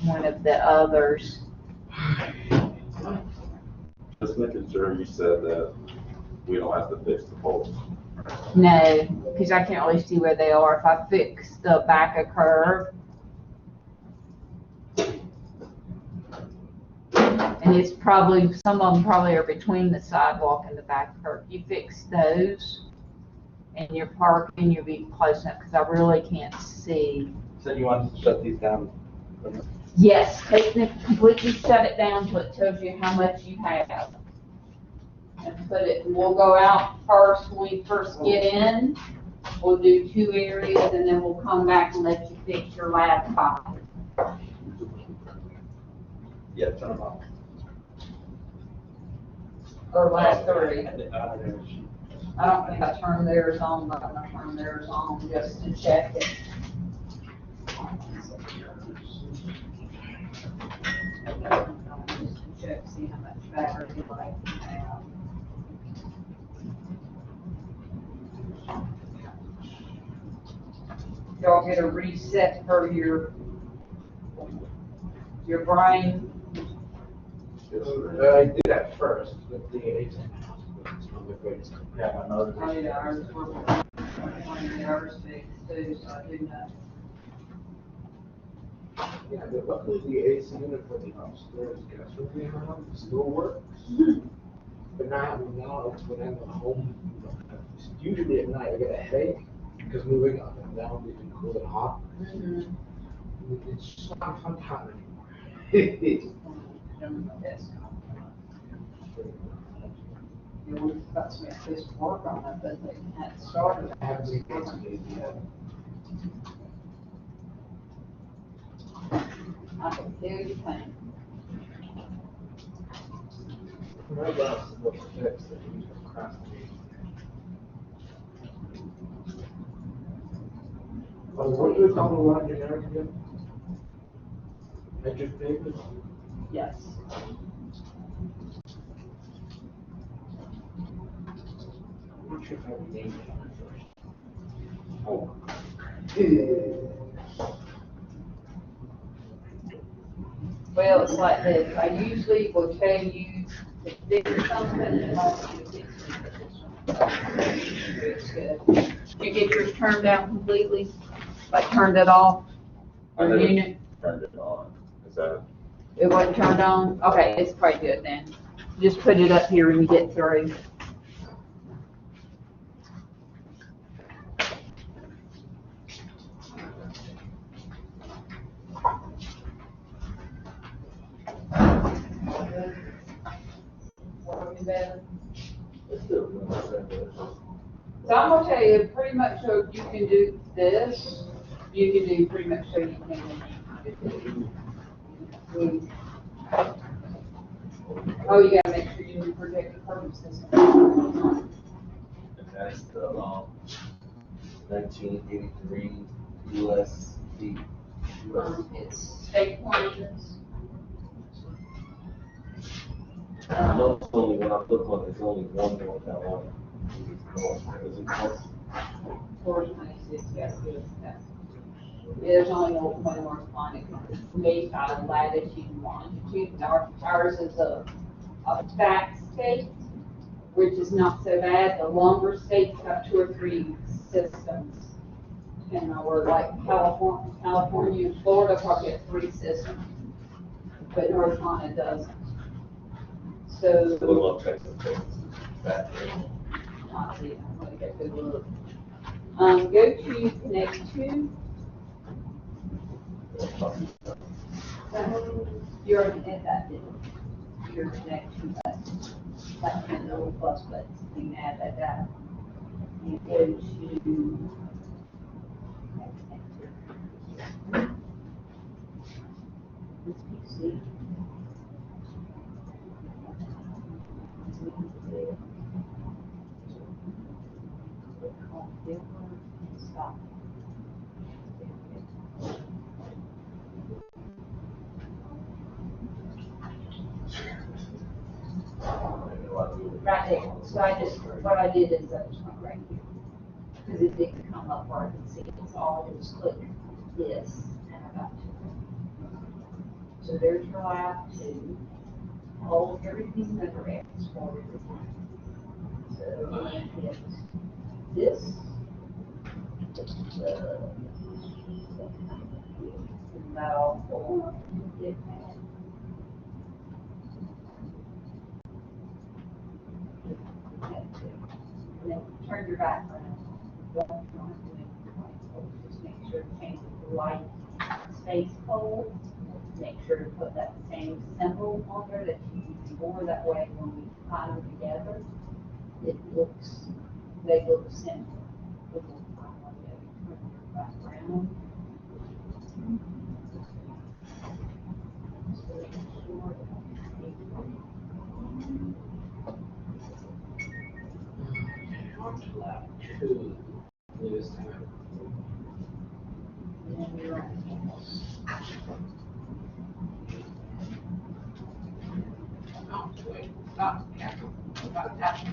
[SPEAKER 1] one of the others.
[SPEAKER 3] Just making sure you said that we don't have to fix the poles.
[SPEAKER 1] No, because I can't really see where they are. If I fix the back of curve, and it's probably, some of them probably are between the sidewalk and the back curve. You fix those and you're parking, you'll be close enough because I really can't see.
[SPEAKER 2] So you want us to shut these down?
[SPEAKER 1] Yes, completely shut it down till it tells you how much you have. And put it, we'll go out first when we first get in. We'll do 2 areas and then we'll come back and let you fix your last 5.
[SPEAKER 3] Yeah, turn them off.
[SPEAKER 1] Or last three.
[SPEAKER 3] I
[SPEAKER 1] I don't think I turned theirs on, but I'm gonna turn theirs on just to check it. Just to check, see how much battery life you have. Y'all get a reset for your brain.
[SPEAKER 6] I did that first with the 18 house, but it's not the greatest.
[SPEAKER 3] Yeah, I know.
[SPEAKER 1] Oh, yeah, ours were 20 hours fixed too, so I do know.
[SPEAKER 6] Yeah, but luckily the AC unit for the upstairs guest room we have still works. But now when I'm at home, usually at night I get a headache because moving up and down between cool and hot. It's just not a fun time anymore.
[SPEAKER 1] You know, we've got some at least work on it, but they hadn't started.
[SPEAKER 6] I haven't seen AC yet.
[SPEAKER 1] I can feel you pain.
[SPEAKER 6] My boss is supposed to fix it, he's procrastinating. What do we call the one generic again? Metric papers?
[SPEAKER 1] Yes.
[SPEAKER 6] I'm not sure if I would name it on it first.
[SPEAKER 3] Oh,
[SPEAKER 1] Well, it's like this, I usually will tell you to fix something and I'll do fix it. It's good. You get yours turned down completely, like turned it off,
[SPEAKER 3] I
[SPEAKER 1] your
[SPEAKER 3] never
[SPEAKER 1] unit,
[SPEAKER 3] turned it on. Is that?
[SPEAKER 1] it wasn't turned on? Okay, it's probably good then. Just put it up here when you get through. Working better.
[SPEAKER 3] It's still doing the same thing.
[SPEAKER 1] So I'm gonna tell you, pretty much so you can do this, you can do pretty much so you can. Oh, you gotta make sure you protect the purposes.
[SPEAKER 4] And that's the, 1983 USD.
[SPEAKER 1] It's state plans.
[SPEAKER 4] I know it's only, when I look on, it's only one North Carolina. Is it close?
[SPEAKER 1] 426, yes, it is that. Yeah, there's only one North Carolina, it's made by latitude and longitude. Ours is a back state, which is not so bad. The longer states have 2 or 3 systems. And we're like California and Florida probably have 3 systems, but North Carolina doesn't. So,
[SPEAKER 4] What about Texas? That,
[SPEAKER 1] not see, I'm gonna get a good look. Go to connect to. You already did that, didn't you? Your connection button, like the little plus button, you can add that data. You go to. This PC. Stop. Right there. So what I did is I just went right here. Because it didn't come up where I could see it. So I'll just click this and I got to it. So there's your lab 2. Hold everything under X for everything. So it's this. And that all four. Get that. And then turn your back around. Just make sure to change the light space code. Make sure to put that same symbol on there that you used before. That way when we tie them together, they look similar. Turn your back around. So
[SPEAKER 6] down to lap two this time. Oh, wait.
[SPEAKER 1] Yeah, about that.